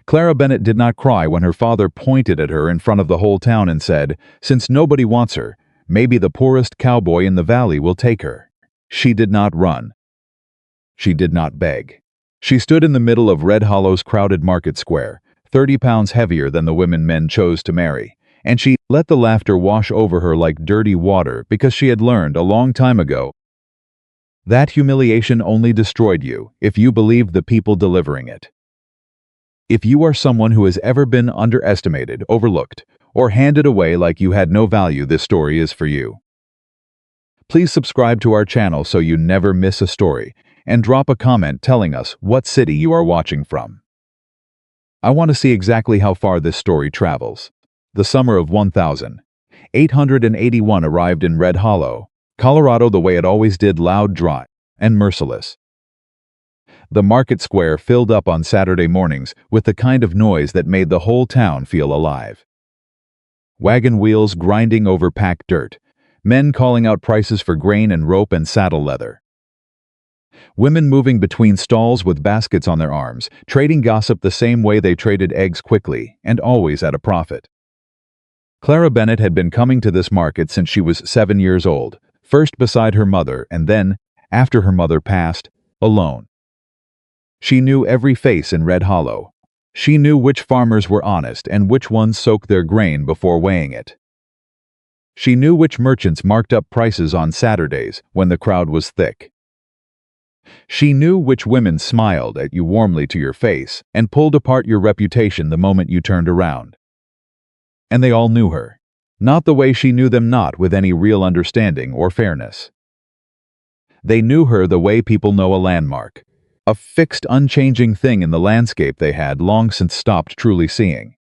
Clara Bennett did not cry when her father pointed at her in front of the whole town and said, "Since nobody wants her, maybe the poorest cowboy in the valley will take her." She did not run. She did not beg. She stood in the middle of Red Hollow's crowded market square, 30 pounds heavier than the women men chose to marry, and she let the laughter wash over her like dirty water because she had learned a long time ago that humiliation only destroyed you if you believed the people delivering it. If you are someone who has ever been underestimated, overlooked, or handed away like you had no value, this story is for you. Please subscribe to our channel so you never miss a story, and drop a comment telling us what city you are watching from. I want to see exactly how far this story travels. The summer of 1881 arrived in Red Hollow, Colorado, the way it always did, loud, dry, and merciless. The market square filled up on Saturday mornings with the kind of noise that made the whole town feel alive. Wagon wheels grinding over packed dirt, men calling out prices for grain and rope and saddle leather. Women moving between stalls with baskets on their arms, trading gossip the same way they traded eggs, quickly and always at a profit. Clara Bennett had been coming to this market since she was 7 years old, first beside her mother and then, after her mother passed, alone. She knew every face in Red Hollow. She knew which farmers were honest and which ones soaked their grain before weighing it. She knew which merchants marked up prices on Saturdays when the crowd was thick. She knew which women smiled at you warmly to your face and pulled apart your reputation the moment you turned around. And they all knew her, not the way she knew them, not with any real understanding or fairness. They knew her the way people know a landmark, a fixed, unchanging thing in the landscape they had long since stopped truly seeing.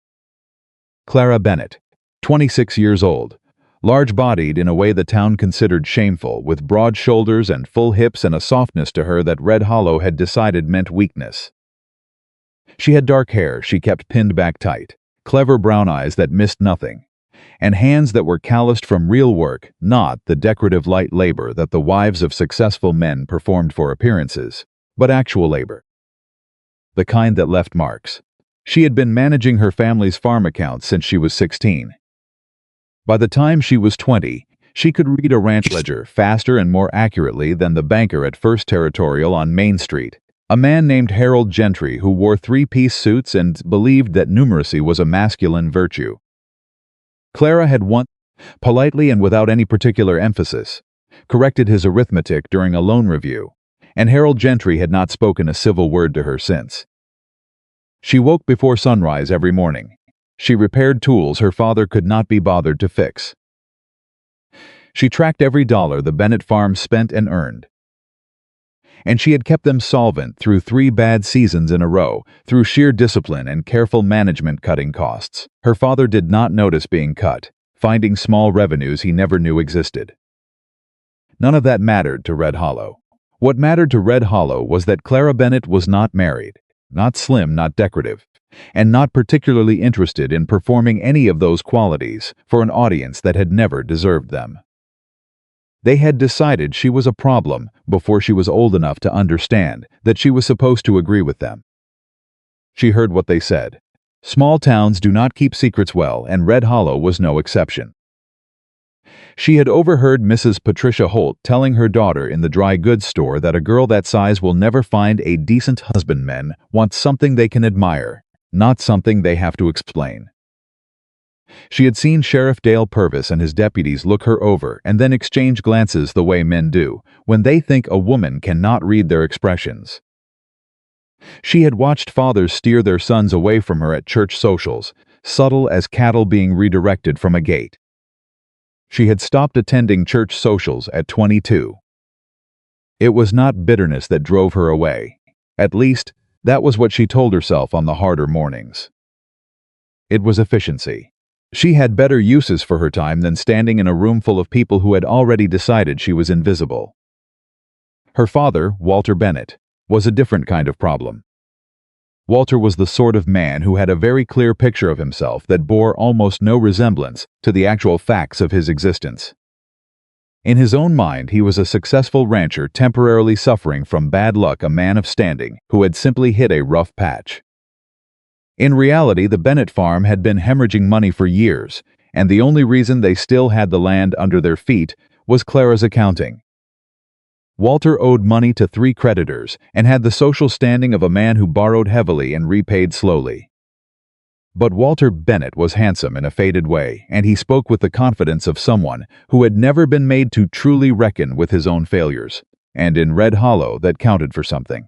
Clara Bennett, 26 years old, large-bodied in a way the town considered shameful, with broad shoulders and full hips and a softness to her that Red Hollow had decided meant weakness. She had dark hair she kept pinned back tight, clever brown eyes that missed nothing, and hands that were calloused from real work, not the decorative light labor that the wives of successful men performed for appearances, but actual labor. The kind that left marks. She had been managing her family's farm accounts since she was 16. By the time she was 20, she could read a ranch ledger faster and more accurately than the banker at First Territorial on Main Street, a man named Harold Gentry who wore three-piece suits and believed that numeracy was a masculine virtue. Clara had once, politely and without any particular emphasis, corrected his arithmetic during a loan review, and Harold Gentry had not spoken a civil word to her since. She woke before sunrise every morning. She repaired tools her father could not be bothered to fix. She tracked every dollar the Bennett farm spent and earned. And she had kept them solvent through 3 bad seasons in a row, through sheer discipline and careful management, cutting costs. Her father did not notice being cut, finding small revenues he never knew existed. None of that mattered to Red Hollow. What mattered to Red Hollow was that Clara Bennett was not married, not slim, not decorative, and not particularly interested in performing any of those qualities for an audience that had never deserved them. They had decided she was a problem before she was old enough to understand that she was supposed to agree with them. She heard what they said. Small towns do not keep secrets well, and Red Hollow was no exception. She had overheard Mrs. Patricia Holt telling her daughter in the dry goods store that a girl that size will never find a decent husband. Men want something they can admire, not something they have to explain. She had seen Sheriff Dale Purvis and his deputies look her over and then exchange glances the way men do when they think a woman cannot read their expressions. She had watched fathers steer their sons away from her at church socials, subtle as cattle being redirected from a gate. She had stopped attending church socials at 22. It was not bitterness that drove her away. At least, that was what she told herself on the harder mornings. It was efficiency. She had better uses for her time than standing in a room full of people who had already decided she was invisible. Her father, Walter Bennett, was a different kind of problem. Walter was the sort of man who had a very clear picture of himself that bore almost no resemblance to the actual facts of his existence. In his own mind, he was a successful rancher temporarily suffering from bad luck, a man of standing who had simply hit a rough patch. In reality, the Bennett farm had been hemorrhaging money for years, and the only reason they still had the land under their feet was Clara's accounting. Walter owed money to 3 creditors and had the social standing of a man who borrowed heavily and repaid slowly. But Walter Bennett was handsome in a faded way, and he spoke with the confidence of someone who had never been made to truly reckon with his own failures, and in Red Hollow that counted for something.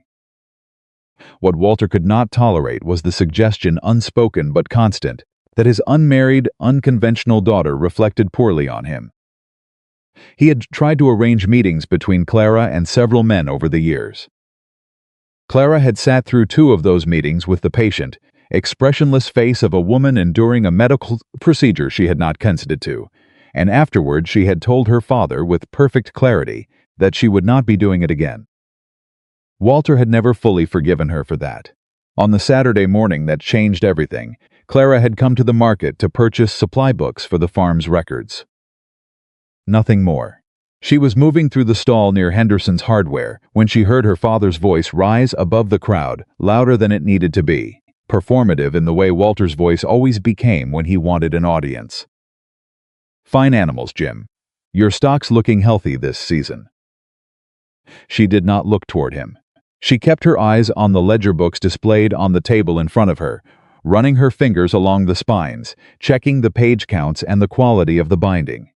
What Walter could not tolerate was the suggestion, unspoken but constant, that his unmarried, unconventional daughter reflected poorly on him. He had tried to arrange meetings between Clara and several men over the years. Clara had sat through 2 of those meetings with the patient, expressionless face of a woman enduring a medical procedure she had not consented to, and afterward she had told her father with perfect clarity that she would not be doing it again. Walter had never fully forgiven her for that. On the Saturday morning that changed everything, Clara had come to the market to purchase supply books for the farm's records. Nothing more. She was moving through the stall near Henderson's Hardware when she heard her father's voice rise above the crowd, louder than it needed to be, performative in the way Walter's voice always became when he wanted an audience. "Fine animals, Jim. Your stock's looking healthy this season." She did not look toward him. She kept her eyes on the ledger books displayed on the table in front of her, running her fingers along the spines, checking the page counts and the quality of the binding.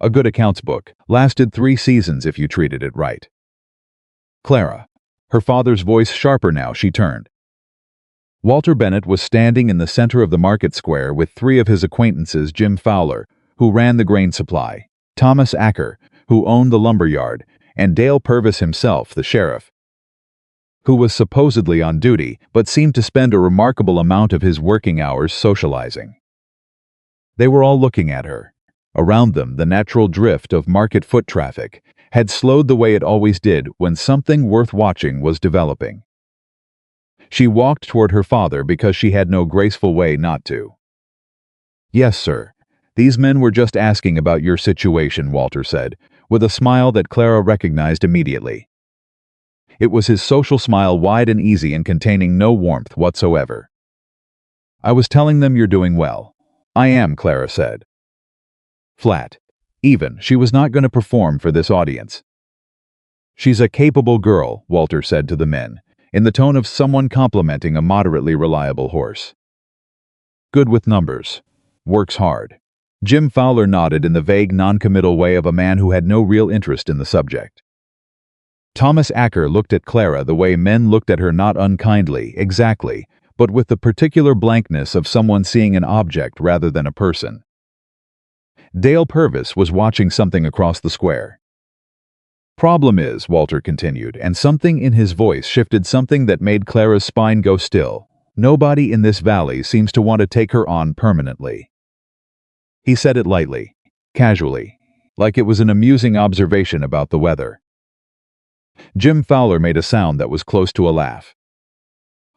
A good accounts book lasted 3 seasons if you treated it right. "Clara." Her father's voice sharper now, she turned. Walter Bennett was standing in the center of the market square with 3 of his acquaintances: Jim Fowler, who ran the grain supply, Thomas Acker, who owned the lumber yard, and Dale Purvis himself, the sheriff, who was supposedly on duty but seemed to spend a remarkable amount of his working hours socializing. They were all looking at her. Around them, the natural drift of market foot traffic had slowed the way it always did when something worth watching was developing. She walked toward her father because she had no graceful way not to. "Yes, sir. These men were just asking about your situation," Walter said, with a smile that Clara recognized immediately. It was his social smile, wide and easy and containing no warmth whatsoever. "I was telling them you're doing well." "I am," Clara said. Flat. Even. She was not going to perform for this audience. "She's a capable girl," Walter said to the men, in the tone of someone complimenting a moderately reliable horse. "Good with numbers. Works hard." Jim Fowler nodded in the vague, non-committal way of a man who had no real interest in the subject. Thomas Acker looked at Clara the way men looked at her, not unkindly, exactly, but with the particular blankness of someone seeing an object rather than a person. Dale Purvis was watching something across the square. "Problem is," Walter continued, and something in his voice shifted, something that made Clara's spine go still, "nobody in this valley seems to want to take her on permanently." He said it lightly, casually, like it was an amusing observation about the weather. Jim Fowler made a sound that was close to a laugh.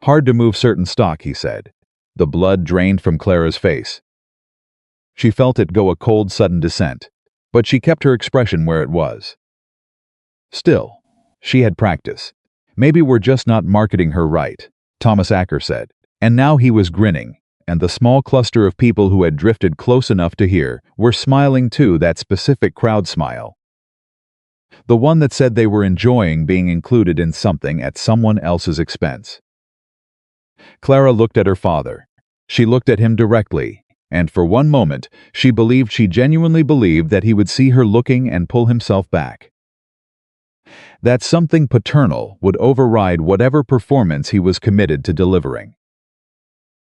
"Hard to move certain stock," he said. The blood drained from Clara's face. She felt it go a cold, sudden descent, but she kept her expression where it was. Still, she had practice. "Maybe we're just not marketing her right," Thomas Acker said, and now he was grinning, and the small cluster of people who had drifted close enough to hear were smiling too, that specific crowd smile. The one that said they were enjoying being included in something at someone else's expense. Clara looked at her father. She looked at him directly, and for one moment she genuinely believed that he would see her looking and pull himself back. That something paternal would override whatever performance he was committed to delivering.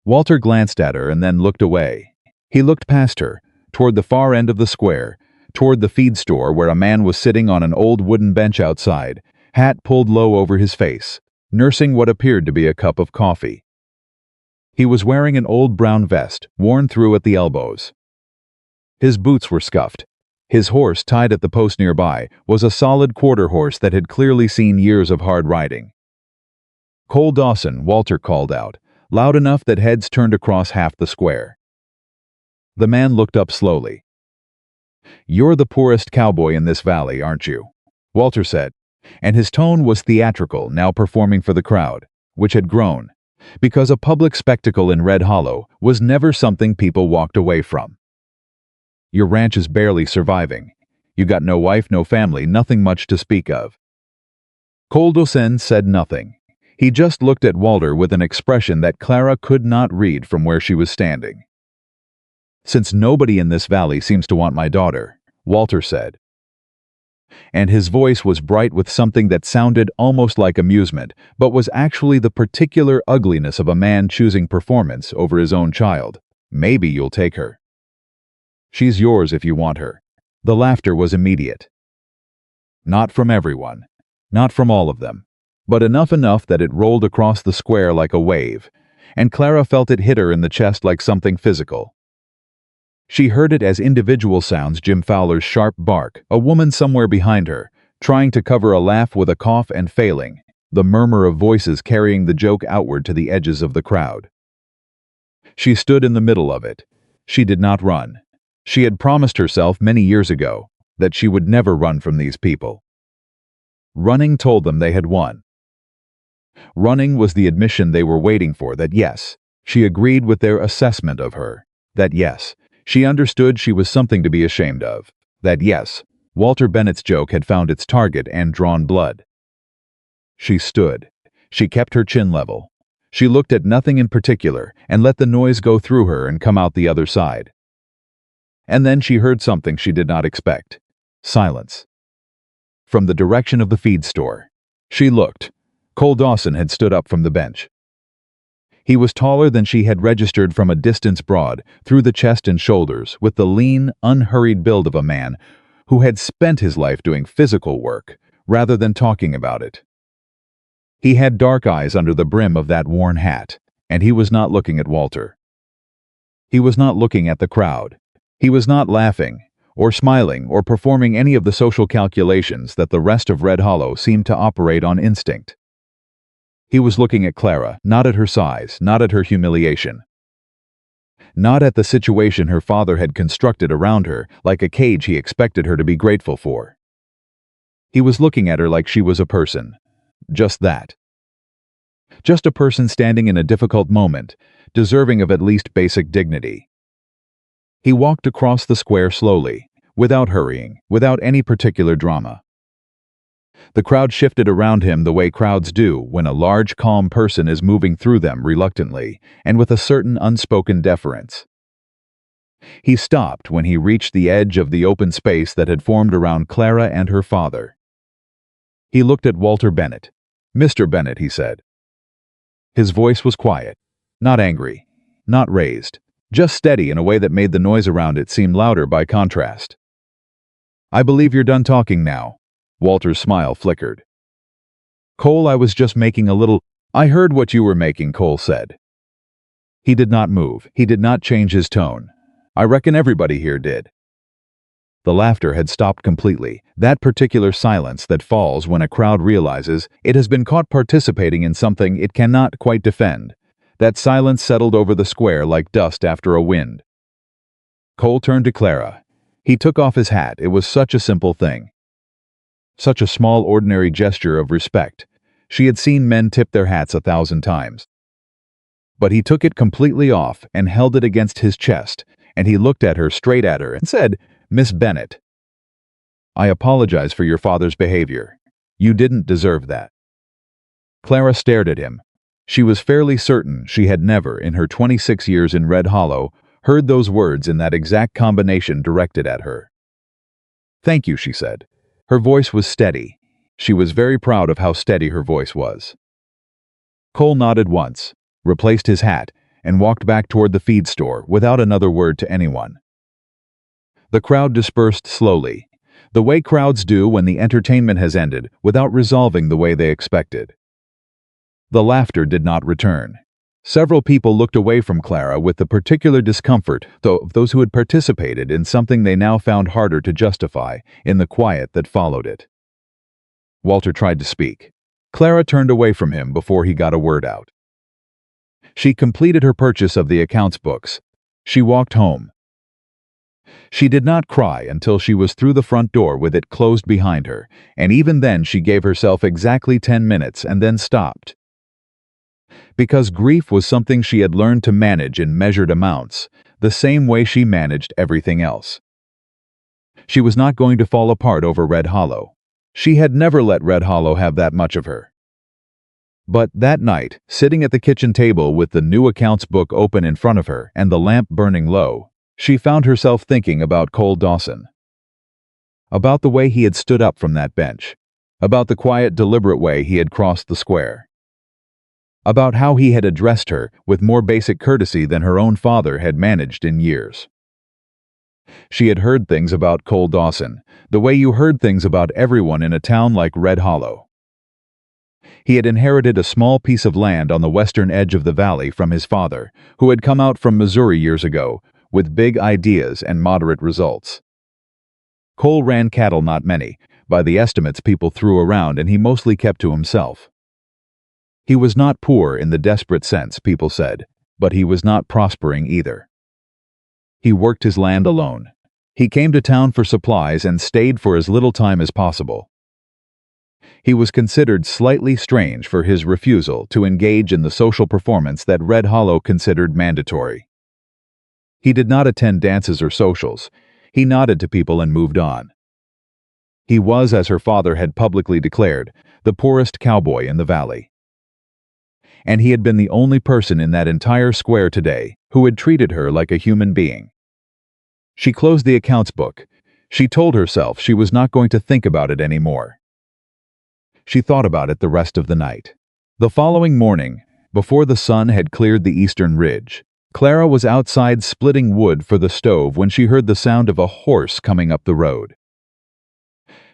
Walter glanced at her and then looked away. He looked past her, toward the far end of the square, toward the feed store where a man was sitting on an old wooden bench outside, hat pulled low over his face, nursing what appeared to be a cup of coffee. He was wearing an old brown vest, worn through at the elbows. His boots were scuffed. His horse, tied at the post nearby, was a solid quarter horse that had clearly seen years of hard riding. "Cole Dawson," Walter called out, loud enough that heads turned across half the square. The man looked up slowly. "You're the poorest cowboy in this valley, aren't you?" Walter said, and his tone was theatrical, now performing for the crowd, which had grown. because a public spectacle in Red Hollow was never something people walked away from. Your ranch is barely surviving. You got no wife, no family, nothing much to speak of. Cole Dosen said nothing. He just looked at Walter with an expression that Clara could not read from where she was standing. Since nobody in this valley seems to want my daughter, Walter said. And his voice was bright with something that sounded almost like amusement, but was actually the particular ugliness of a man choosing performance over his own child. Maybe you'll take her. She's yours if you want her. The laughter was immediate. Not from everyone. Not from all of them. But enough that it rolled across the square like a wave, and Clara felt it hit her in the chest like something physical. She heard it as individual sounds: Jim Fowler's sharp bark, a woman somewhere behind her, trying to cover a laugh with a cough and failing, the murmur of voices carrying the joke outward to the edges of the crowd. She stood in the middle of it. She did not run. She had promised herself many years ago that she would never run from these people. Running told them they had won. Running was the admission they were waiting for that yes, she agreed with their assessment of her, that yes, she understood she was something to be ashamed of, that yes, Walter Bennett's joke had found its target and drawn blood. She stood. She kept her chin level. She looked at nothing in particular and let the noise go through her and come out the other side. And then she heard something she did not expect. Silence. From the direction of the feed store. She looked. Cole Dawson had stood up from the bench. He was taller than she had registered from a distance, broad, through the chest and shoulders, with the lean, unhurried build of a man who had spent his life doing physical work, rather than talking about it. He had dark eyes under the brim of that worn hat, and he was not looking at Walter. He was not looking at the crowd. He was not laughing, or smiling, or performing any of the social calculations that the rest of Red Hollow seemed to operate on instinct. He was looking at Clara, not at her size, not at her humiliation. Not at the situation her father had constructed around her, like a cage he expected her to be grateful for. He was looking at her like she was a person. Just that. Just a person standing in a difficult moment, deserving of at least basic dignity. He walked across the square slowly, without hurrying, without any particular drama. The crowd shifted around him the way crowds do when a large, calm person is moving through them reluctantly and with a certain unspoken deference. He stopped when he reached the edge of the open space that had formed around Clara and her father. He looked at Walter Bennett. "Mr. Bennett," he said. His voice was quiet, not angry, not raised, just steady in a way that made the noise around it seem louder by contrast. "I believe you're done talking now." Walter's smile flickered. "Cole, I was just making a little—" "I heard what you were making," Cole said. He did not move. He did not change his tone. "I reckon everybody here did." The laughter had stopped completely, that particular silence that falls when a crowd realizes it has been caught participating in something it cannot quite defend. That silence settled over the square like dust after a wind. Cole turned to Clara. He took off his hat. It was such a simple thing. Such a small, ordinary gesture of respect. She had seen men tip their hats 1,000 times. But he took it completely off and held it against his chest, and he looked at her, straight at her, and said, "Miss Bennett, I apologize for your father's behavior. You didn't deserve that." Clara stared at him. She was fairly certain she had never, in her 26 years in Red Hollow, heard those words in that exact combination directed at her. "Thank you," she said. Her voice was steady. She was very proud of how steady her voice was. Cole nodded once, replaced his hat, and walked back toward the feed store without another word to anyone. The crowd dispersed slowly, the way crowds do when the entertainment has ended, without resolving the way they expected. The laughter did not return. Several people looked away from Clara with the particular discomfort, though, of those who had participated in something they now found harder to justify, in the quiet that followed it. Walter tried to speak. Clara turned away from him before he got a word out. She completed her purchase of the accounts books. She walked home. She did not cry until she was through the front door with it closed behind her, and even then she gave herself exactly 10 minutes and then stopped. Because grief was something she had learned to manage in measured amounts, the same way she managed everything else. She was not going to fall apart over Red Hollow. She had never let Red Hollow have that much of her. But that night, sitting at the kitchen table with the new accounts book open in front of her and the lamp burning low, she found herself thinking about Cole Dawson. About the way he had stood up from that bench. About the quiet, deliberate way he had crossed the square. About how he had addressed her with more basic courtesy than her own father had managed in years. She had heard things about Cole Dawson, the way you heard things about everyone in a town like Red Hollow. He had inherited a small piece of land on the western edge of the valley from his father, who had come out from Missouri years ago, with big ideas and moderate results. Cole ran cattle, not many, by the estimates people threw around, and he mostly kept to himself. He was not poor in the desperate sense, people said, but he was not prospering either. He worked his land alone. He came to town for supplies and stayed for as little time as possible. He was considered slightly strange for his refusal to engage in the social performance that Red Hollow considered mandatory. He did not attend dances or socials. He nodded to people and moved on. He was, as her father had publicly declared, the poorest cowboy in the valley. And he had been the only person in that entire square today who had treated her like a human being. She closed the accounts book. She told herself she was not going to think about it anymore. She thought about it the rest of the night. The following morning, before the sun had cleared the eastern ridge, Clara was outside splitting wood for the stove when she heard the sound of a horse coming up the road.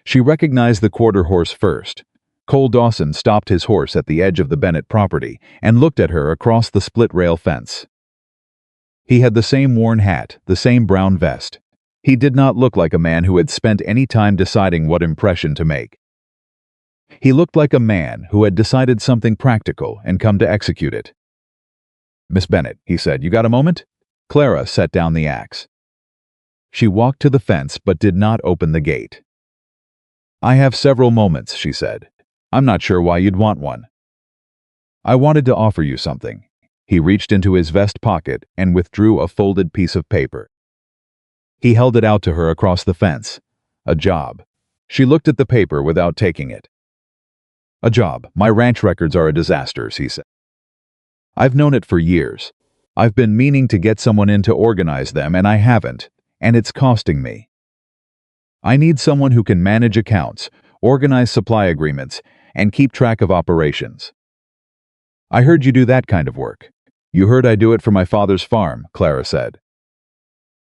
She recognized the quarter horse first. Cole Dawson stopped his horse at the edge of the Bennett property and looked at her across the split-rail fence. He had the same worn hat, the same brown vest. He did not look like a man who had spent any time deciding what impression to make. He looked like a man who had decided something practical and come to execute it. "Miss Bennett," he said, "you got a moment?" Clara set down the axe. She walked to the fence but did not open the gate. "I have several moments," she said. "I'm not sure why you'd want one." "I wanted to offer you something." He reached into his vest pocket and withdrew a folded piece of paper. He held it out to her across the fence. "A job." She looked at the paper without taking it. "A job. My ranch records are a disaster," he said. "I've known it for years. I've been meaning to get someone in to organize them, and I haven't, and it's costing me. I need someone who can manage accounts, organize supply agreements, and keep track of operations." "I heard you do that kind of work." "You heard I do it for my father's farm," Clara said.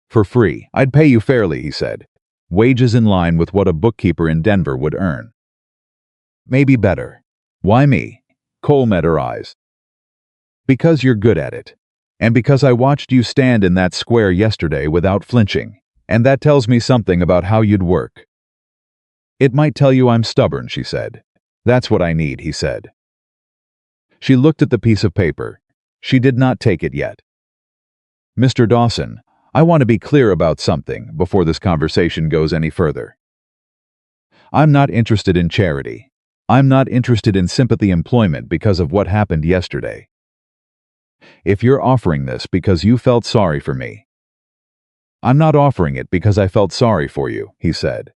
"For free. I'd pay you fairly," he said. "Wages in line with what a bookkeeper in Denver would earn." "Maybe better." "Why me?" Cole met her eyes. "Because you're good at it. And because I watched you stand in that square yesterday without flinching, and that tells me something about how you'd work." "It might tell you I'm stubborn," she said. "That's what I need," he said. She looked at the piece of paper. She did not take it yet. "Mr. Dawson, I want to be clear about something before this conversation goes any further. I'm not interested in charity. I'm not interested in sympathy employment because of what happened yesterday. If you're offering this because you felt sorry for me, I'm not offering it because I felt sorry for you," he said.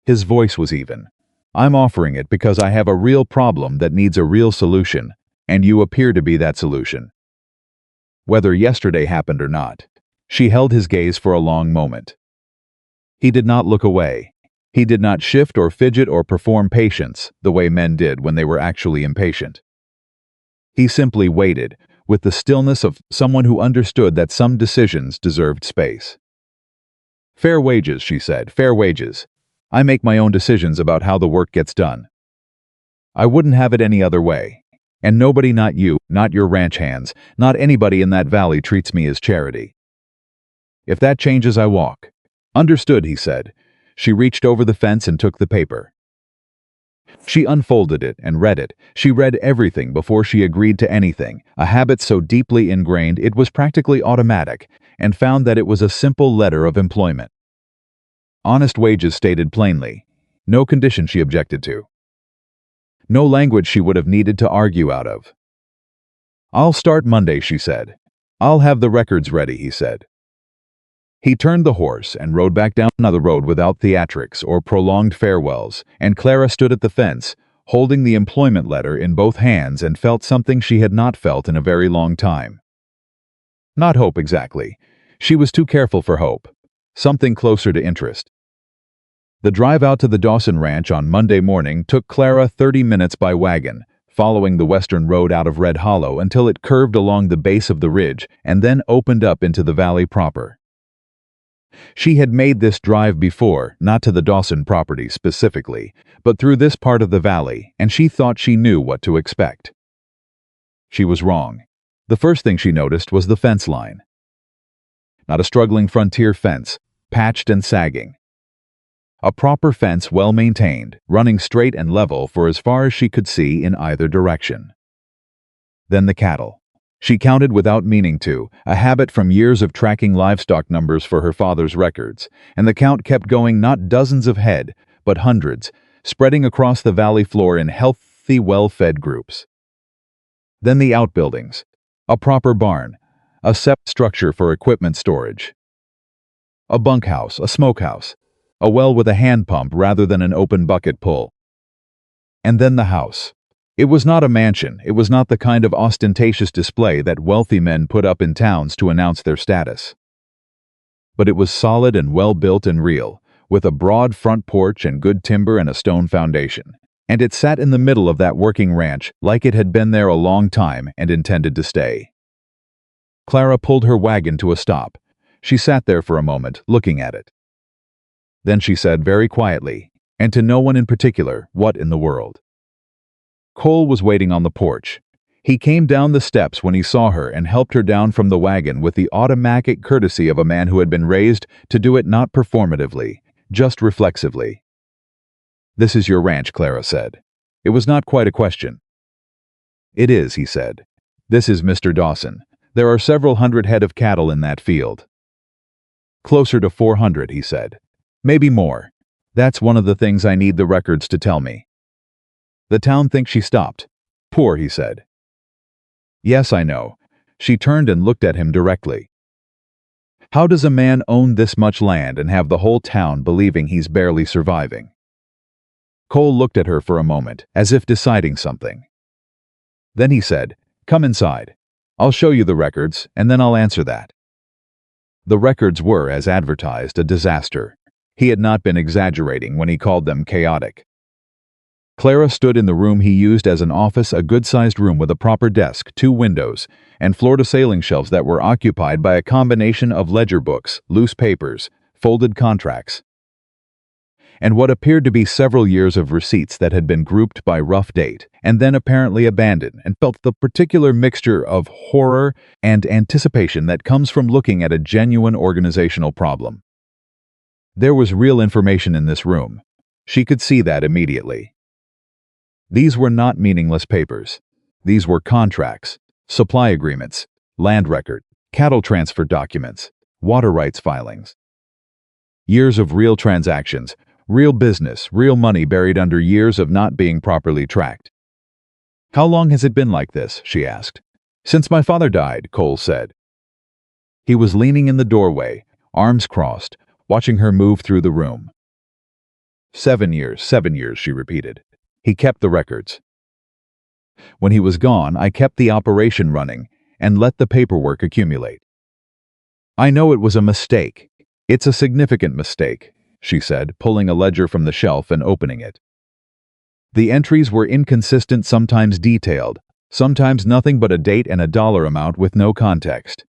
His voice was even. "I'm offering it because I have a real problem that needs a real solution, and you appear to be that solution. Whether yesterday happened or not." She held his gaze for a long moment. He did not look away. He did not shift or fidget or perform patience the way men did when they were actually impatient. He simply waited, with the stillness of someone who understood that some decisions deserved space. "Fair wages," she said, "fair wages. I make my own decisions about how the work gets done. I wouldn't have it any other way. And nobody, not you, not your ranch hands, not anybody in that valley treats me as charity. If that changes, I walk." "Understood," he said. She reached over the fence and took the paper. She unfolded it and read it. She read everything before she agreed to anything, a habit so deeply ingrained it was practically automatic, and found that it was a simple letter of employment. Honest wages stated plainly. No condition she objected to. No language she would have needed to argue out of. "I'll start Monday," she said. "I'll have the records ready," he said. He turned the horse and rode back down the road without theatrics or prolonged farewells, and Clara stood at the fence, holding the employment letter in both hands, and felt something she had not felt in a very long time. Not hope exactly. She was too careful for hope. Something closer to interest. The drive out to the Dawson Ranch on Monday morning took Clara 30 minutes by wagon, following the western road out of Red Hollow until it curved along the base of the ridge and then opened up into the valley proper. She had made this drive before, not to the Dawson property specifically, but through this part of the valley, and she thought she knew what to expect. She was wrong. The first thing she noticed was the fence line. Not a struggling frontier fence, patched and sagging. A proper fence, well maintained, running straight and level for as far as she could see in either direction. Then the cattle. She counted without meaning to, a habit from years of tracking livestock numbers for her father's records, and the count kept going, not dozens of head, but hundreds, spreading across the valley floor in healthy, well-fed groups. Then the outbuildings. A proper barn, a separate structure for equipment storage. A bunkhouse, a smokehouse, a well with a hand pump rather than an open bucket pull. And then the house. It was not a mansion, it was not the kind of ostentatious display that wealthy men put up in towns to announce their status. But it was solid and well-built and real, with a broad front porch and good timber and a stone foundation. And it sat in the middle of that working ranch like it had been there a long time and intended to stay. Clara pulled her wagon to a stop. She sat there for a moment, looking at it. Then she said very quietly, and to no one in particular, "What in the world?" Cole was waiting on the porch. He came down the steps when he saw her and helped her down from the wagon with the automatic courtesy of a man who had been raised to do it not performatively, just reflexively. "This is your ranch," Clara said. It was not quite a question. "It is," he said. "This is Mr. Dawson. There are several hundred head of cattle in that field." "Closer to 400, he said. "Maybe more. That's one of the things I need the records to tell me." "The town thinks," she stopped. "Poor," he said. "Yes, I know." She turned and looked at him directly. "How does a man own this much land and have the whole town believing he's barely surviving?" Cole looked at her for a moment, as if deciding something. Then he said, "Come inside. I'll show you the records, and then I'll answer that." The records were, as advertised, a disaster. He had not been exaggerating when he called them chaotic. Clara stood in the room he used as an office, a good-sized room with a proper desk, 2 windows, and floor-to-ceiling shelves that were occupied by a combination of ledger books, loose papers, folded contracts, and what appeared to be several years of receipts that had been grouped by rough date, and then apparently abandoned, and felt the particular mixture of horror and anticipation that comes from looking at a genuine organizational problem. There was real information in this room. She could see that immediately. These were not meaningless papers. These were contracts, supply agreements, land record, cattle transfer documents, water rights filings. Years of real transactions, real business, real money buried under years of not being properly tracked. "How long has it been like this?" she asked. "Since my father died," Cole said. He was leaning in the doorway, arms crossed, watching her move through the room. 7 years, she repeated. "He kept the records. When he was gone, I kept the operation running and let the paperwork accumulate. I know it was a mistake. It's a significant mistake," she said, pulling a ledger from the shelf and opening it. The entries were inconsistent, sometimes detailed, sometimes nothing but a date and a dollar amount with no context.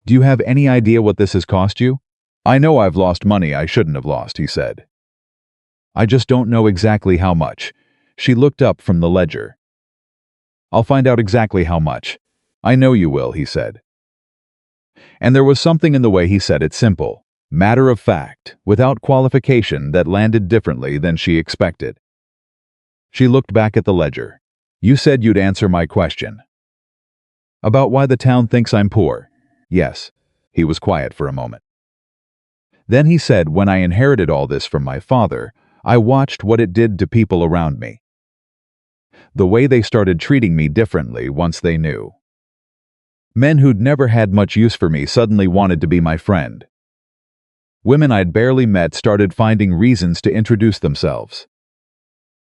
"Do you have any idea what this has cost you?" "I know I've lost money I shouldn't have lost," he said. "I just don't know exactly how much." She looked up from the ledger. "I'll find out exactly how much." "I know you will," he said. And there was something in the way he said it, simple, matter of fact, without qualification, that landed differently than she expected. She looked back at the ledger. "You said you'd answer my question." "About why the town thinks I'm poor?" "Yes." He was quiet for a moment. Then he said, "When I inherited all this from my father, I watched what it did to people around me. The way they started treating me differently once they knew. Men who'd never had much use for me suddenly wanted to be my friend. Women I'd barely met started finding reasons to introduce themselves.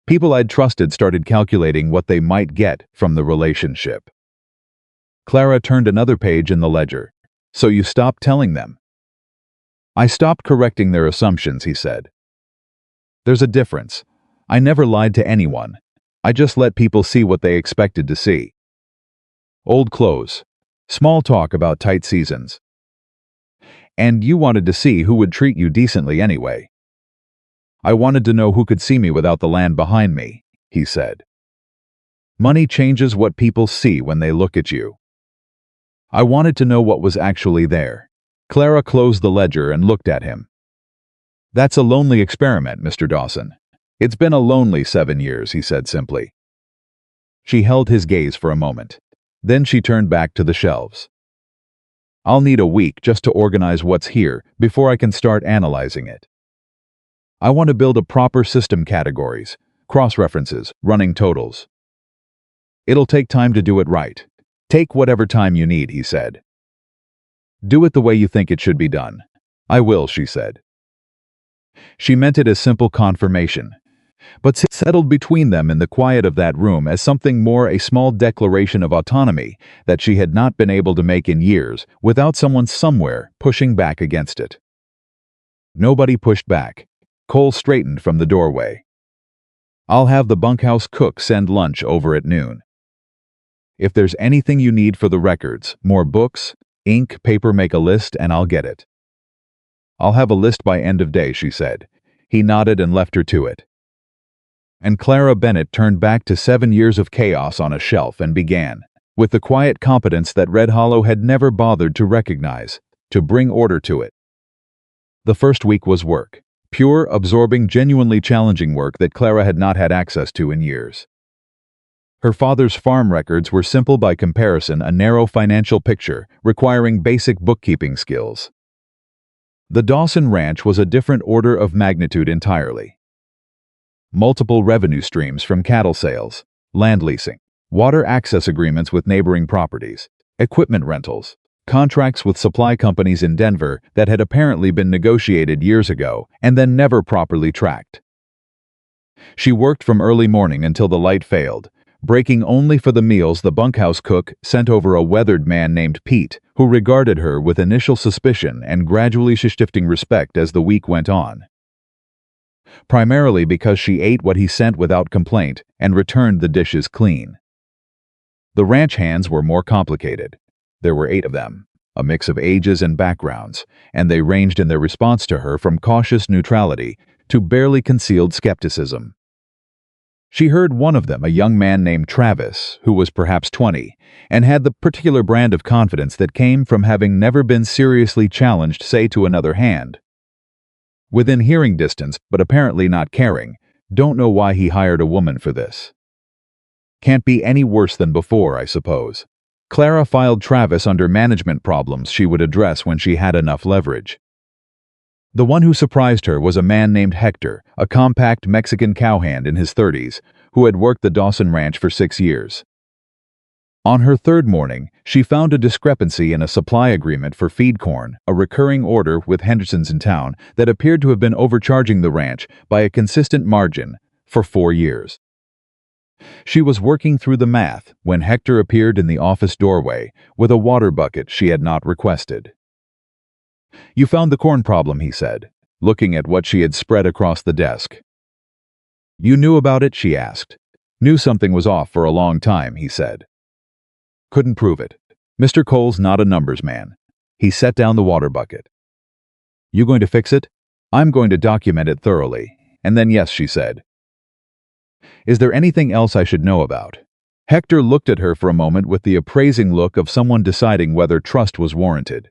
People I'd trusted started calculating what they might get from the relationship. Clara turned another page in the ledger. So you stopped telling them? I stopped correcting their assumptions, he said. There's a difference. I never lied to anyone. I just let people see what they expected to see. Old clothes. Small talk about tight seasons. And you wanted to see who would treat you decently anyway. I wanted to know who could see me without the land behind me, he said. Money changes what people see when they look at you. I wanted to know what was actually there. Clara closed the ledger and looked at him. That's a lonely experiment, Mr. Dawson. It's been a lonely 7 years, he said simply. She held his gaze for a moment. Then she turned back to the shelves. I'll need a week just to organize what's here before I can start analyzing it. I want to build a proper system: categories, cross-references, running totals. It'll take time to do it right. Take whatever time you need, he said. Do it the way you think it should be done. I will, she said. She meant it as simple confirmation, but it settled between them in the quiet of that room as something more: a small declaration of autonomy that she had not been able to make in years without someone somewhere pushing back against it. Nobody pushed back. Cole straightened from the doorway. I'll have the bunkhouse cook send lunch over at noon. If there's anything you need for the records, more books, ink, paper, make a list and I'll get it. I'll have a list by end of day, she said. He nodded and left her to it. And Clara Bennett turned back to 7 years of chaos on a shelf and began, with the quiet competence that Red Hollow had never bothered to recognize, to bring order to it. The first week was work. Pure, absorbing, genuinely challenging work that Clara had not had access to in years. Her father's farm records were simple by comparison, a narrow financial picture requiring basic bookkeeping skills. The Dawson Ranch was a different order of magnitude entirely. Multiple revenue streams from cattle sales, land leasing, water access agreements with neighboring properties, equipment rentals, contracts with supply companies in Denver that had apparently been negotiated years ago and then never properly tracked. She worked from early morning until the light failed, breaking only for the meals the bunkhouse cook sent over a weathered man named Pete, who regarded her with initial suspicion and gradually shifting respect as the week went on. Primarily because she ate what he sent without complaint and returned the dishes clean. The ranch hands were more complicated. There were 8 of them, a mix of ages and backgrounds, and they ranged in their response to her from cautious neutrality to barely concealed skepticism. She heard one of them, a young man named Travis, who was perhaps 20, and had the particular brand of confidence that came from having never been seriously challenged, say, to another hand. Within hearing distance, but apparently not caring, don't know why he hired a woman for this. Can't be any worse than before, I suppose. Clara filed Travis under management problems she would address when she had enough leverage. The one who surprised her was a man named Hector, a compact Mexican cowhand in his 30s, who had worked the Dawson Ranch for 6 years. On her 3rd morning, she found a discrepancy in a supply agreement for feed corn, a recurring order with Henderson's in town that appeared to have been overcharging the ranch by a consistent margin for 4 years. She was working through the math when Hector appeared in the office doorway with a water bucket she had not requested. You found the corn problem, he said, looking at what she had spread across the desk. You knew about it, she asked. Knew something was off for a long time, he said. Couldn't prove it. Mr. Cole's not a numbers man. He set down the water bucket. You going to fix it? I'm going to document it thoroughly. And then yes, she said. Is there anything else I should know about? Hector looked at her for a moment with the appraising look of someone deciding whether trust was warranted.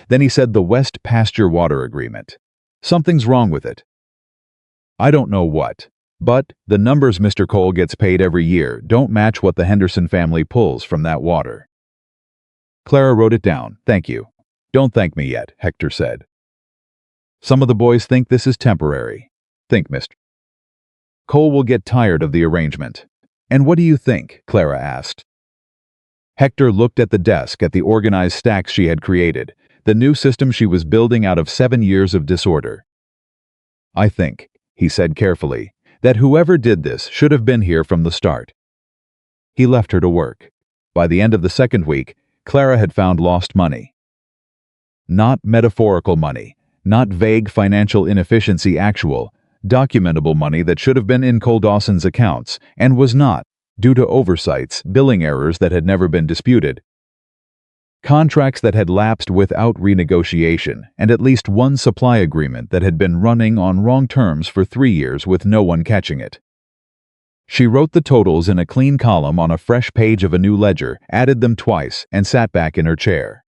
Then he said, the West Pasture Water Agreement. Something's wrong with it. I don't know what, but the numbers Mr. Cole gets paid every year don't match what the Henderson family pulls from that water. Clara wrote it down. Thank you. Don't thank me yet, Hector said. Some of the boys think this is temporary. Think, Mr. Cole will get tired of the arrangement. "And what do you think?" Clara asked. Hector looked at the desk, at the organized stacks she had created, the new system she was building out of 7 years of disorder. "I think," he said carefully, "that whoever did this should have been here from the start." He left her to work. By the end of the second week, Clara had found lost money. Not metaphorical money, not vague financial inefficiency, actual, documentable money that should have been in Cole Dawson's accounts and was not, due to oversights, billing errors that had never been disputed, contracts that had lapsed without renegotiation, and at least one supply agreement that had been running on wrong terms for 3 years with no one catching it. She wrote the totals in a clean column on a fresh page of a new ledger, added them twice, and sat back in her chair.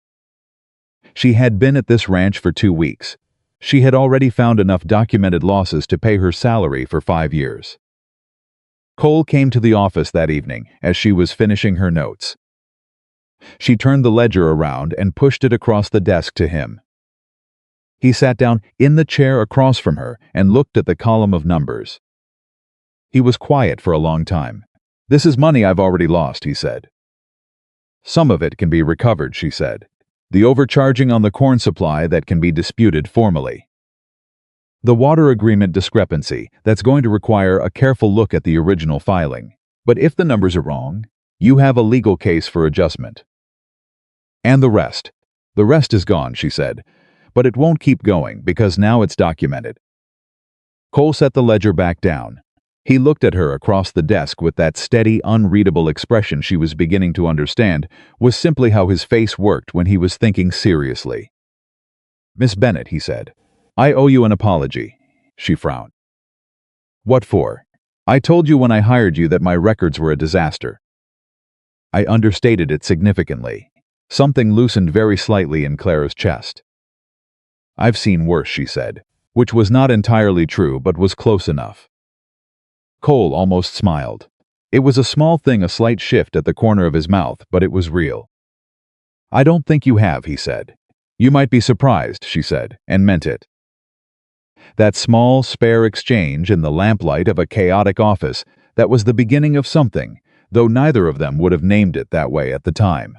She had been at this ranch for 2 weeks. She had already found enough documented losses to pay her salary for 5 years. Cole came to the office that evening as she was finishing her notes. She turned the ledger around and pushed it across the desk to him. He sat down in the chair across from her and looked at the column of numbers. He was quiet for a long time. "This is money I've already lost," he said. "Some of it can be recovered," she said. "The overcharging on the corn supply that can be disputed formally. The water agreement discrepancy that's going to require a careful look at the original filing. But if the numbers are wrong, you have a legal case for adjustment. And the rest. The rest is gone," she said. "But it won't keep going because now it's documented." Cole set the ledger back down. He looked at her across the desk with that steady, unreadable expression she was beginning to understand was simply how his face worked when he was thinking seriously. "Miss Bennett," he said, "I owe you an apology." She frowned. "What for?" "I told you when I hired you that my records were a disaster." I understated it significantly. Something loosened very slightly in Clara's chest. "I've seen worse," she said, which was not entirely true but was close enough. Cole almost smiled. It was a small thing, a slight shift at the corner of his mouth, but it was real. "I don't think you have," he said. "You might be surprised," she said, and meant it. That small, spare exchange in the lamplight of a chaotic office, that was the beginning of something, though neither of them would have named it that way at the time.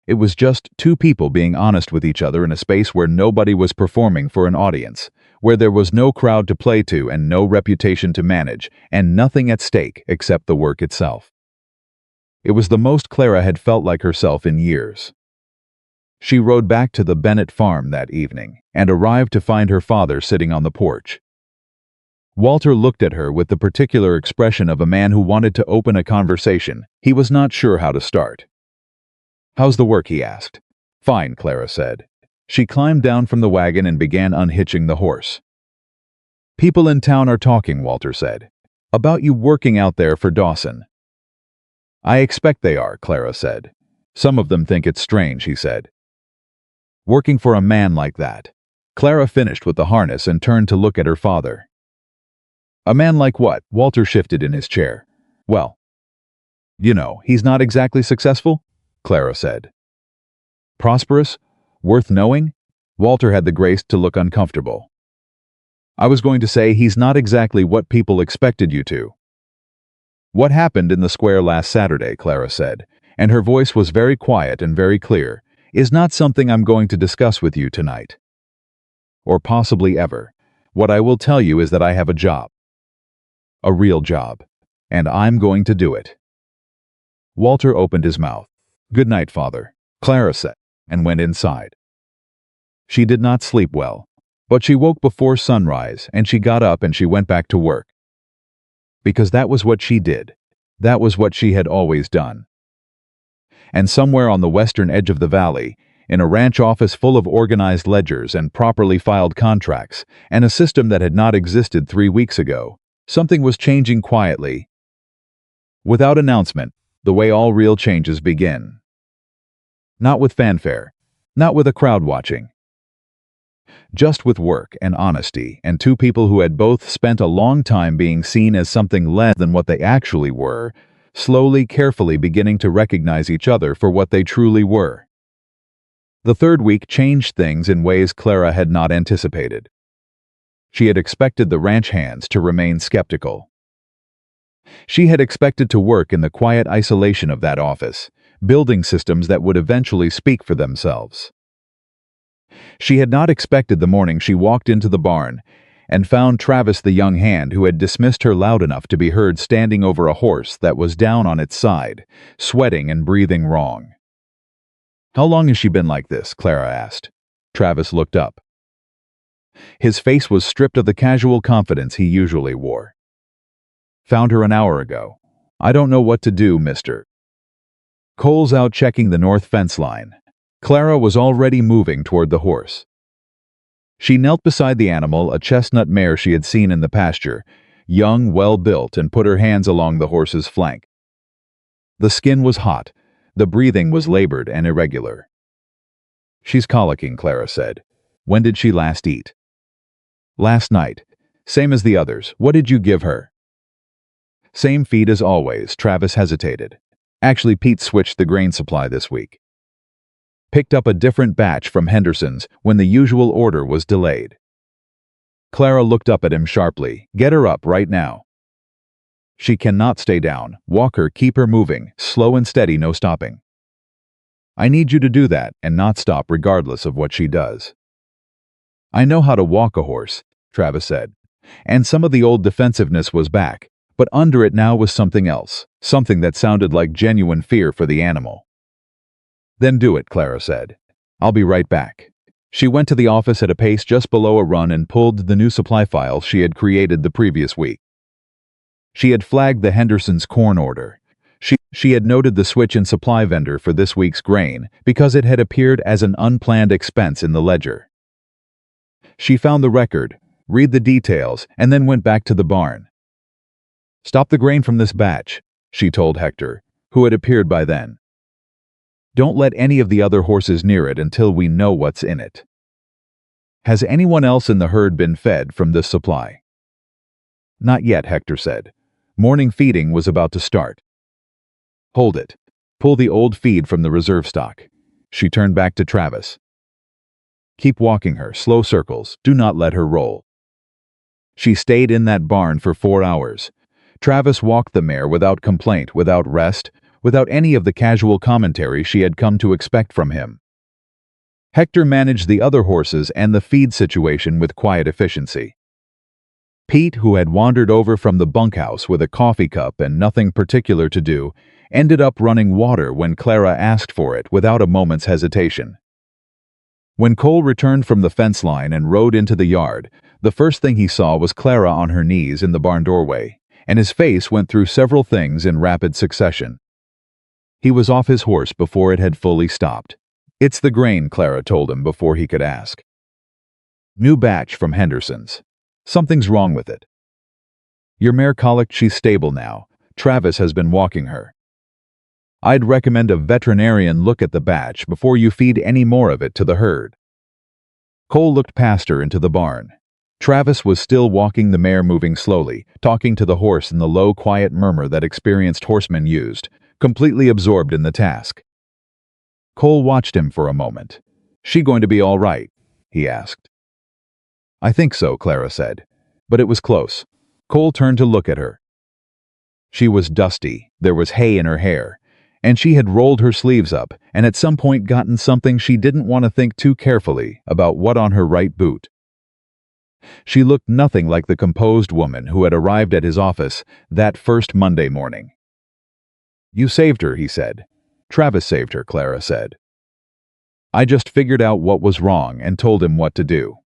It was just two people being honest with each other in a space where nobody was performing for an audience, where there was no crowd to play to and no reputation to manage, and nothing at stake except the work itself. It was the most Clara had felt like herself in years. She rode back to the Bennett farm that evening and arrived to find her father sitting on the porch. Walter looked at her with the particular expression of a man who wanted to open a conversation. He was not sure how to start. "How's the work?" he asked. "Fine," Clara said. She climbed down from the wagon and began unhitching the horse. "People in town are talking," Walter said, "about you working out there for Dawson." "I expect they are," Clara said. "Some of them think it's strange," he said. "Working for a man like that." Clara finished with the harness and turned to look at her father. "A man like what?" Walter shifted in his chair. "Well, you know, he's not exactly successful," Clara said. "Prosperous? Worth knowing?" Walter had the grace to look uncomfortable. "I was going to say he's not exactly what people expected you to." "What happened in the square last Saturday," Clara said, and her voice was very quiet and very clear, "is not something I'm going to discuss with you tonight. Or possibly ever. What I will tell you is that I have a job. A real job. And I'm going to do it." Walter opened his mouth. "Good night, Father," Clara said, and went inside. She did not sleep well, but she woke before sunrise and she got up and she went back to work. Because that was what she did. That was what she had always done. And somewhere on the western edge of the valley, in a ranch office full of organized ledgers and properly filed contracts, and a system that had not existed 3 weeks ago, something was changing quietly, without announcement, the way all real changes begin. Not with fanfare, not with a crowd watching. Just with work and honesty and two people who had both spent a long time being seen as something less than what they actually were, slowly, carefully beginning to recognize each other for what they truly were. The third week changed things in ways Clara had not anticipated. She had expected the ranch hands to remain skeptical. She had expected to work in the quiet isolation of that office, building systems that would eventually speak for themselves. She had not expected the morning she walked into the barn and found Travis, the young hand who had dismissed her loud enough to be heard, standing over a horse that was down on its side, sweating and breathing wrong. "How long has she been like this?" Clara asked. Travis looked up. His face was stripped of the casual confidence he usually wore. "Found her an hour ago. I don't know what to do, mister." Cole's out checking the north fence line. Clara was already moving toward the horse. She knelt beside the animal, a chestnut mare she had seen in the pasture, young, well-built, and put her hands along the horse's flank. The skin was hot. The breathing was labored and irregular. "She's colicking," Clara said. "When did she last eat?" "Last night. Same as the others. What did you give her?" "Same feed as always." Travis hesitated. "Actually, Pete switched the grain supply this week. Picked up a different batch from Henderson's when the usual order was delayed." Clara looked up at him sharply. "Get her up right now." "She cannot stay down. Walk her, keep her moving, slow and steady, no stopping." "I need you to do that and not stop regardless of what she does." "I know how to walk a horse," Travis said, and some of the old defensiveness was back, but under it now was something else, something that sounded like genuine fear for the animal. "Then do it," Clara said. "I'll be right back." She went to the office at a pace just below a run and pulled the new supply file she had created the previous week. She had flagged the Henderson's corn order. She had noted the switch in supply vendor for this week's grain because it had appeared as an unplanned expense in the ledger. She found the record, read the details, and then went back to the barn. "Stop the grain from this batch," she told Hector, who had appeared by then. "Don't let any of the other horses near it until we know what's in it." "Has anyone else in the herd been fed from this supply?" "Not yet," Hector said. "Morning feeding was about to start." "Hold it. Pull the old feed from the reserve stock." She turned back to Travis. "Keep walking her, slow circles. Do not let her roll." She stayed in that barn for 4 hours. Travis walked the mare without complaint, without rest, without any of the casual commentary she had come to expect from him. Hector managed the other horses and the feed situation with quiet efficiency. Pete, who had wandered over from the bunkhouse with a coffee cup and nothing particular to do, ended up running water when Clara asked for it without a moment's hesitation. When Cole returned from the fence line and rode into the yard, the first thing he saw was Clara on her knees in the barn doorway, and his face went through several things in rapid succession. He was off his horse before it had fully stopped. "It's the grain," Clara told him before he could ask. "New batch from Henderson's. Something's wrong with it." "Your mare colicked. She's stable now. Travis has been walking her." "I'd recommend a veterinarian look at the batch before you feed any more of it to the herd." Cole looked past her into the barn. Travis was still walking the mare, moving slowly, talking to the horse in the low, quiet murmur that experienced horsemen used, completely absorbed in the task. Cole watched him for a moment. "She going to be all right?" he asked. "I think so," Clara said. But it was close. Cole turned to look at her. She was dusty, there was hay in her hair, and she had rolled her sleeves up and at some point gotten something she didn't want to think too carefully about what on her right boot. She looked nothing like the composed woman who had arrived at his office that first Monday morning. "You saved her," he said. "Travis saved her," Clara said. "I just figured out what was wrong and told him what to do."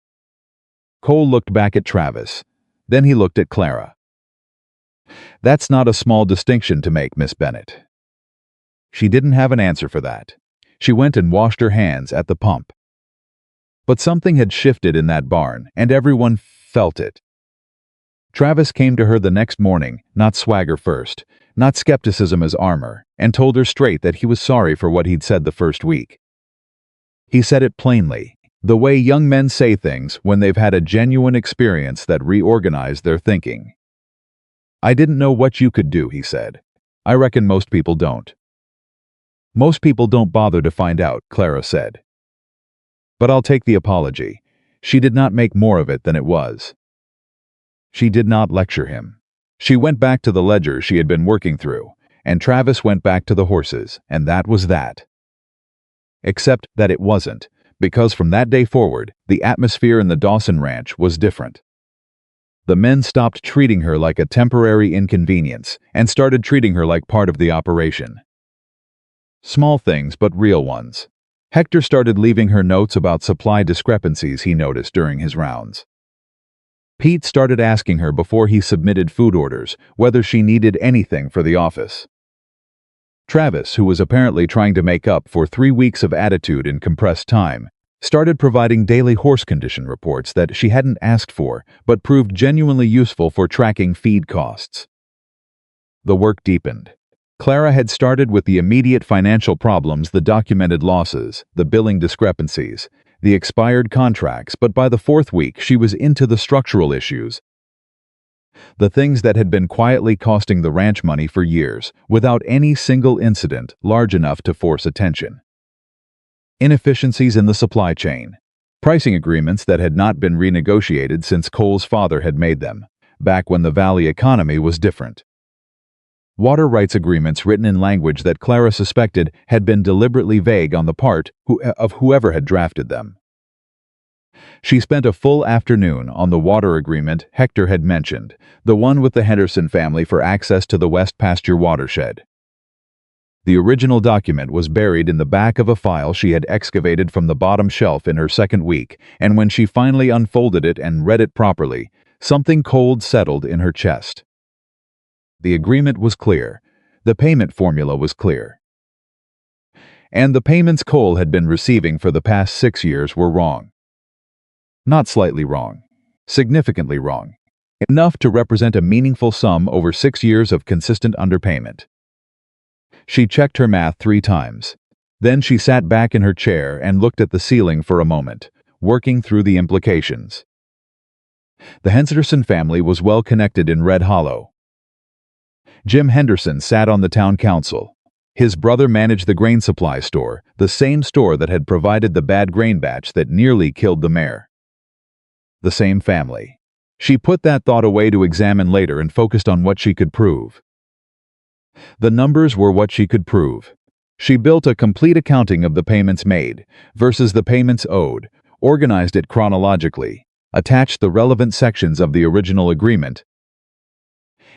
Cole looked back at Travis. Then he looked at Clara. "That's not a small distinction to make, Miss Bennett." She didn't have an answer for that. She went and washed her hands at the pump. But something had shifted in that barn, and everyone felt it. Travis came to her the next morning, not swagger first, not skepticism as armor, and told her straight that he was sorry for what he'd said the first week. He said it plainly, the way young men say things when they've had a genuine experience that reorganized their thinking. "I didn't know what you could do," he said. "I reckon most people don't." "Most people don't bother to find out," Clara said. "But I'll take the apology." She did not make more of it than it was. She did not lecture him. She went back to the ledger she had been working through, and Travis went back to the horses, and that was that. Except that it wasn't, because from that day forward, the atmosphere in the Dawson Ranch was different. The men stopped treating her like a temporary inconvenience and started treating her like part of the operation. Small things, but real ones. Hector started leaving her notes about supply discrepancies he noticed during his rounds. Pete started asking her before he submitted food orders whether she needed anything for the office. Travis, who was apparently trying to make up for 3 weeks of attitude in compressed time, started providing daily horse condition reports that she hadn't asked for but proved genuinely useful for tracking feed costs. The work deepened. Clara had started with the immediate financial problems, the documented losses, the billing discrepancies, the expired contracts, but by the 4th week she was into the structural issues, the things that had been quietly costing the ranch money for years, without any single incident large enough to force attention. Inefficiencies in the supply chain. Pricing agreements that had not been renegotiated since Cole's father had made them, back when the Valley economy was different. Water rights agreements written in language that Clara suspected had been deliberately vague on the part of whoever had drafted them. She spent a full afternoon on the water agreement Hector had mentioned, the one with the Henderson family for access to the West Pasture watershed. The original document was buried in the back of a file she had excavated from the bottom shelf in her 2nd week, and when she finally unfolded it and read it properly, something cold settled in her chest. The agreement was clear. The payment formula was clear. And the payments Cole had been receiving for the past 6 years were wrong. Not slightly wrong. Significantly wrong. Enough to represent a meaningful sum over 6 years of consistent underpayment. She checked her math 3 times. Then she sat back in her chair and looked at the ceiling for a moment, working through the implications. The Henderson family was well connected in Red Hollow. Jim Henderson sat on the town council. His brother managed the grain supply store, the same store that had provided the bad grain batch that nearly killed the mare. The same family. She put that thought away to examine later and focused on what she could prove. The numbers were what she could prove. She built a complete accounting of the payments made versus the payments owed, organized it chronologically, attached the relevant sections of the original agreement,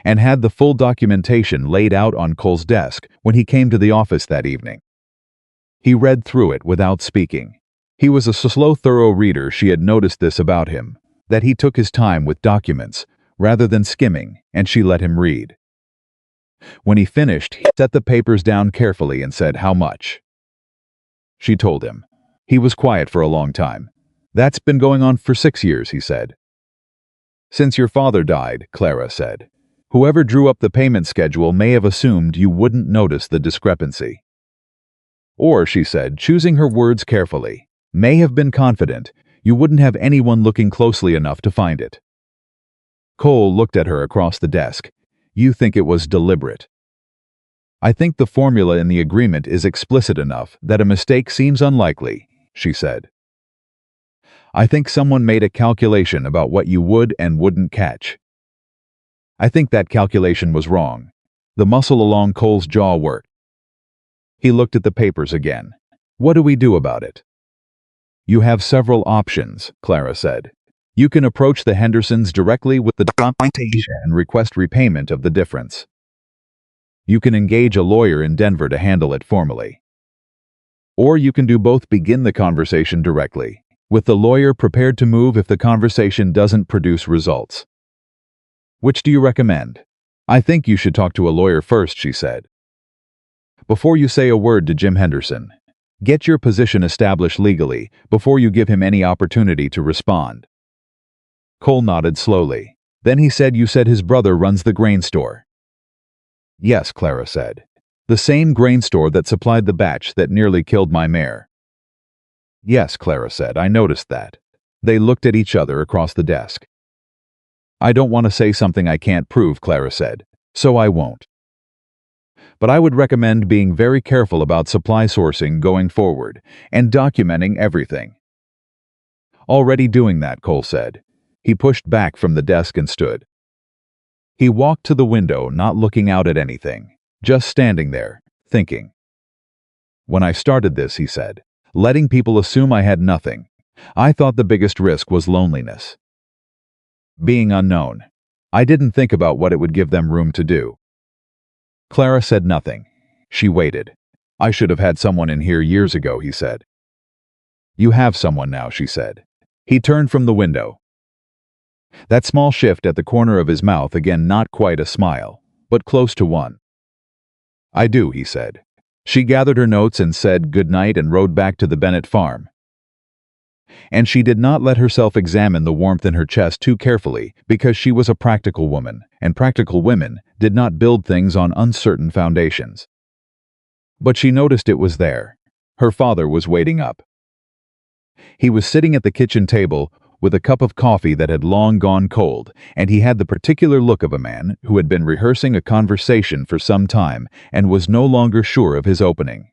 and had the full documentation laid out on Cole's desk when he came to the office that evening. He read through it without speaking. He was a slow, thorough reader. She had noticed this about him, that he took his time with documents, rather than skimming, and she let him read. When he finished, he set the papers down carefully and said, "How much?" She told him. He was quiet for a long time. "That's been going on for 6 years," he said. "Since your father died," Clara said. "Whoever drew up the payment schedule may have assumed you wouldn't notice the discrepancy. Or," she said, choosing her words carefully, "may have been confident you wouldn't have anyone looking closely enough to find it." Cole looked at her across the desk. "You think it was deliberate?" "I think the formula in the agreement is explicit enough that a mistake seems unlikely," she said. "I think someone made a calculation about what you would and wouldn't catch. I think that calculation was wrong." The muscle along Cole's jaw worked. He looked at the papers again. "What do we do about it?" "You have several options," Clara said. "You can approach the Hendersons directly with the documentation and request repayment of the difference. You can engage a lawyer in Denver to handle it formally. Or you can do both, begin the conversation directly, with the lawyer prepared to move if the conversation doesn't produce results. Which do you recommend?" "I think you should talk to a lawyer first," she said. "Before you say a word to Jim Henderson. Get your position established legally before you give him any opportunity to respond." Cole nodded slowly. Then he said, "You said his brother runs the grain store." "Yes," Clara said. "The same grain store that supplied the batch that nearly killed my mare." "Yes," Clara said, "I noticed that." They looked at each other across the desk. "I don't want to say something I can't prove," Clara said, "so I won't. But I would recommend being very careful about supply sourcing going forward and documenting everything." "Already doing that," Cole said. He pushed back from the desk and stood. He walked to the window, not looking out at anything, just standing there, thinking. When I started this, he said, letting people assume I had nothing, I thought the biggest risk was loneliness. Being unknown. I didn't think about what it would give them room to do. Clara said nothing. She waited. I should have had someone in here years ago, he said. You have someone now, she said. He turned from the window. That small shift at the corner of his mouth, again not quite a smile, but close to one. I do, he said. She gathered her notes and said good night and rode back to the Bennett farm. And she did not let herself examine the warmth in her chest too carefully because she was a practical woman, and practical women did not build things on uncertain foundations. But she noticed it was there. Her father was waiting up. He was sitting at the kitchen table with a cup of coffee that had long gone cold, and he had the particular look of a man who had been rehearsing a conversation for some time and was no longer sure of his opening.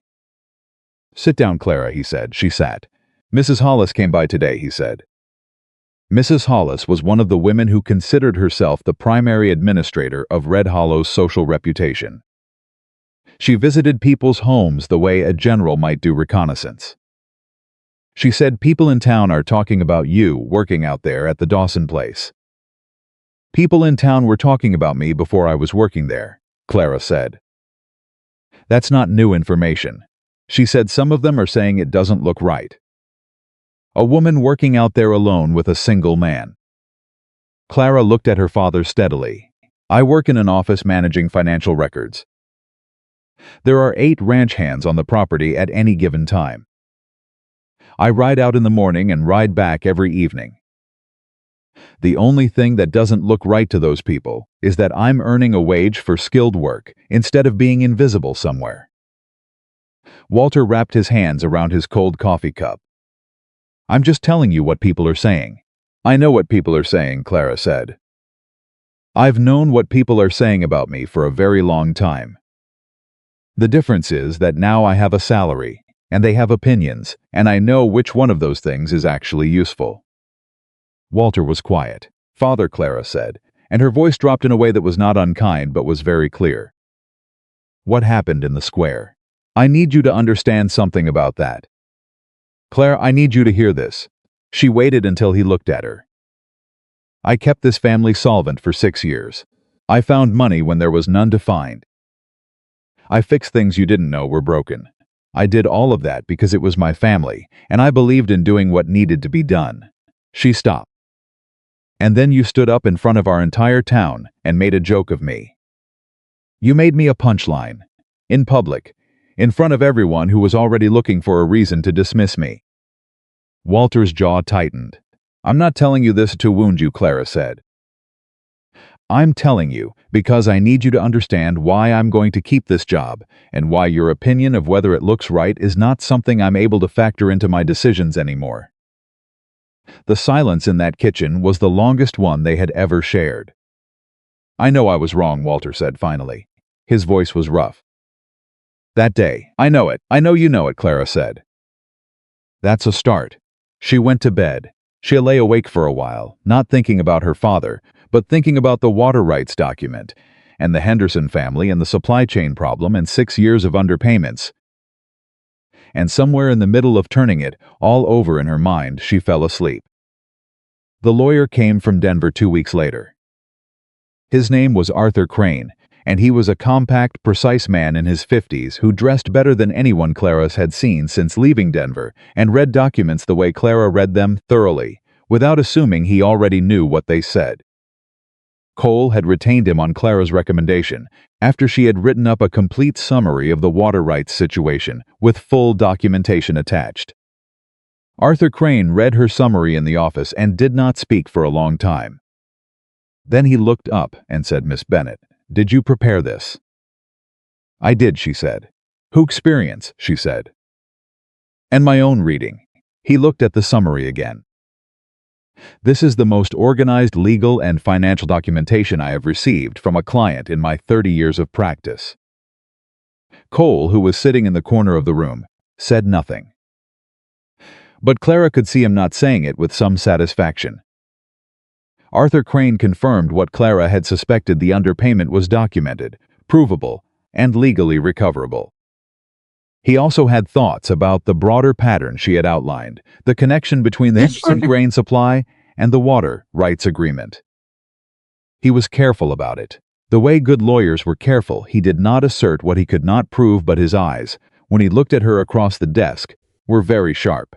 Sit down, Clara, he said. She sat. Mrs. Hollis came by today, he said. Mrs. Hollis was one of the women who considered herself the primary administrator of Red Hollow's social reputation. She visited people's homes the way a general might do reconnaissance. She said, people in town are talking about you working out there at the Dawson place. People in town were talking about me before I was working there, Clara said. That's not new information. She said some of them are saying it doesn't look right. A woman working out there alone with a single man. Clara looked at her father steadily. I work in an office managing financial records. There are 8 ranch hands on the property at any given time. I ride out in the morning and ride back every evening. The only thing that doesn't look right to those people is that I'm earning a wage for skilled work instead of being invisible somewhere. Walter wrapped his hands around his cold coffee cup. I'm just telling you what people are saying. I know what people are saying, Clara said. I've known what people are saying about me for a very long time. The difference is that now I have a salary, and they have opinions, and I know which one of those things is actually useful. Walter was quiet. Father, Clara said, and her voice dropped in a way that was not unkind but was very clear. What happened in the square? I need you to understand something about that. Claire, I need you to hear this. She waited until he looked at her. I kept this family solvent for 6 years. I found money when there was none to find. I fixed things you didn't know were broken. I did all of that because it was my family, and I believed in doing what needed to be done. She stopped. And then you stood up in front of our entire town and made a joke of me. You made me a punchline. In public. In front of everyone who was already looking for a reason to dismiss me. Walter's jaw tightened. I'm not telling you this to wound you, Clara said. I'm telling you because I need you to understand why I'm going to keep this job and why your opinion of whether it looks right is not something I'm able to factor into my decisions anymore. The silence in that kitchen was the longest one they had ever shared. I know I was wrong, Walter said finally. His voice was rough. That day, I know it. I know you know it, Clara said. That's a start. She went to bed. She lay awake for a while, not thinking about her father, but thinking about the water rights document, and the Henderson family and the supply chain problem and 6 years of underpayments. And somewhere in the middle of turning it all over in her mind, she fell asleep. The lawyer came from Denver 2 weeks later. His name was Arthur Crane, and he was a compact, precise man in his 50s who dressed better than anyone Clara's had seen since leaving Denver and read documents the way Clara read them thoroughly, without assuming he already knew what they said. Cole had retained him on Clara's recommendation after she had written up a complete summary of the water rights situation with full documentation attached. Arthur Crane read her summary in the office and did not speak for a long time. Then he looked up and said, Miss Bennett, did you prepare this? I did, she said. Who experience, she said. And my own reading. He looked at the summary again. This is the most organized legal and financial documentation I have received from a client in my 30 years of practice. Cole, who was sitting in the corner of the room, said nothing. But Clara could see him not saying it with some satisfaction. Arthur Crane confirmed what Clara had suspected: the underpayment was documented, provable, and legally recoverable. He also had thoughts about the broader pattern she had outlined, the connection between the instant grain supply and the water rights agreement. He was careful about it. The way good lawyers were careful, he did not assert what he could not prove, but his eyes, when he looked at her across the desk, were very sharp.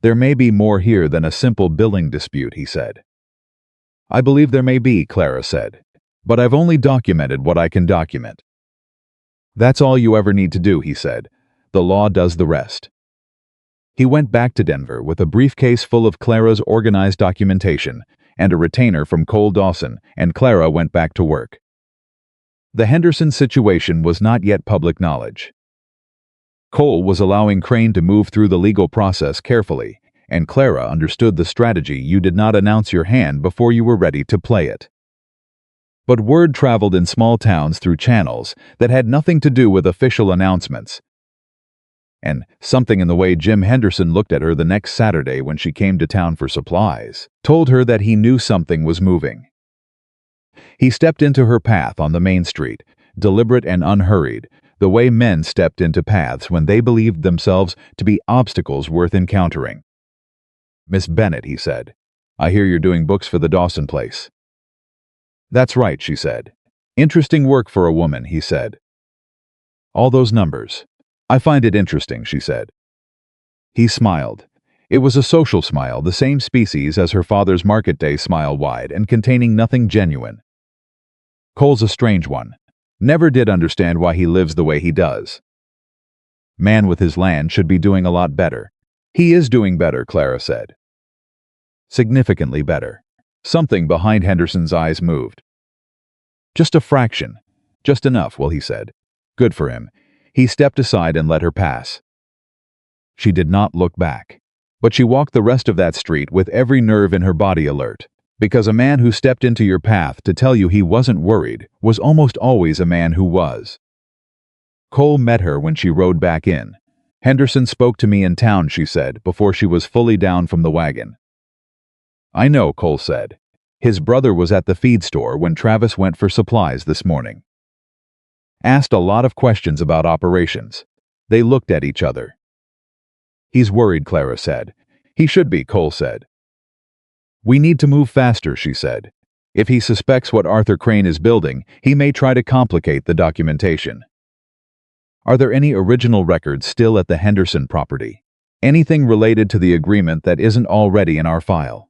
"There may be more here than a simple billing dispute," he said. "I believe there may be," Clara said, "but I've only documented what I can document." "That's all you ever need to do," he said. "The law does the rest." He went back to Denver with a briefcase full of Clara's organized documentation and a retainer from Cole Dawson, and Clara went back to work. The Henderson situation was not yet public knowledge. Cole was allowing Crane to move through the legal process carefully, and Clara understood the strategy: you did not announce your hand before you were ready to play it. But word traveled in small towns through channels that had nothing to do with official announcements. And something in the way Jim Henderson looked at her the next Saturday when she came to town for supplies told her that he knew something was moving. He stepped into her path on the main street, deliberate and unhurried, the way men stepped into paths when they believed themselves to be obstacles worth encountering. "Miss Bennett," he said, "I hear you're doing books for the Dawson place." "That's right," she said. "Interesting work for a woman," he said. "All those numbers. I find it interesting," she said. He smiled. It was a social smile, the same species as her father's market day smile, wide and containing nothing genuine. "Cole's a strange one. Never did understand why he lives the way he does. Man with his land should be doing a lot better." "He is doing better," Clara said. "Significantly better." Something behind Henderson's eyes moved. "Just a fraction. Just enough," well, he said. "Good for him." He stepped aside and let her pass. She did not look back, but she walked the rest of that street with every nerve in her body alert, because a man who stepped into your path to tell you he wasn't worried was almost always a man who was. Cole met her when she rode back in. "Henderson spoke to me in town," she said, before she was fully down from the wagon. "I know," Cole said. "His brother was at the feed store when Travis went for supplies this morning. Asked a lot of questions about operations." They looked at each other. "He's worried," Clara said. "He should be," Cole said. "We need to move faster," she said. "If he suspects what Arthur Crane is building, he may try to complicate the documentation." "Are there any original records still at the Henderson property? Anything related to the agreement that isn't already in our file?"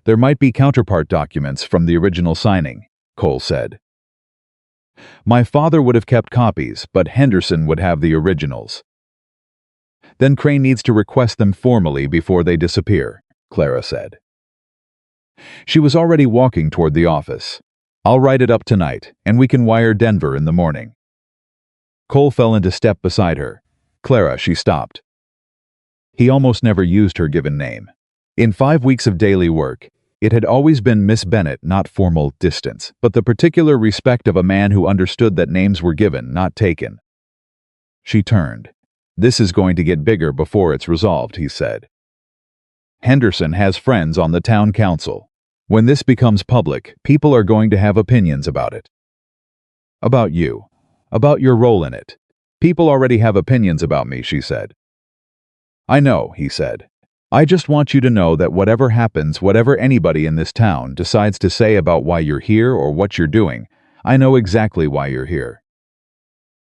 "There might be counterpart documents from the original signing," Cole said. "My father would have kept copies, but Henderson would have the originals." "Then Crane needs to request them formally before they disappear," Clara said. She was already walking toward the office. "I'll write it up tonight, and we can wire Denver in the morning." Cole fell into step beside her. "Clara," she stopped. He almost never used her given name. In 5 weeks of daily work, it had always been Miss Bennett, not formal distance, but the particular respect of a man who understood that names were given, not taken. She turned. "This is going to get bigger before it's resolved," he said. "Henderson has friends on the town council. When this becomes public, people are going to have opinions about it. About you. About your role in it. People already have opinions about me," she said. "I know," he said. "I just want you to know that whatever happens, whatever anybody in this town decides to say about why you're here or what you're doing, I know exactly why you're here.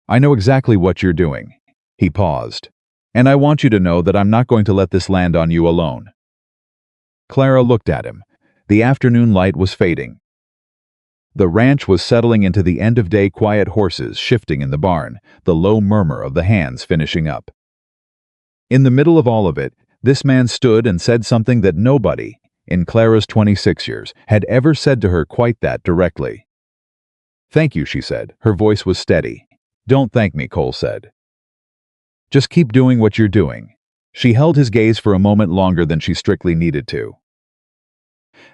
I know exactly what you're doing." He paused. "And I want you to know that I'm not going to let this land on you alone." Clara looked at him. The afternoon light was fading. The ranch was settling into the end-of-day quiet, horses shifting in the barn, the low murmur of the hands finishing up. In the middle of all of it, this man stood and said something that nobody, in Clara's 26 years, had ever said to her quite that directly. "Thank you," she said. Her voice was steady. "Don't thank me," Cole said. "Just keep doing what you're doing." She held his gaze for a moment longer than she strictly needed to.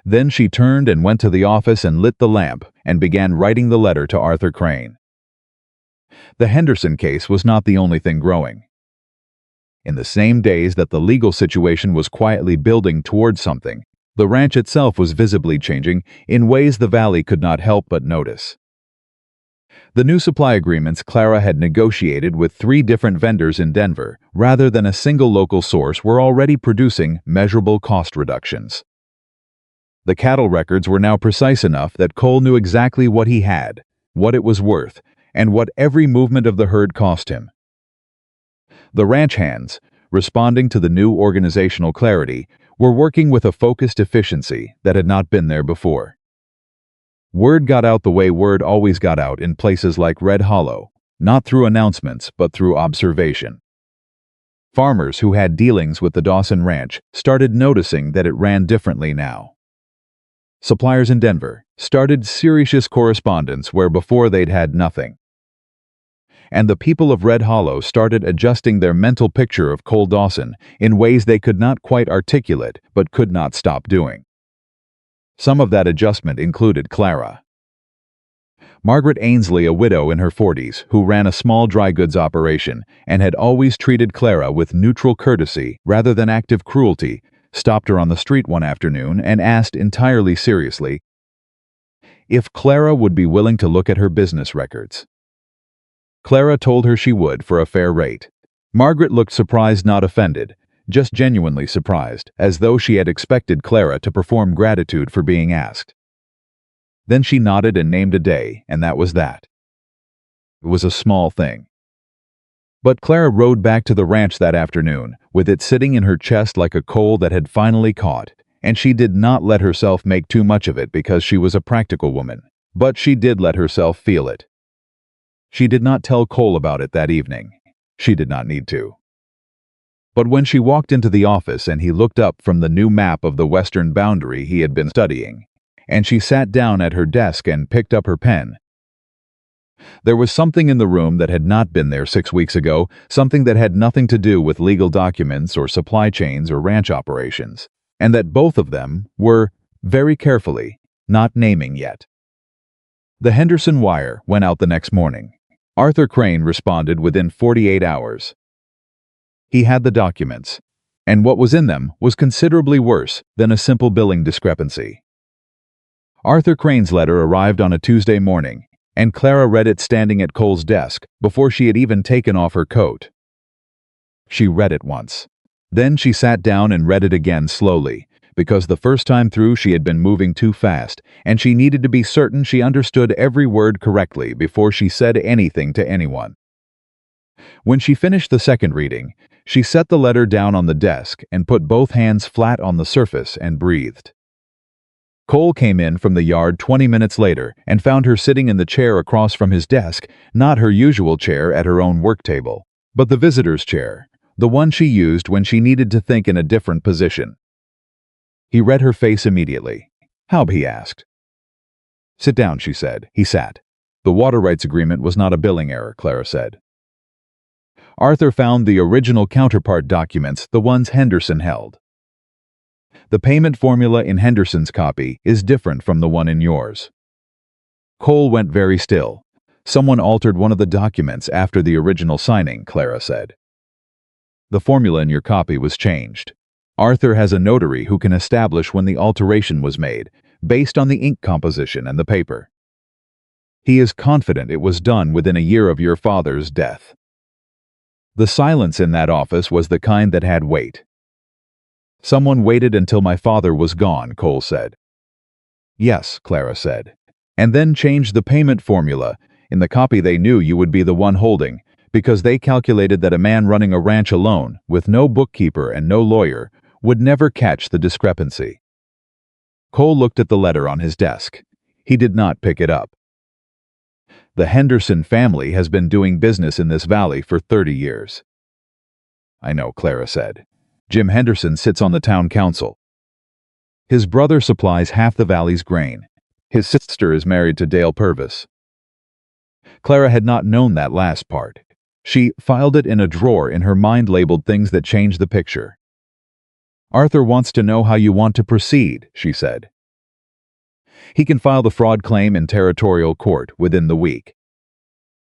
Then she turned and went to the office and lit the lamp and began writing the letter to Arthur Crane. The Henderson case was not the only thing growing. In the same days that the legal situation was quietly building towards something, The ranch itself was visibly changing in ways the valley could not help but notice. The new supply agreements Clara had negotiated with 3 different vendors in Denver, rather than a single local source, were already producing measurable cost reductions. The cattle records were now precise enough that Cole knew exactly what he had, what it was worth, and what every movement of the herd cost him. The ranch hands, responding to the new organizational clarity, were working with a focused efficiency that had not been there before. Word got out the way word always got out in places like Red Hollow, not through announcements but through observation. Farmers who had dealings with the Dawson Ranch started noticing that it ran differently now. Suppliers in Denver started serious correspondence where before they'd had nothing. And the people of Red Hollow started adjusting their mental picture of Cole Dawson in ways they could not quite articulate but could not stop doing. Some of that adjustment included Clara. Margaret Ainsley, a widow in her 40s who ran a small dry goods operation and had always treated Clara with neutral courtesy rather than active cruelty, stopped her on the street one afternoon and asked entirely seriously if Clara would be willing to look at her business records. Clara told her she would for a fair rate. Margaret looked surprised, not offended, just genuinely surprised, as though she had expected Clara to perform gratitude for being asked. Then she nodded and named a day, and that was that. It was a small thing. But Clara rode back to the ranch that afternoon, with it sitting in her chest like a coal that had finally caught, and she did not let herself make too much of it because she was a practical woman, but she did let herself feel it. She did not tell Cole about it that evening. She did not need to. But when she walked into the office and he looked up from the new map of the western boundary he had been studying, and she sat down at her desk and picked up her pen, there was something in the room that had not been there 6 weeks ago, something that had nothing to do with legal documents or supply chains or ranch operations, and that both of them were, very carefully, not naming yet. The Henderson wire went out the next morning. Arthur Crane responded within 48 hours. He had the documents, and what was in them was considerably worse than a simple billing discrepancy. Arthur Crane's letter arrived on a Tuesday morning, and Clara read it standing at Cole's desk before she had even taken off her coat. She read it once. Then she sat down and read it again slowly, because the first time through she had been moving too fast, and she needed to be certain she understood every word correctly before she said anything to anyone. When she finished the second reading, she set the letter down on the desk and put both hands flat on the surface and breathed. Cole came in from the yard 20 minutes later and found her sitting in the chair across from his desk, not her usual chair at her own work table, but the visitor's chair, the one she used when she needed to think in a different position. He read her face immediately. "How?" he asked. "Sit down," she said. He sat. "The water rights agreement was not a billing error," Clara said. Arthur found the original counterpart documents, the ones Henderson held. "The payment formula in Henderson's copy is different from the one in yours." Cole went very still. "Someone altered one of the documents after the original signing," Clara said. "The formula in your copy was changed. Arthur has a notary who can establish when the alteration was made, based on the ink composition and the paper. He is confident it was done within a year of your father's death." The silence in that office was the kind that had weight. "Someone waited until my father was gone," Cole said. "Yes," Clara said. "And then changed the payment formula. In the copy they knew you would be the one holding, because they calculated that a man running a ranch alone, with no bookkeeper and no lawyer, would never catch the discrepancy." Cole looked at the letter on his desk. He did not pick it up. "The Henderson family has been doing business in this valley for 30 years. "I know," Clara said. "Jim Henderson sits on the town council. His brother supplies half the valley's grain. His sister is married to Dale Purvis." Clara had not known that last part. She filed it in a drawer in her mind, labeled things that changed the picture. "Arthur wants to know how you want to proceed," she said. "He can file the fraud claim in territorial court within the week.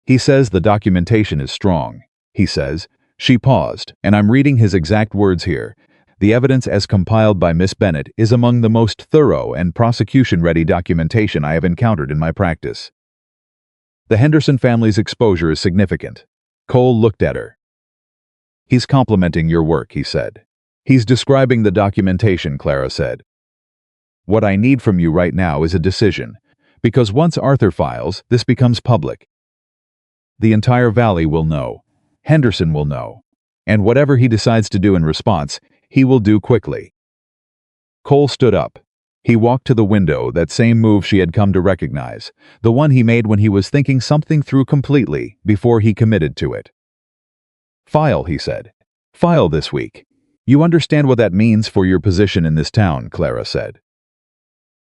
He says the documentation is strong. He says," she paused, and I'm reading his exact words here, The evidence as compiled by Miss Bennett is among the most thorough and prosecution-ready documentation I have encountered in my practice. The Henderson family's exposure is significant. Cole looked at her. He's complimenting your work, he said. He's describing the documentation, Clara said. What I need from you right now is a decision, because once Arthur files, this becomes public. The entire valley will know. Henderson will know. And whatever he decides to do in response, he will do quickly. Cole stood up. He walked to the window, that same move she had come to recognize, the one he made when he was thinking something through completely before he committed to it. File, he said. File this week. You understand what that means for your position in this town, Clara said.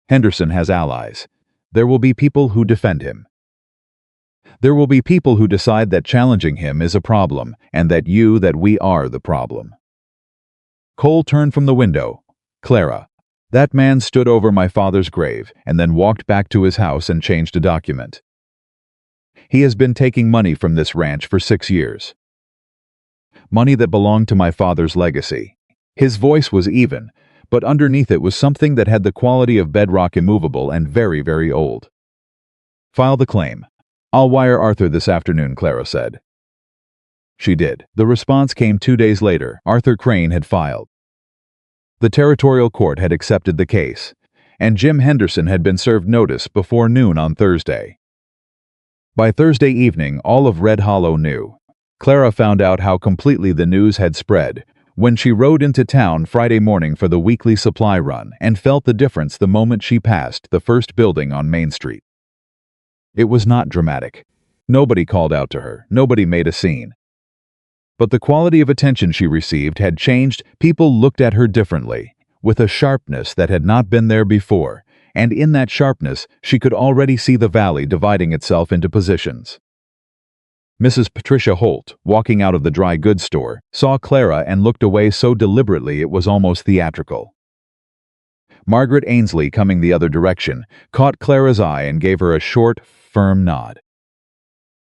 Henderson has allies. There will be people who defend him. There will be people who decide that challenging him is a problem, and that we are the problem. Cole turned from the window. Clara, that man stood over my father's grave and then walked back to his house and changed a document. He has been taking money from this ranch for 6 years. Money that belonged to my father's legacy. His voice was even, but underneath it was something that had the quality of bedrock, immovable and very, very old. File the claim. I'll wire Arthur this afternoon, Clara said. She did. The response came 2 days later. Arthur Crane had filed. The territorial court had accepted the case, and Jim Henderson had been served notice before noon on Thursday. By Thursday evening, all of Red Hollow knew. Clara found out how completely the news had spread when she rode into town Friday morning for the weekly supply run and felt the difference the moment she passed the first building on Main Street. It was not dramatic. Nobody called out to her. Nobody made a scene. But the quality of attention she received had changed. People looked at her differently, with a sharpness that had not been there before, and in that sharpness she could already see the valley dividing itself into positions. Mrs. Patricia Holt, walking out of the dry goods store, saw Clara and looked away so deliberately it was almost theatrical. Margaret Ainsley, coming the other direction, caught Clara's eye and gave her a short, firm nod.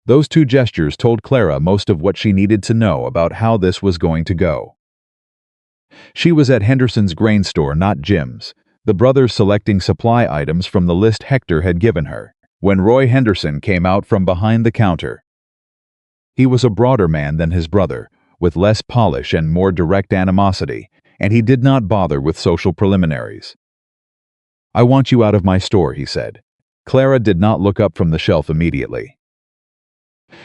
Those two gestures told Clara most of what she needed to know about how this was going to go. She was at Henderson's grain store, not Jim's, the brothers selecting supply items from the list Hector had given her, when Roy Henderson came out from behind the counter. He was a broader man than his brother, with less polish and more direct animosity, and he did not bother with social preliminaries. "I want you out of my store," he said. Clara did not look up from the shelf immediately.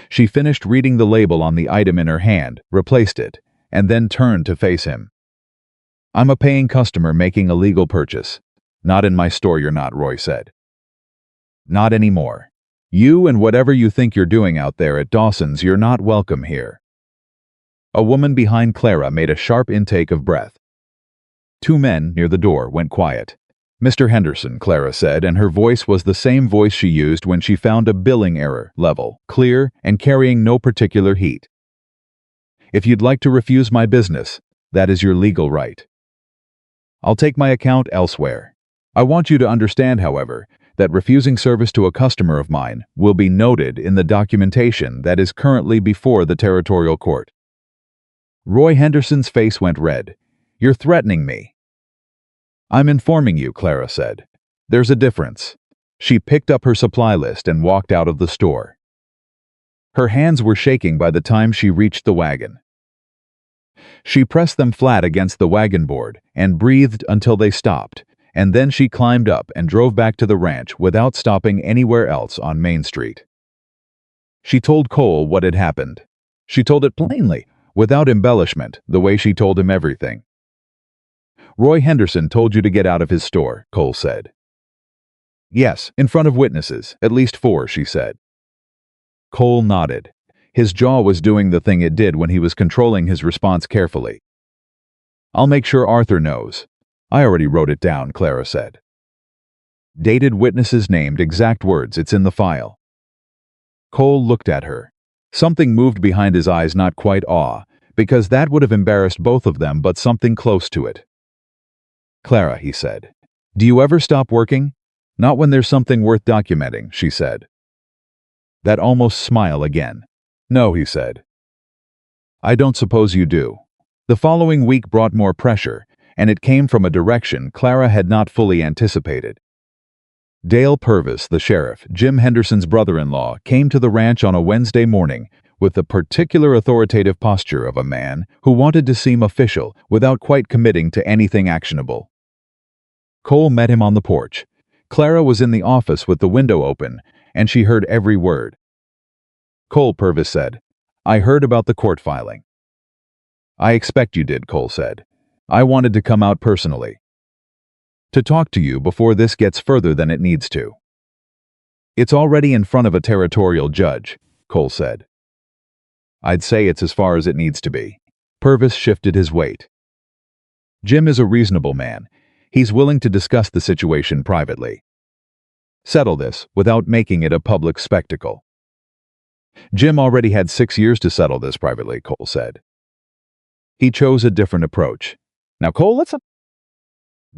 She finished reading the label on the item in her hand, replaced it, and then turned to face him. "I'm a paying customer making a legal purchase." "Not in my store, you're not," Roy said. "Not anymore. You and whatever you think you're doing out there at Dawson's, you're not welcome here." A woman behind Clara made a sharp intake of breath. Two men near the door went quiet. "Mr. Henderson," Clara said, and her voice was the same voice she used when she found a billing error, level, clear, and carrying no particular heat. "If you'd like to refuse my business, that is your legal right. I'll take my account elsewhere. I want you to understand, however, that refusing service to a customer of mine will be noted in the documentation that is currently before the territorial court." Roy Henderson's face went red. "You're threatening me." "I'm informing you," Clara said. "There's a difference." She picked up her supply list and walked out of the store. Her hands were shaking by the time she reached the wagon. She pressed them flat against the wagon board and breathed until they stopped, and then she climbed up and drove back to the ranch without stopping anywhere else on Main Street. She told Cole what had happened. She told it plainly, without embellishment, the way she told him everything. "Roy Henderson told you to get out of his store," Cole said. "Yes, in front of witnesses, at least 4, she said. Cole nodded. His jaw was doing the thing it did when he was controlling his response carefully. "I'll make sure Arthur knows. I already wrote it down," Clara said. "Dated witnesses named, exact words, it's in the file." Cole looked at her. Something moved behind his eyes, not quite awe, because that would have embarrassed both of them, but something close to it. "Clara," he said, "do you ever stop working?" "Not when there's something worth documenting," she said. That almost smile again. "No," he said. "I don't suppose you do." The following week brought more pressure, and it came from a direction Clara had not fully anticipated. Dale Purvis, the sheriff, Jim Henderson's brother-in-law, came to the ranch on a Wednesday morning with the particular authoritative posture of a man who wanted to seem official without quite committing to anything actionable. Cole met him on the porch. Clara was in the office with the window open, and she heard every word. "Cole," Purvis said, "I heard about the court filing." "I expect you did," Cole said. "I wanted to come out personally to talk to you before this gets further than it needs to." "It's already in front of a territorial judge," Cole said. "I'd say it's as far as it needs to be." Purvis shifted his weight. "Jim is a reasonable man. He's willing to discuss the situation privately. Settle this without making it a public spectacle." "Jim already had 6 years to settle this privately," Cole said. "He chose a different approach. Now, Cole, let's..."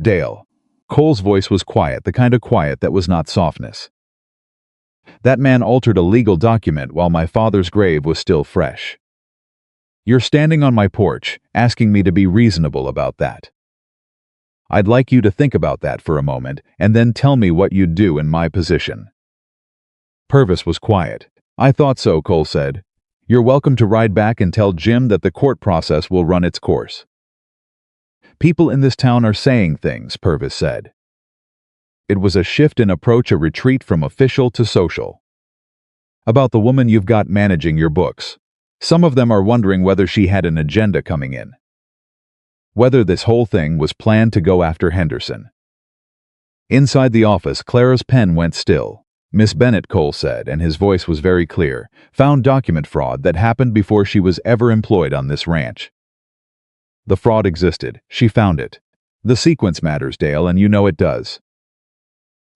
"Dale." Cole's voice was quiet, the kind of quiet that was not softness. "That man altered a legal document while my father's grave was still fresh. You're standing on my porch, asking me to be reasonable about that. I'd like you to think about that for a moment, and then tell me what you'd do in my position." Purvis was quiet. "I thought so," Cole said. "You're welcome to ride back and tell Jim that the court process will run its course." "People in this town are saying things," Purvis said. It was a shift in approach, a retreat from official to social. "About the woman you've got managing your books. Some of them are wondering whether she had an agenda coming in. Whether this whole thing was planned to go after Henderson." Inside the office, Clara's pen went still. "Miss Bennett," Cole said, and his voice was very clear, "found document fraud that happened before she was ever employed on this ranch. The fraud existed. She found it. The sequence matters, Dale, and you know it does.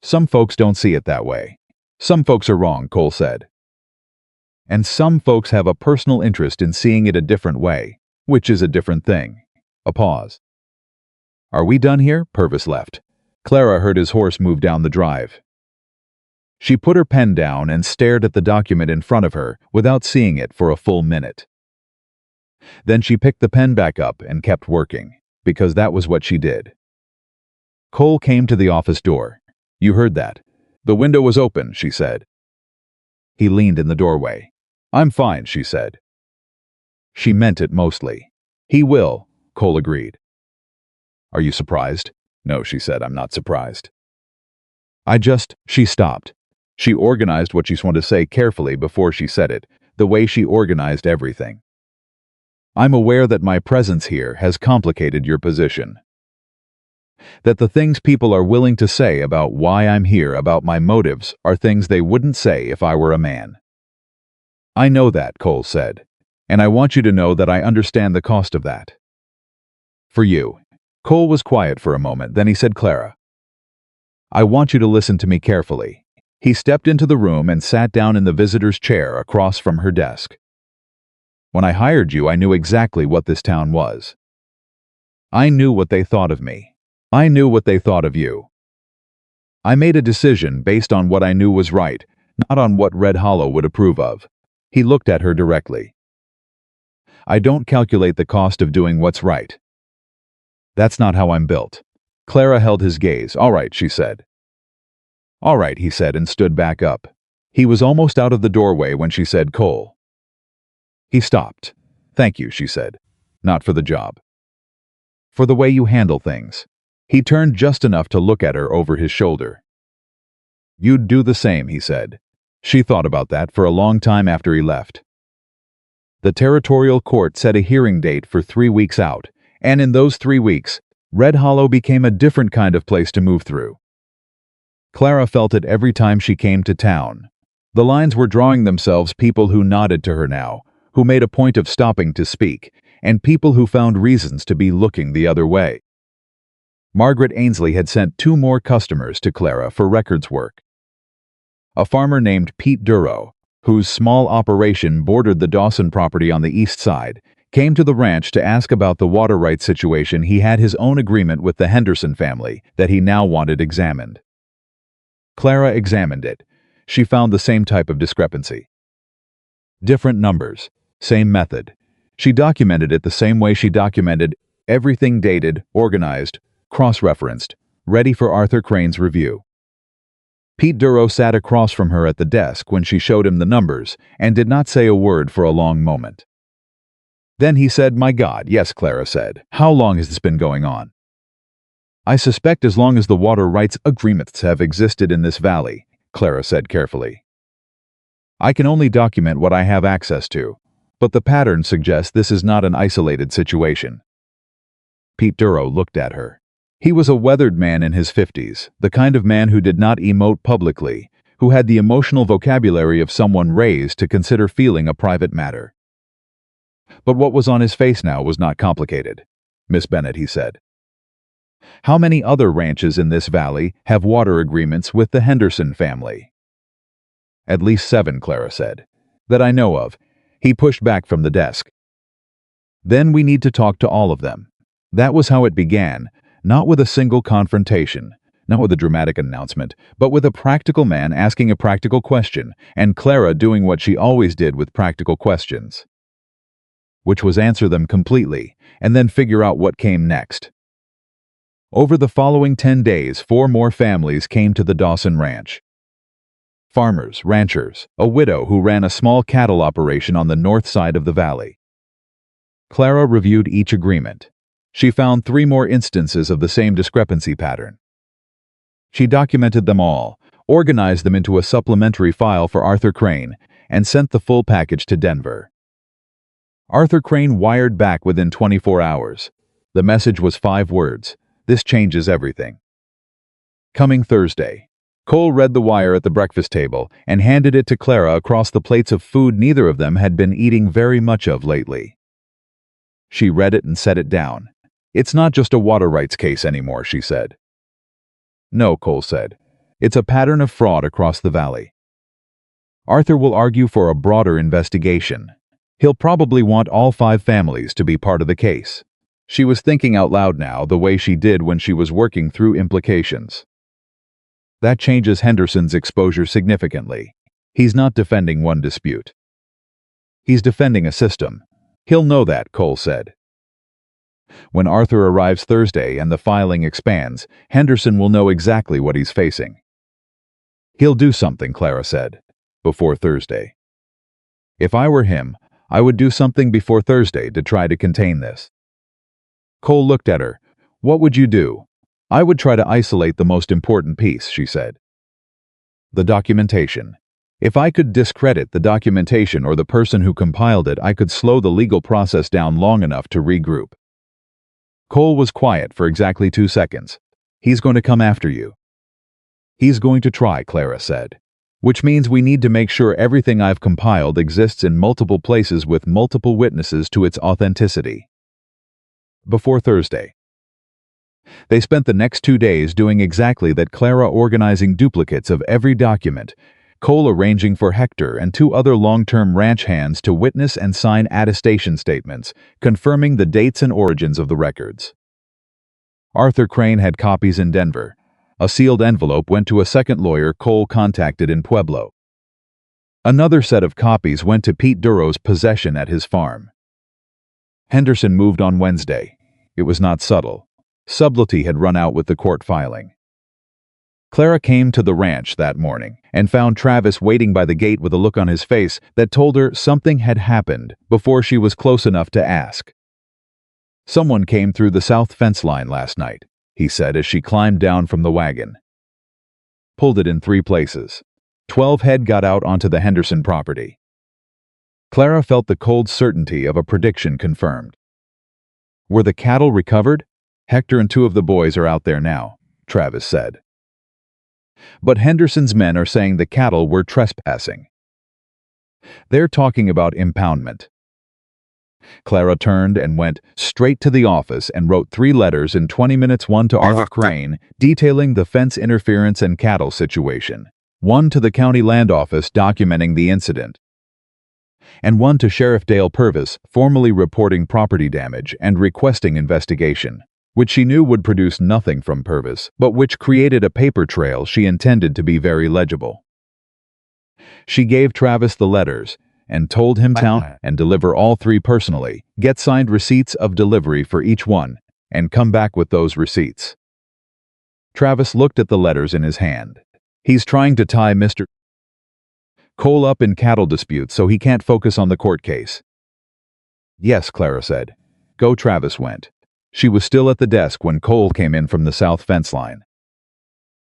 Some folks don't see it that way. Some folks are wrong," Cole said. "And some folks have a personal interest in seeing it a different way, which is a different thing." A pause. "Are we done here?" Purvis left. Clara heard his horse move down the drive. She put her pen down and stared at the document in front of her without seeing it for a full minute. Then she picked the pen back up and kept working, because that was what she did. Cole came to the office door. "You heard that. The window was open," she said. He leaned in the doorway. "I'm fine," she said. She meant it mostly. "He will," Cole agreed. "Are you surprised?" "No," she said, "I'm not surprised. She stopped. She organized what she wanted to say carefully before she said it, the way she organized everything. "I'm aware that my presence here has complicated your position. That the things people are willing to say about why I'm here, about my motives, are things they wouldn't say if I were a man." "I know that," Cole said, "and I want you to know that I understand the cost of that. For you." Cole was quiet for a moment, then he said, "Clara, I want you to listen to me carefully." He stepped into the room and sat down in the visitor's chair across from her desk. "When I hired you, I knew exactly what this town was. I knew what they thought of me. I knew what they thought of you. I made a decision based on what I knew was right, not on what Red Hollow would approve of." He looked at her directly. "I don't calculate the cost of doing what's right. That's not how I'm built." Clara held his gaze. "All right," she said. "All right," he said, and stood back up. He was almost out of the doorway when she said, "Cole." He stopped. "Thank you," she said. "Not for the job. For the way you handle things." He turned just enough to look at her over his shoulder. "You'd do the same," he said. She thought about that for a long time after he left. The territorial court set a hearing date for 3 weeks out, and in those 3 weeks, Red Hollow became a different kind of place to move through. Clara felt it every time she came to town. The lines were drawing themselves, people who nodded to her now, who made a point of stopping to speak, and people who found reasons to be looking the other way. Margaret Ainsley had sent 2 more customers to Clara for records work. A farmer named Pete Duro, whose small operation bordered the Dawson property on the east side, came to the ranch to ask about the water rights situation. He had his own agreement with the Henderson family that he now wanted examined. Clara examined it. She found the same type of discrepancy. Different numbers, same method. She documented it the same way she documented Everything dated, organized, cross-referenced, ready for Arthur Crane's review. Pete Duro sat across from her at the desk when she showed him the numbers and did not say a word for a long moment. Then he said, "My God, yes," Clara said. "How long has this been going on?" "I suspect as long as the water rights agreements have existed in this valley," Clara said carefully. "I can only document what I have access to, but the pattern suggests this is not an isolated situation." Pete Duro looked at her. He was a weathered man in his 50s, the kind of man who did not emote publicly, who had the emotional vocabulary of someone raised to consider feeling a private matter. But what was on his face now was not complicated. "Miss Bennett," he said, "how many other ranches in this valley have water agreements with the Henderson family?" "At least 7, Clara said. "That I know of." He pushed back from the desk. "Then we need to talk to all of them." That was how it began, not with a single confrontation, not with a dramatic announcement, but with a practical man asking a practical question, and Clara doing what she always did with practical questions, which was answer them completely, and then figure out what came next. Over the following 10 days, 4 more families came to the Dawson Ranch. Farmers, ranchers, a widow who ran a small cattle operation on the north side of the valley. Clara reviewed each agreement. She found 3 more instances of the same discrepancy pattern. She documented them all, organized them into a supplementary file for Arthur Crane, and sent the full package to Denver. Arthur Crane wired back within 24 hours. The message was 5 words. "This changes everything." Coming Thursday. Cole read the wire at the breakfast table and handed it to Clara across the plates of food neither of them had been eating very much of lately. She read it and set it down. "It's not just a water rights case anymore," she said. "No," Cole said. "It's a pattern of fraud across the valley. Arthur will argue for a broader investigation. He'll probably want all 5 families to be part of the case." She was thinking out loud now, the way she did when she was working through implications. That changes Henderson's exposure significantly. He's not defending one dispute. He's defending a system. He'll know that, Cole said. When Arthur arrives Thursday and the filing expands, Henderson will know exactly what he's facing. "He'll do something," Clara said, "before Thursday." "If I were him, I would do something before Thursday to try to contain this." Cole looked at her. "What would you do?" "I would try to isolate the most important piece," she said. "The documentation. If I could discredit the documentation or the person who compiled it, I could slow the legal process down long enough to regroup." Cole was quiet for exactly 2 seconds. "He's going to come after you." "He's going to try," Clara said. "Which means we need to make sure everything I've compiled exists in multiple places with multiple witnesses to its authenticity." Before Thursday. They spent the next 2 days doing exactly that, Clara organizing duplicates of every document, Cole arranging for Hector and 2 other long-term ranch hands to witness and sign attestation statements, confirming the dates and origins of the records. Arthur Crane had copies in Denver. A sealed envelope went to a second lawyer Cole contacted in Pueblo. Another set of copies went to Pete Duro's possession at his farm. Henderson moved on Wednesday. It was not subtle. Subtlety had run out with the court filing. Clara came to the ranch that morning and found Travis waiting by the gate with a look on his face that told her something had happened before she was close enough to ask. "Someone came through the south fence line last night," he said as she climbed down from the wagon. "Pulled it in 3 places. 12 head got out onto the Henderson property." Clara felt the cold certainty of a prediction confirmed. "Were the cattle recovered?" "Hector and 2 of the boys are out there now," Travis said. "But Henderson's men are saying the cattle were trespassing. They're talking about impoundment." Clara turned and went straight to the office and wrote 3 letters in 20 minutes, one to Arthur Crane, detailing the fence interference and cattle situation, one to the county land office documenting the incident, and one to Sheriff Dale Purvis, formally reporting property damage and requesting investigation, which she knew would produce nothing from Purvis, but which created a paper trail she intended to be very legible. She gave Travis the letters, and told him to and deliver all three personally, get signed receipts of delivery for each one, and come back with those receipts. Travis looked at the letters in his hand. He's trying to tie Mr. Cole up in cattle disputes so he can't focus on the court case. Yes, Clara said. Go. Travis went. She was still at the desk when Cole came in from the south fence line.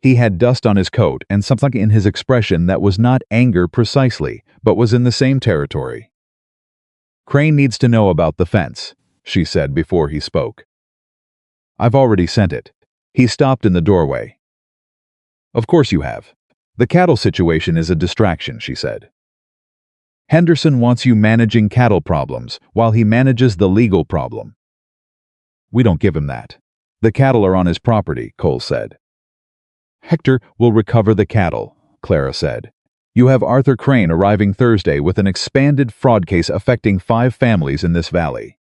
He had dust on his coat and something in his expression that was not anger precisely, but was in the same territory. Crane needs to know about the fence, she said before he spoke. I've already sent it. He stopped in the doorway. Of course you have. The cattle situation is a distraction, she said. Henderson wants you managing cattle problems while he manages the legal problem. We don't give him that. The cattle are on his property, Cole said. Hector will recover the cattle, Clara said. You have Arthur Crane arriving Thursday with an expanded fraud case affecting 5 families in this valley.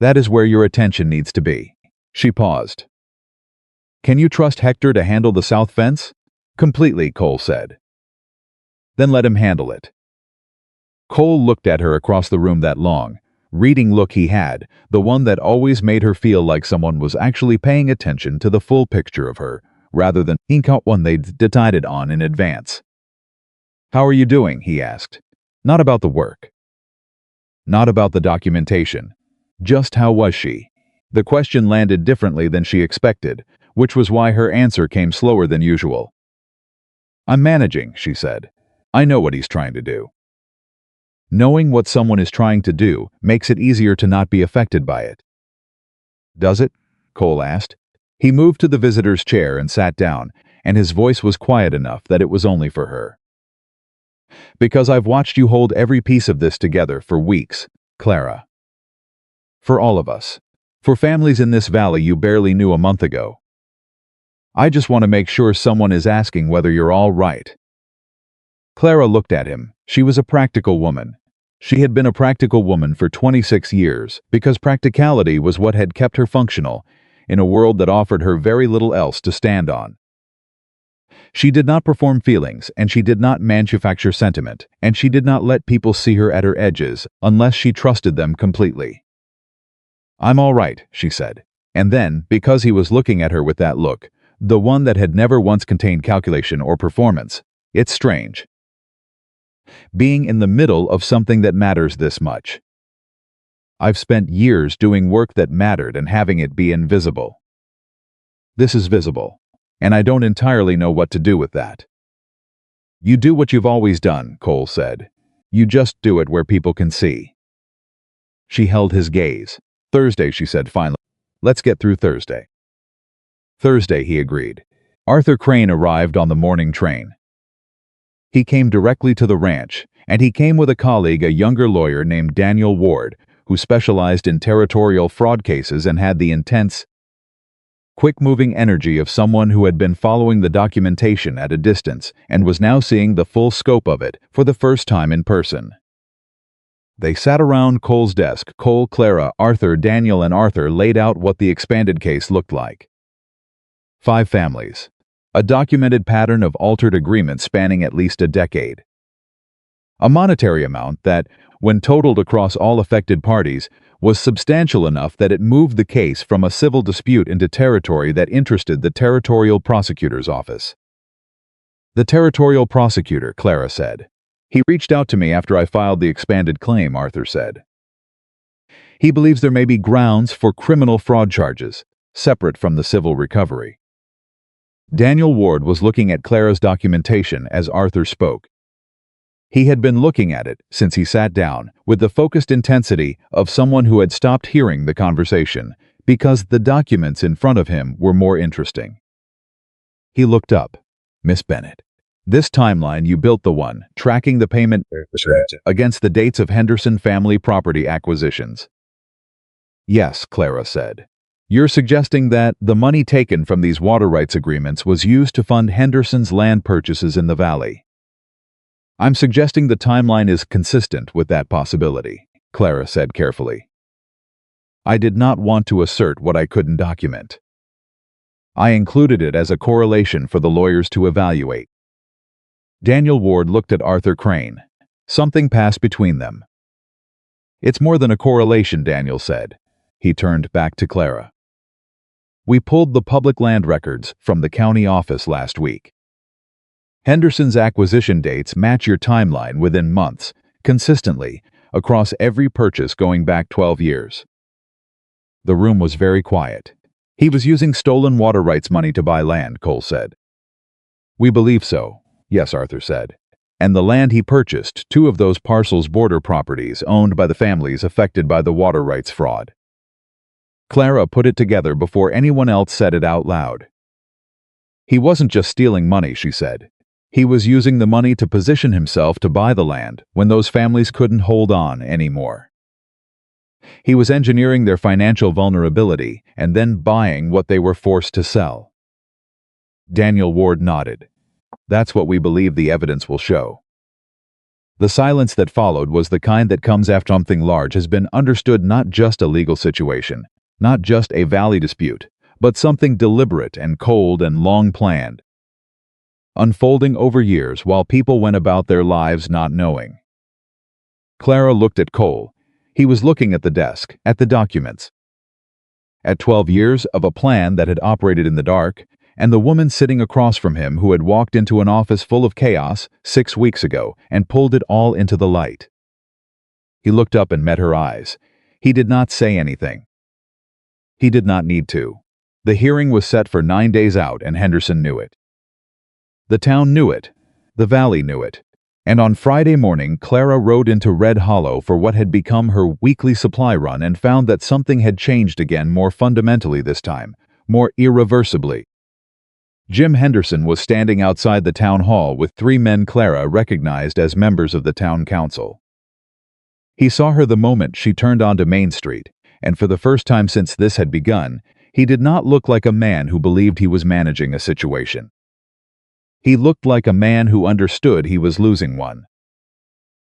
That is where your attention needs to be. She paused. Can you trust Hector to handle the south fence? Completely, Cole said. Then let him handle it. Cole looked at her across the room, that long, reading look he had, the one that always made her feel like someone was actually paying attention to the full picture of her, rather than ink out one they'd decided on in advance. How are you doing? He asked. Not about the work. Not about the documentation. Just how was she? The question landed differently than she expected, which was why her answer came slower than usual. I'm managing, she said. I know what he's trying to do. Knowing what someone is trying to do makes it easier to not be affected by it. Does it? Cole asked. He moved to the visitor's chair and sat down, and his voice was quiet enough that it was only for her. Because I've watched you hold every piece of this together for weeks, Clara. For all of us. For families in this valley you barely knew a month ago. I just want to make sure someone is asking whether you're all right. Clara looked at him. She was a practical woman. She had been a practical woman for 26 years because practicality was what had kept her functional in a world that offered her very little else to stand on. She did not perform feelings, and she did not manufacture sentiment, and she did not let people see her at her edges unless she trusted them completely. I'm all right, she said. And then, because he was looking at her with that look, the one that had never once contained calculation or performance, it's strange. Being in the middle of something that matters this much. I've spent years doing work that mattered and having it be invisible. This is visible, and I don't entirely know what to do with that. You do what you've always done, Cole said. You just do it where people can see. She held his gaze. Thursday, she said finally. Let's get through Thursday. Thursday, he agreed. Arthur Crane arrived on the morning train. He came directly to the ranch, and he came with a colleague, a younger lawyer named Daniel Ward, who specialized in territorial fraud cases and had the intense, quick-moving energy of someone who had been following the documentation at a distance and was now seeing the full scope of it for the first time in person. They sat around Cole's desk. Cole, Clara, Arthur, Daniel, and Arthur laid out what the expanded case looked like. 5 families. A documented pattern of altered agreements spanning at least a decade. A monetary amount that, when totaled across all affected parties, was substantial enough that it moved the case from a civil dispute into territory that interested the territorial prosecutor's office. The territorial prosecutor, Clara said. He reached out to me after I filed the expanded claim, Arthur said. He believes there may be grounds for criminal fraud charges, separate from the civil recovery. Daniel Ward was looking at Clara's documentation as Arthur spoke. He had been looking at it since he sat down with the focused intensity of someone who had stopped hearing the conversation because the documents in front of him were more interesting. He looked up. Miss Bennett. This timeline, you built the one, tracking the payment against the dates of Henderson family property acquisitions. Yes, Clara said. You're suggesting that the money taken from these water rights agreements was used to fund Henderson's land purchases in the valley. I'm suggesting the timeline is consistent with that possibility, Clara said carefully. I did not want to assert what I couldn't document. I included it as a correlation for the lawyers to evaluate. Daniel Ward looked at Arthur Crane. Something passed between them. It's more than a correlation, Daniel said. He turned back to Clara. We pulled the public land records from the county office last week. Henderson's acquisition dates match your timeline within months, consistently, across every purchase going back 12 years. The room was very quiet. He was using stolen water rights money to buy land, Cole said. We believe so, yes, Arthur said. And the land he purchased, 2 of those parcels border properties owned by the families affected by the water rights fraud. Clara put it together before anyone else said it out loud. He wasn't just stealing money, she said. He was using the money to position himself to buy the land when those families couldn't hold on anymore. He was engineering their financial vulnerability and then buying what they were forced to sell. Daniel Ward nodded. That's what we believe the evidence will show. The silence that followed was the kind that comes after something large has been understood, not just a legal situation, not just a valley dispute, but something deliberate and cold and long planned, unfolding over years while people went about their lives not knowing. Clara looked at Cole. He was looking at the desk, at the documents. At 12 years of a plan that had operated in the dark, and the woman sitting across from him who had walked into an office full of chaos 6 weeks ago and pulled it all into the light. He looked up and met her eyes. He did not say anything. He did not need to. The hearing was set for 9 days out, and Henderson knew it. The town knew it. The valley knew it. And on Friday morning, Clara rode into Red Hollow for what had become her weekly supply run and found that something had changed again, more fundamentally this time, more irreversibly. Jim Henderson was standing outside the town hall with 3 men Clara recognized as members of the town council. He saw her the moment she turned onto Main Street, and for the first time since this had begun, he did not look like a man who believed he was managing a situation. He looked like a man who understood he was losing one.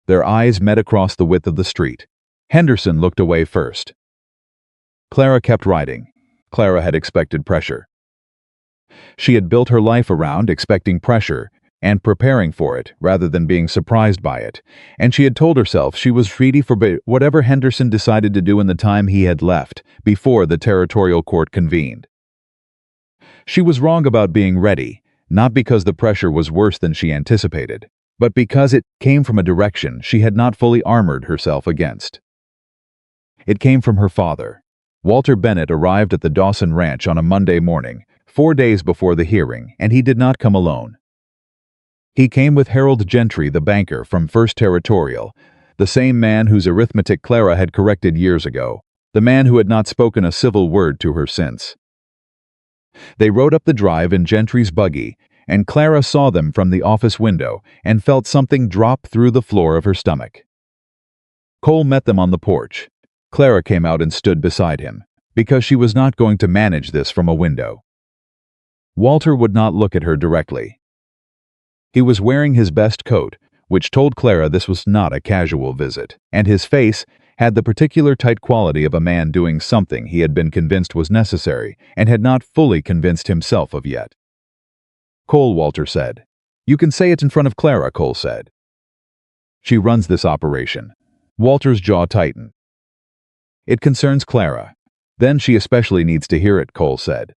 Their eyes met across the width of the street. Henderson looked away first. Clara kept riding. Clara had expected pressure. She had built her life around expecting pressure and preparing for it rather than being surprised by it, and she had told herself she was ready for whatever Henderson decided to do in the time he had left before the territorial court convened. She was wrong about being ready, not because the pressure was worse than she anticipated, but because it came from a direction she had not fully armored herself against. It came from her father. Walter Bennett arrived at the Dawson Ranch on a Monday morning, 4 days before the hearing, and he did not come alone. He came with Harold Gentry, the banker from First Territorial, the same man whose arithmetic Clara had corrected years ago, the man who had not spoken a civil word to her since. They rode up the drive in Gentry's buggy, and Clara saw them from the office window and felt something drop through the floor of her stomach. Cole met them on the porch. Clara came out and stood beside him, because she was not going to manage this from a window. Walter would not look at her directly. He was wearing his best coat, which told Clara this was not a casual visit, and his face had the particular tight quality of a man doing something he had been convinced was necessary and had not fully convinced himself of yet. Cole, Walter said. You can say it in front of Clara, Cole said. She runs this operation. Walter's jaw tightened. It concerns Clara. Then she especially needs to hear it, Cole said.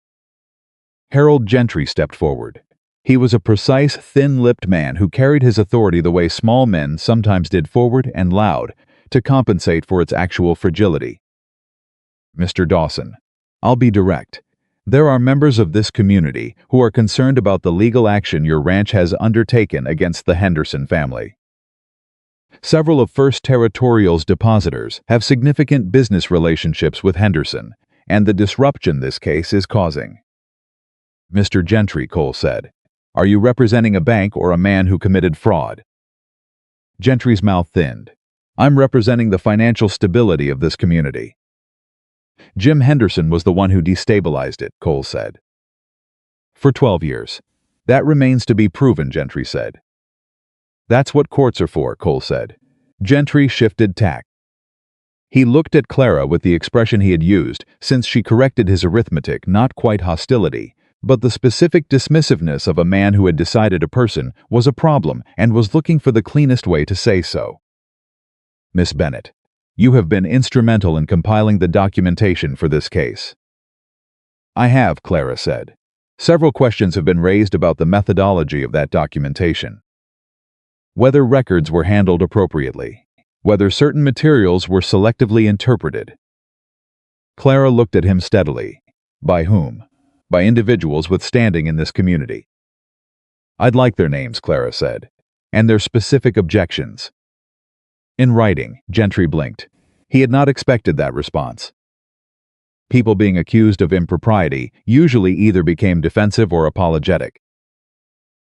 Harold Gentry stepped forward. He was a precise, thin-lipped man who carried his authority the way small men sometimes did, forward and loud, to compensate for its actual fragility. Mr. Dawson, I'll be direct. There are members of this community who are concerned about the legal action your ranch has undertaken against the Henderson family. Several of First Territorial's depositors have significant business relationships with Henderson, and the disruption this case is causing. Mr. Gentry, Cole said, are you representing a bank or a man who committed fraud? Gentry's mouth thinned. I'm representing the financial stability of this community. Jim Henderson was the one who destabilized it, Cole said. For 12 years. That remains to be proven, Gentry said. That's what courts are for, Cole said. Gentry shifted tack. He looked at Clara with the expression he had used since she corrected his arithmetic, not quite hostility, but the specific dismissiveness of a man who had decided a person was a problem and was looking for the cleanest way to say so. Miss Bennett, you have been instrumental in compiling the documentation for this case. I have, Clara said. Several questions have been raised about the methodology of that documentation. Whether records were handled appropriately, whether certain materials were selectively interpreted. Clara looked at him steadily. By whom? By individuals with standing in this community. I'd like their names, Clara said, and their specific objections. In writing, Gentry blinked. He had not expected that response. People being accused of impropriety usually either became defensive or apologetic.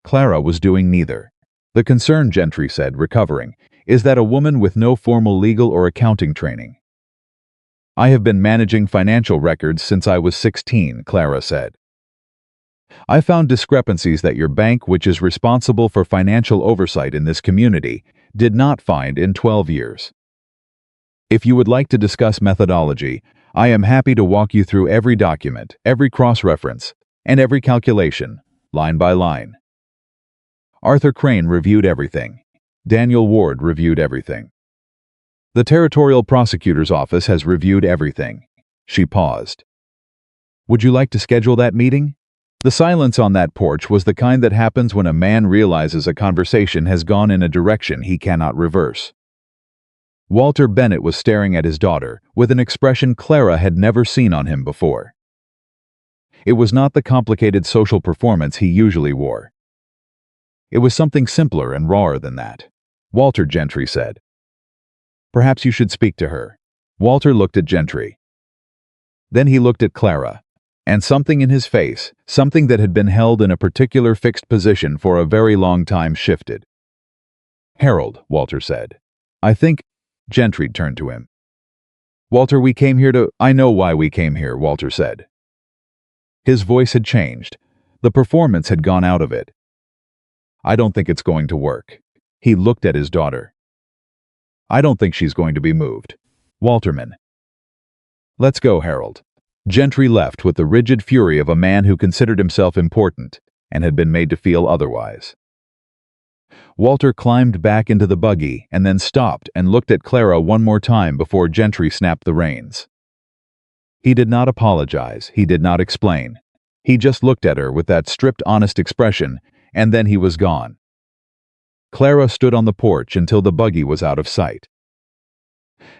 Clara was doing neither. The concern, Gentry said, recovering, is that a woman with no formal legal or accounting training. I have been managing financial records since I was 16, Clara said. I found discrepancies that your bank, which is responsible for financial oversight in this community, did not find in 12 years. If you would like to discuss methodology, I am happy to walk you through every document, every cross-reference, and every calculation, line by line. Arthur Crane reviewed everything. Daniel Ward reviewed everything. The Territorial Prosecutor's Office has reviewed everything. She paused. Would you like to schedule that meeting? The silence on that porch was the kind that happens when a man realizes a conversation has gone in a direction he cannot reverse. Walter Bennett was staring at his daughter with an expression Clara had never seen on him before. It was not the complicated social performance he usually wore. It was something simpler and rawer than that. Walter, Gentry said. Perhaps you should speak to her. Walter looked at Gentry. Then he looked at Clara, and something in his face, something that had been held in a particular fixed position for a very long time, shifted. Harold, Walter said. I think... Gentry turned to him. Walter, we came here to... I know why we came here, Walter said. His voice had changed. The performance had gone out of it. I don't think it's going to work. He looked at his daughter. I don't think she's going to be moved. Walterman. Let's go, Harold. Gentry left with the rigid fury of a man who considered himself important and had been made to feel otherwise. Walter climbed back into the buggy and then stopped and looked at Clara one more time before Gentry snapped the reins. He did not apologize, he did not explain. He just looked at her with that stripped, honest expression, and then he was gone. Clara stood on the porch until the buggy was out of sight.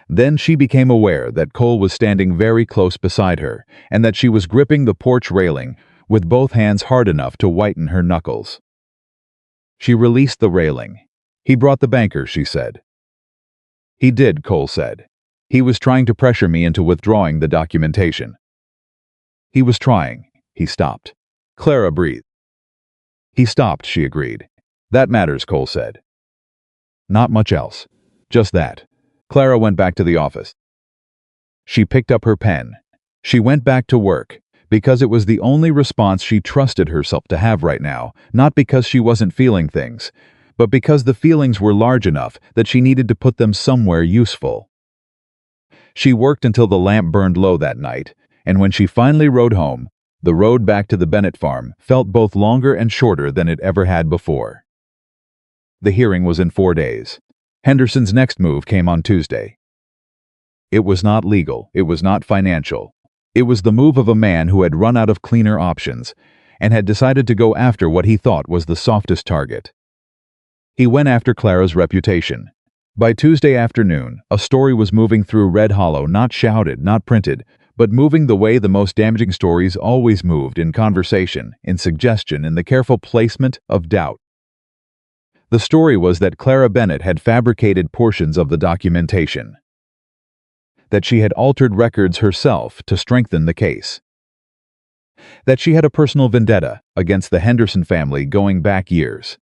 Then she became aware that Cole was standing very close beside her, and that she was gripping the porch railing with both hands hard enough to whiten her knuckles. She released the railing. He brought the banker, she said. He did, Cole said. He was trying to pressure me into withdrawing the documentation. He was trying. He stopped. Clara breathed. He stopped, she agreed. That matters, Cole said. Not much else. Just that. Clara went back to the office. She picked up her pen. She went back to work, because it was the only response she trusted herself to have right now, not because she wasn't feeling things, but because the feelings were large enough that she needed to put them somewhere useful. She worked until the lamp burned low that night, and when she finally rode home, the road back to the Bennett farm felt both longer and shorter than it ever had before. The hearing was in 4 days. Henderson's next move came on Tuesday. It was not legal, it was not financial. It was the move of a man who had run out of cleaner options and had decided to go after what he thought was the softest target. He went after Clara's reputation. By Tuesday afternoon, a story was moving through Red Hollow, not shouted, not printed, but moving the way the most damaging stories always moved, in conversation, in suggestion, in the careful placement of doubt. The story was that Clara Bennett had fabricated portions of the documentation, that she had altered records herself to strengthen the case, that she had a personal vendetta against the Henderson family going back years,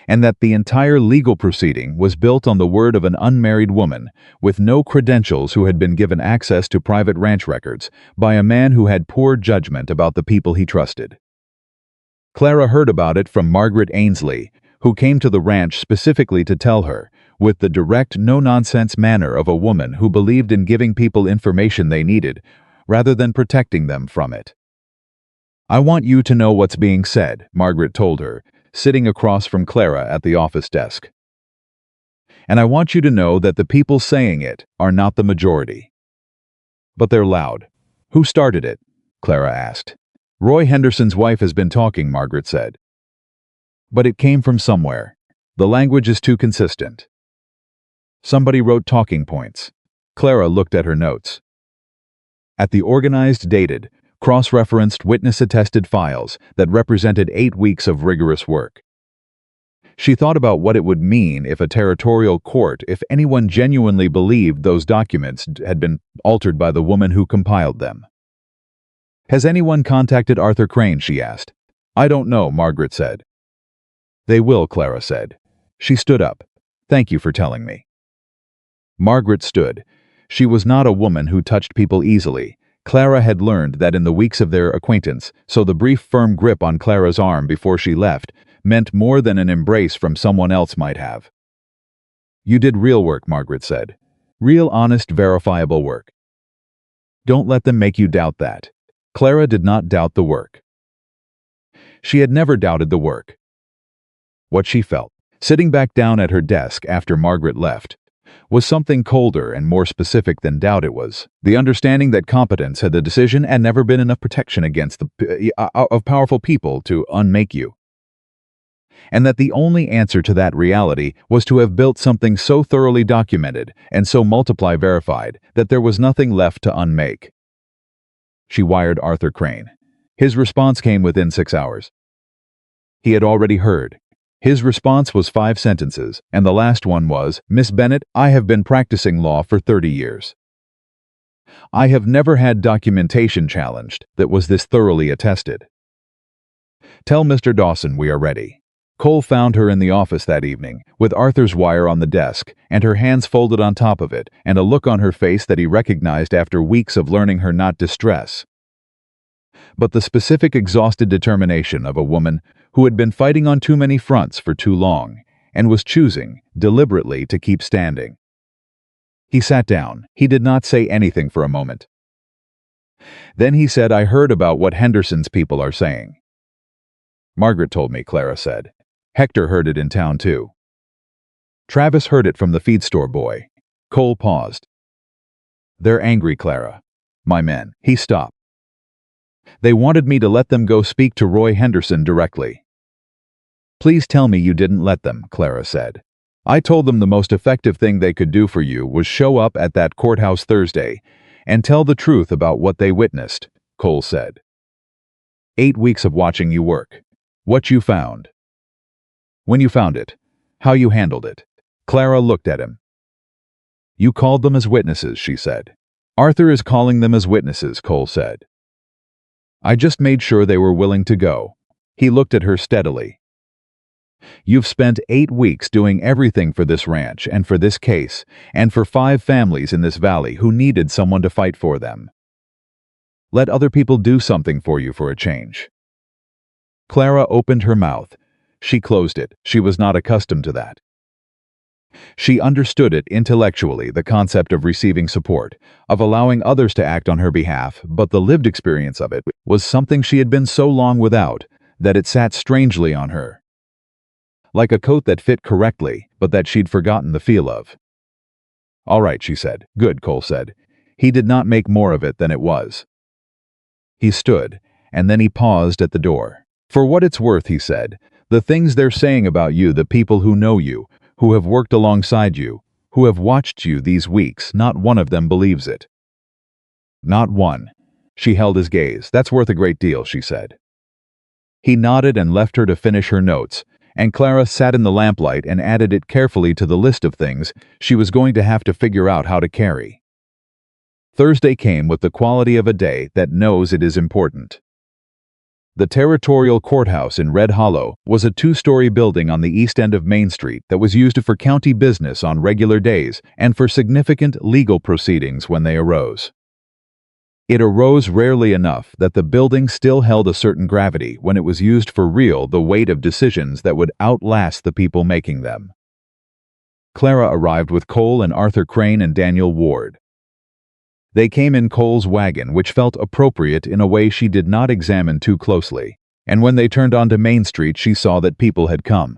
and that the entire legal proceeding was built on the word of an unmarried woman with no credentials who had been given access to private ranch records by a man who had poor judgment about the people he trusted. Clara heard about it from Margaret Ainsley, who came to the ranch specifically to tell her, with the direct, no-nonsense manner of a woman who believed in giving people information they needed rather than protecting them from it. I want you to know what's being said, Margaret told her, sitting across from Clara at the office desk. And I want you to know that the people saying it are not the majority. But they're loud. Who started it? Clara asked. Roy Henderson's wife has been talking, Margaret said. But it came from somewhere. The language is too consistent. Somebody wrote talking points. Clara looked at her notes. At the organized, dated, cross-referenced, witness-attested files that represented 8 weeks of rigorous work. She thought about what it would mean if a territorial court, if anyone genuinely believed those documents had been altered by the woman who compiled them. Has anyone contacted Arthur Crane? She asked. I don't know, Margaret said. They will, Clara said. She stood up. Thank you for telling me. Margaret stood. She was not a woman who touched people easily. Clara had learned that in the weeks of their acquaintance, so the brief firm grip on Clara's arm before she left meant more than an embrace from someone else might have. You did real work, Margaret said. Real, honest, verifiable work. Don't let them make you doubt that. Clara did not doubt the work. She had never doubted the work. What she felt, sitting back down at her desk after Margaret left, was something colder and more specific than doubt. It was the understanding that competence had the decision and never been enough protection against of powerful people to unmake you. And that the only answer to that reality was to have built something so thoroughly documented and so multiply verified that there was nothing left to unmake. She wired Arthur Crane. His response came within 6 hours. He had already heard. His response was 5 sentences, and the last one was, Miss Bennett, I have been practicing law for 30 years. I have never had documentation challenged that was this thoroughly attested. Tell Mr. Dawson we are ready. Cole found her in the office that evening, with Arthur's wire on the desk, and her hands folded on top of it, and a look on her face that he recognized after weeks of learning her not distress, but the specific exhausted determination of a woman who had been fighting on too many fronts for too long, and was choosing, deliberately, to keep standing. He sat down. He did not say anything for a moment. Then he said, I heard about what Henderson's people are saying. Margaret told me, Clara said. Hector heard it in town too. Travis heard it from the feed store boy. Cole paused. They're angry, Clara. My men. He stopped. They wanted me to let them go speak to Roy Henderson directly. Please tell me you didn't let them, Clara said. I told them the most effective thing they could do for you was show up at that courthouse Thursday and tell the truth about what they witnessed, Cole said. 8 weeks of watching you work. What you found. When you found it. How you handled it. Clara looked at him. You called them as witnesses, she said. Arthur is calling them as witnesses, Cole said. I just made sure they were willing to go. He looked at her steadily. You've spent 8 weeks doing everything for this ranch and for this case, and for 5 families in this valley who needed someone to fight for them. Let other people do something for you for a change. Clara opened her mouth. She closed it. She was not accustomed to that. She understood it intellectually, the concept of receiving support, of allowing others to act on her behalf, but the lived experience of it was something she had been so long without that it sat strangely on her. Like a coat that fit correctly, but that she'd forgotten the feel of. All right, she said. Good, Cole said. He did not make more of it than it was. He stood, and then he paused at the door. For what it's worth, he said, the things they're saying about you, the people who know you, who have worked alongside you, who have watched you these weeks, not one of them believes it. Not one. She held his gaze. That's worth a great deal, she said. He nodded and left her to finish her notes, and Clara sat in the lamplight and added it carefully to the list of things she was going to have to figure out how to carry. Thursday came with the quality of a day that knows it is important. The Territorial Courthouse in Red Hollow was a 2-story building on the east end of Main Street that was used for county business on regular days and for significant legal proceedings when they arose. It arose rarely enough that the building still held a certain gravity when it was used for real, the weight of decisions that would outlast the people making them. Clara arrived with Cole and Arthur Crane and Daniel Ward. They came in Cole's wagon, which felt appropriate in a way she did not examine too closely, and when they turned onto Main Street she saw that people had come.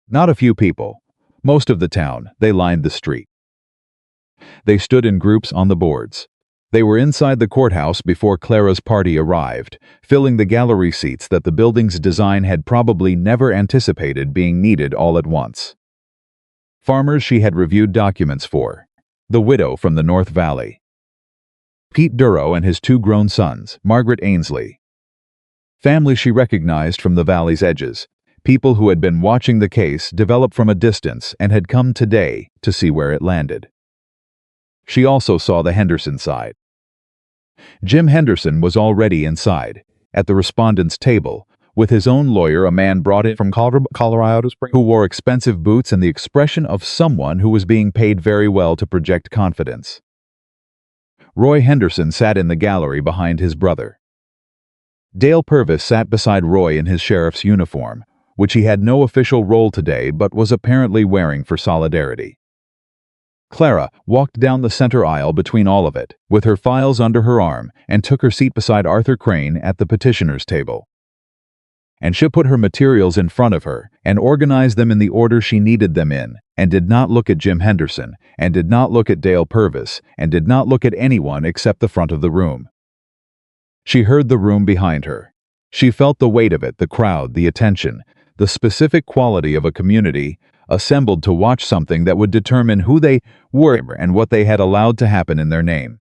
Not a few people. Most of the town. They lined the street. They stood in groups on the boards. They were inside the courthouse before Clara's party arrived, filling the gallery seats that the building's design had probably never anticipated being needed all at once. Farmers she had reviewed documents for. The widow from the North Valley. Pete Duro and his two grown sons, Margaret Ainsley. Family she recognized from the valley's edges, people who had been watching the case develop from a distance and had come today to see where it landed. She also saw the Henderson side. Jim Henderson was already inside, at the respondent's table, with his own lawyer, a man brought in from Colorado Springs, who wore expensive boots and the expression of someone who was being paid very well to project confidence. Roy Henderson sat in the gallery behind his brother. Dale Purvis sat beside Roy in his sheriff's uniform, which he had no official role today but was apparently wearing for solidarity. Clara walked down the center aisle between all of it, with her files under her arm, and took her seat beside Arthur Crane at the petitioner's table. And she put her materials in front of her and organized them in the order she needed them in, and did not look at Jim Henderson, and did not look at Dale Purvis, and did not look at anyone except the front of the room. She heard the room behind her. She felt the weight of it, the crowd, the attention, the specific quality of a community assembled to watch something that would determine who they were and what they had allowed to happen in their name.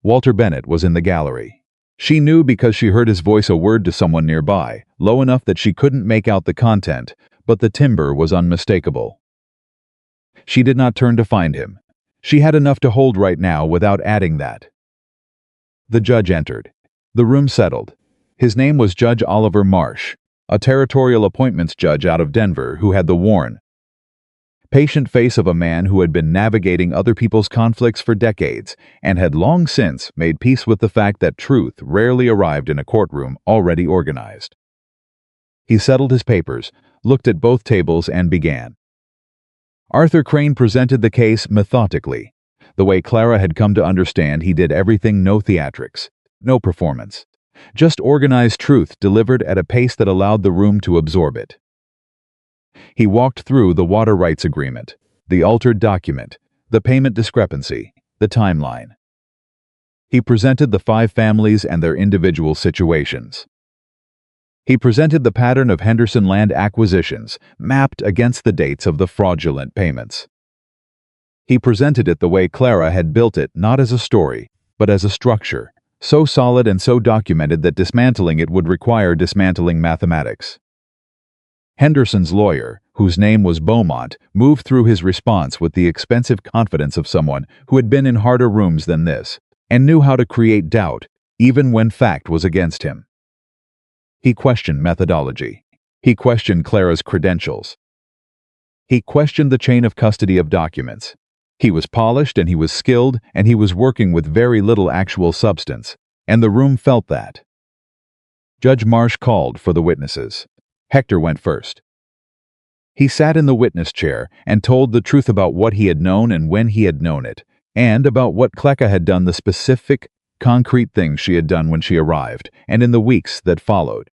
Walter Bennett was in the gallery. She knew because she heard his voice a word to someone nearby, low enough that she couldn't make out the content, but the timbre was unmistakable. She did not turn to find him. She had enough to hold right now without adding that. The judge entered. The room settled. His name was Judge Oliver Marsh, a territorial appointments judge out of Denver who had the worn, patient face of a man who had been navigating other people's conflicts for decades and had long since made peace with the fact that truth rarely arrived in a courtroom already organized. He settled his papers, looked at both tables, and began. Arthur Crane presented the case methodically. The way Clara had come to understand, he did everything, no theatrics, no performance. Just organized truth delivered at a pace that allowed the room to absorb it. He walked through the water rights agreement, the altered document, the payment discrepancy, the timeline. He presented the 5 families and their individual situations. He presented the pattern of Henderson land acquisitions mapped against the dates of the fraudulent payments. He presented it the way Clara had built it, not as a story, but as a structure, so solid and so documented that dismantling it would require dismantling mathematics. Henderson's lawyer, whose name was Beaumont, moved through his response with the expensive confidence of someone who had been in harder rooms than this, and knew how to create doubt, even when fact was against him. He questioned methodology. He questioned Clara's credentials. He questioned the chain of custody of documents. He was polished and he was skilled and he was working with very little actual substance, and the room felt that. Judge Marsh called for the witnesses. Hector went first. He sat in the witness chair and told the truth about what he had known and when he had known it, and about what Clara had done, the specific, concrete things she had done when she arrived, and in the weeks that followed.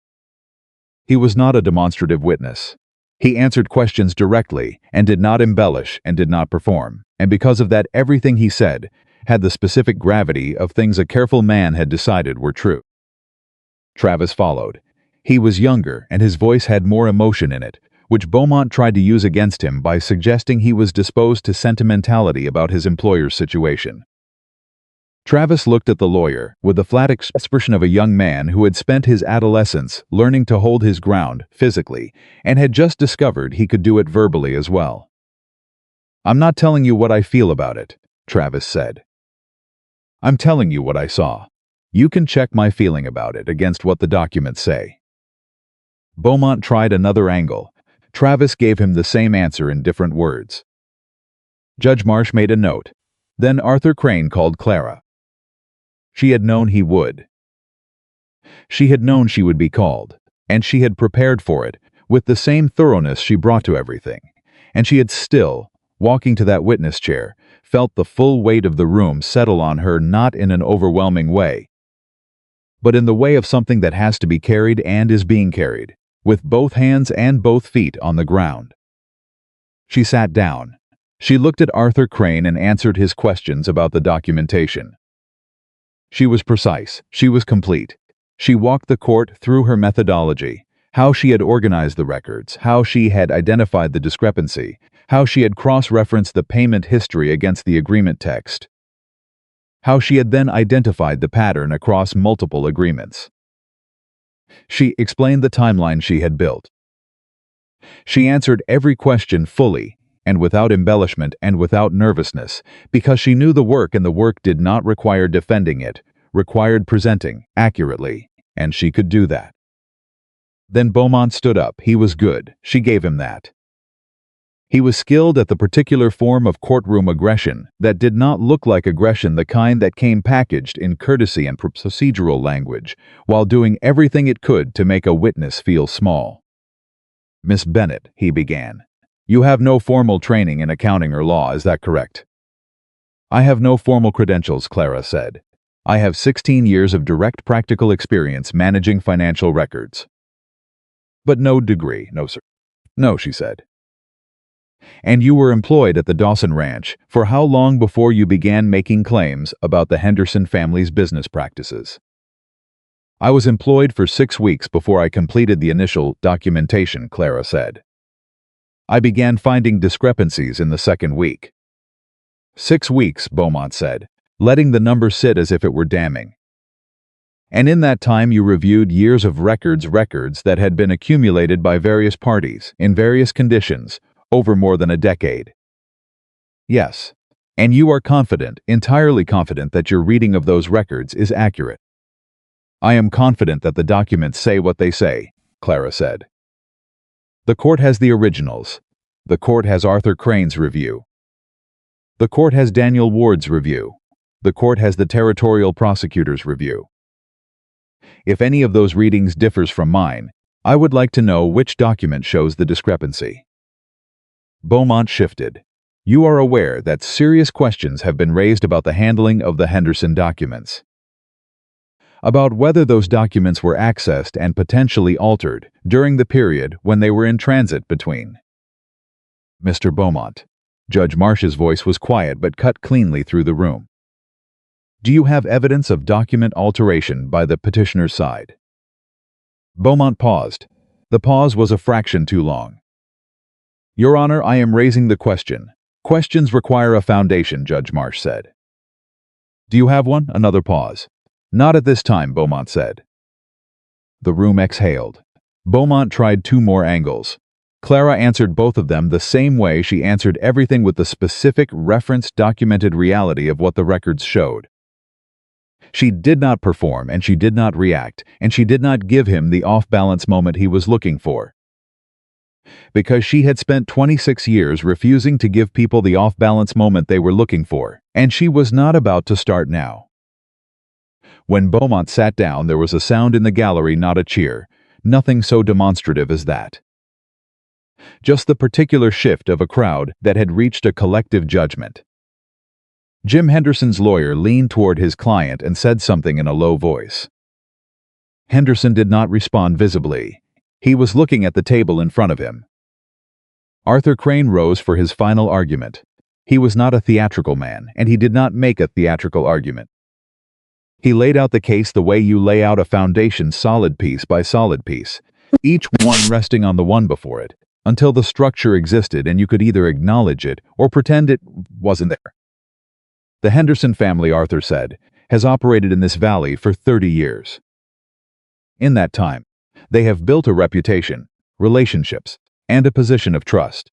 He was not a demonstrative witness. He answered questions directly and did not embellish and did not perform, and because of that everything he said had the specific gravity of things a careful man had decided were true. Travis followed. He was younger and his voice had more emotion in it, which Beaumont tried to use against him by suggesting he was disposed to sentimentality about his employer's situation. Travis looked at the lawyer with the flat expression of a young man who had spent his adolescence learning to hold his ground physically and had just discovered he could do it verbally as well. "I'm not telling you what I feel about it," Travis said. "I'm telling you what I saw. You can check my feeling about it against what the documents say." Beaumont tried another angle. Travis gave him the same answer in different words. Judge Marsh made a note. Then Arthur Crane called Clara. She had known he would. She had known she would be called, and she had prepared for it with the same thoroughness she brought to everything, and she had still, walking to that witness chair, felt the full weight of the room settle on her, not in an overwhelming way, but in the way of something that has to be carried and is being carried, with both hands and both feet on the ground. She sat down. She looked at Arthur Crane and answered his questions about the documentation. She was precise. She was complete. She walked the court through her methodology, how she had organized the records, how she had identified the discrepancy, how she had cross-referenced the payment history against the agreement text, how she had then identified the pattern across multiple agreements. She explained the timeline she had built. She answered every question fully and without embellishment and without nervousness, because she knew the work, and the work did not require defending it, required presenting accurately, and she could do that. Then Beaumont stood up. He was good. She gave him that. He was skilled at the particular form of courtroom aggression that did not look like aggression, the kind that came packaged in courtesy and procedural language, while doing everything it could to make a witness feel small. "Miss Bennett," he began, "you have no formal training in accounting or law, is that correct?" "I have no formal credentials," Clara said. "I have 16 years of direct practical experience managing financial records." "But no degree?" "No, sir." "No," she said. "And you were employed at the Dawson Ranch for how long before you began making claims about the Henderson family's business practices?" "I was employed for 6 weeks before I completed the initial documentation," Clara said. "I began finding discrepancies in the second week." 6 weeks, Beaumont said, letting the number sit as if it were damning. "And in that time you reviewed years of records that had been accumulated by various parties, in various conditions, over more than a decade." "Yes. And you are confident, entirely confident, that your reading of those records is accurate?" "I am confident that the documents say what they say," Clara said. "The court has the originals. The court has Arthur Crane's review. The court has Daniel Ward's review. The court has the territorial prosecutor's review. If any of those readings differs from mine, I would like to know which document shows the discrepancy." Beaumont shifted. "You are aware that serious questions have been raised about the handling of the Henderson documents, about whether those documents were accessed and potentially altered during the period when they were in transit between." "Mr. Beaumont." Judge Marsh's voice was quiet but cut cleanly through the room. "Do you have evidence of document alteration by the petitioner's side?" Beaumont paused. The pause was a fraction too long. "Your Honor, I am raising the question. Questions require a foundation," Judge Marsh said. "Do you have one?" Another pause. "Not at this time," Beaumont said. The room exhaled. Beaumont tried 2 more angles. Clara answered both of them the same way. She answered everything with the specific, referenced, documented reality of what the records showed. She did not perform, and she did not react, and she did not give him the off-balance moment he was looking for. Because she had spent 26 years refusing to give people the off-balance moment they were looking for, and she was not about to start now. When Beaumont sat down, there was a sound in the gallery, not a cheer, nothing so demonstrative as that. Just the particular shift of a crowd that had reached a collective judgment. Jim Henderson's lawyer leaned toward his client and said something in a low voice. Henderson did not respond visibly. He was looking at the table in front of him. Arthur Crane rose for his final argument. He was not a theatrical man, and he did not make a theatrical argument. He laid out the case the way you lay out a foundation, solid piece by solid piece, each one resting on the one before it, until the structure existed and you could either acknowledge it or pretend it wasn't there. "The Henderson family," Arthur said, "has operated in this valley for 30 years. In that time, they have built a reputation, relationships, and a position of trust.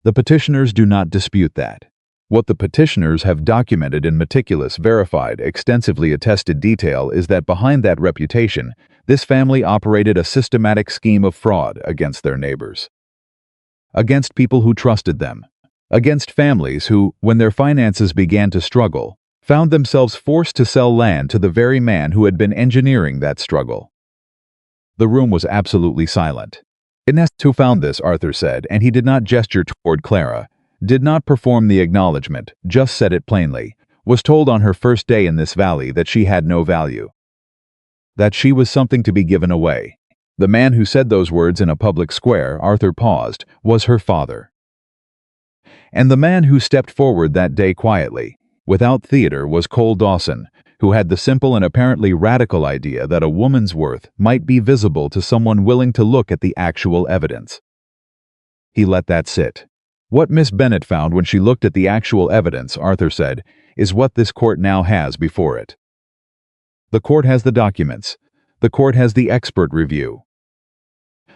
The petitioners do not dispute that. What the petitioners have documented in meticulous, verified, extensively attested detail is that behind that reputation, this family operated a systematic scheme of fraud against their neighbors, against people who trusted them, against families who, when their finances began to struggle, found themselves forced to sell land to the very man who had been engineering that struggle." The room was absolutely silent. "Ernest who found this," Arthur said, and he did not gesture toward Clara. did not perform the acknowledgement, just said it plainly, was told on her first day in this valley that she had no value, that she was something to be given away. The man who said those words in a public square, Arthur paused, was her father. And the man who stepped forward that day quietly, without theater, was Cole Dawson, who had the simple and apparently radical idea that a woman's worth might be visible to someone willing to look at the actual evidence. He let that sit. What Miss Bennet found when she looked at the actual evidence, Arthur said, is what this court now has before it. The court has the documents. The court has the expert review.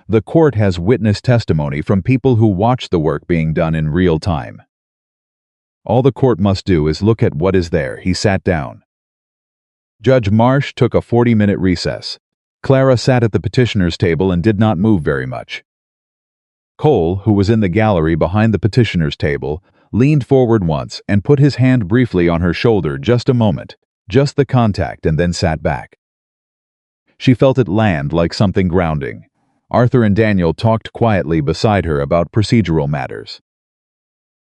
The court has witness testimony from people who watched the work being done in real time. All the court must do is look at what is there. He sat down. Judge Marsh took a 40-minute recess. Clara sat at the petitioner's table and did not move very much. Cole, who was in the gallery behind the petitioner's table, leaned forward once and put his hand briefly on her shoulder, just a moment, just the contact, and then sat back. She felt it land like something grounding. Arthur and Daniel talked quietly beside her about procedural matters.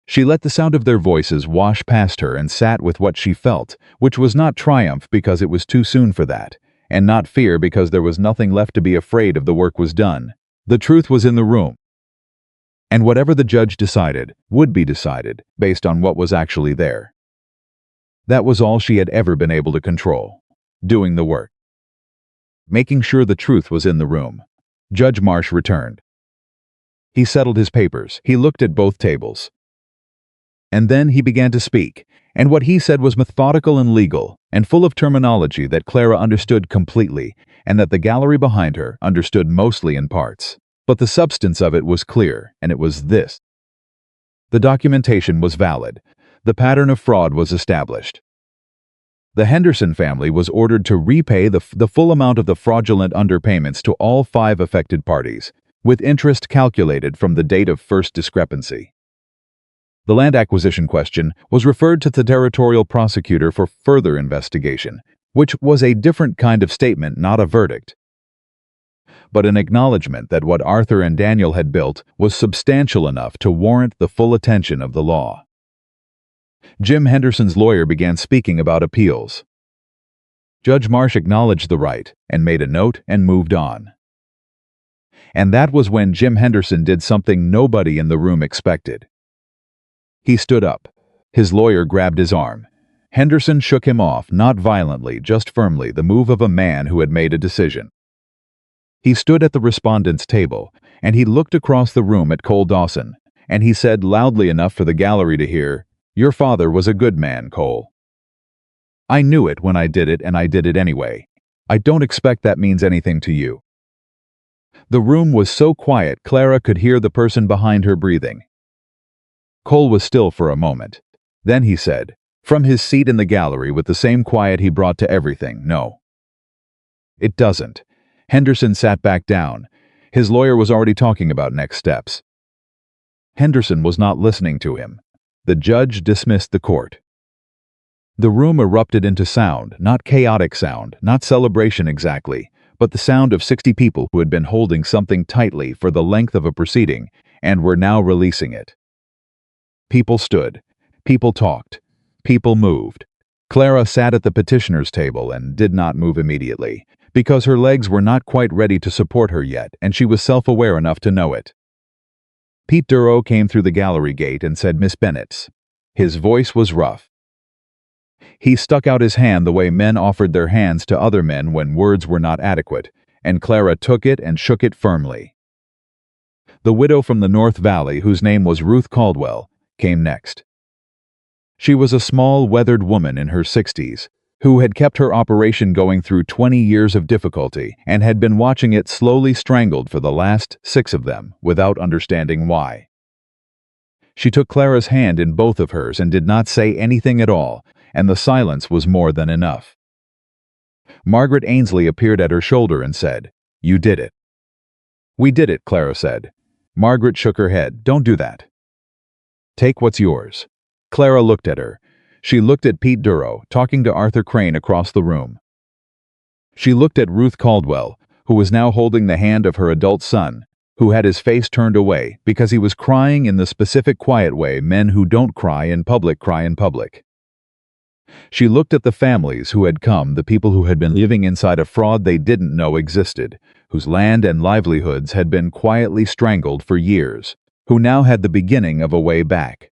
She let the sound of their voices wash past her and sat with what she felt, which was not triumph because it was too soon for that, and not fear because there was nothing left to be afraid of. The work was done. The truth was in the room. And whatever the judge decided would be decided based on what was actually there. That was all she had ever been able to control. Doing the work. Making sure the truth was in the room. Judge Marsh returned. He settled his papers. He looked at both tables. And then he began to speak, and what he said was methodical and legal, and full of terminology that Clara understood completely, and that the gallery behind her understood mostly in parts. But the substance of it was clear, and it was this. The documentation was valid. The pattern of fraud was established. The Henderson family was ordered to repay the full amount of the fraudulent underpayments to all 5 affected parties, with interest calculated from the date of first discrepancy. The land acquisition question was referred to the territorial prosecutor for further investigation, which was a different kind of statement, not a verdict, but an acknowledgement that what Arthur and Daniel had built was substantial enough to warrant the full attention of the law. Jim Henderson's lawyer began speaking about appeals. Judge Marsh acknowledged the right and made a note and moved on. And that was when Jim Henderson did something nobody in the room expected. He stood up. His lawyer grabbed his arm. Henderson shook him off, not violently, just firmly, the move of a man who had made a decision. He stood at the respondent's table, and he looked across the room at Cole Dawson, and he said loudly enough for the gallery to hear, "Your father was a good man, Cole. I knew it when I did it, and I did it anyway. I don't expect that means anything to you." The room was so quiet Clara could hear the person behind her breathing. Cole was still for a moment. Then he said, from his seat in the gallery with the same quiet he brought to everything, "No. It doesn't." Henderson sat back down. His lawyer was already talking about next steps. Henderson was not listening to him. The judge dismissed the court. The room erupted into sound, not chaotic sound, not celebration exactly, but the sound of 60 people who had been holding something tightly for the length of a proceeding and were now releasing it. People stood. People talked. People moved. Clara sat at the petitioner's table and did not move immediately, because her legs were not quite ready to support her yet, and she was self-aware enough to know it. Pete Duro came through the gallery gate and said, "Miss Bennet." His voice was rough. He stuck out his hand the way men offered their hands to other men when words were not adequate, and Clara took it and shook it firmly. The widow from the North Valley, whose name was Ruth Caldwell, came next. She was a small, weathered woman in her 60s, who had kept her operation going through 20 years of difficulty and had been watching it slowly strangled for the last 6 of them without understanding why. She took Clara's hand in both of hers and did not say anything at all, and the silence was more than enough. Margaret Ainsley appeared at her shoulder and said, "You did it." "We did it," Clara said. Margaret shook her head. "Don't do that. Take what's yours." Clara looked at her. She looked at Pete Duro, talking to Arthur Crane across the room. She looked at Ruth Caldwell, who was now holding the hand of her adult son, who had his face turned away because he was crying in the specific quiet way men who don't cry in public cry in public. She looked at the families who had come, the people who had been living inside a fraud they didn't know existed, whose land and livelihoods had been quietly strangled for years, who now had the beginning of a way back.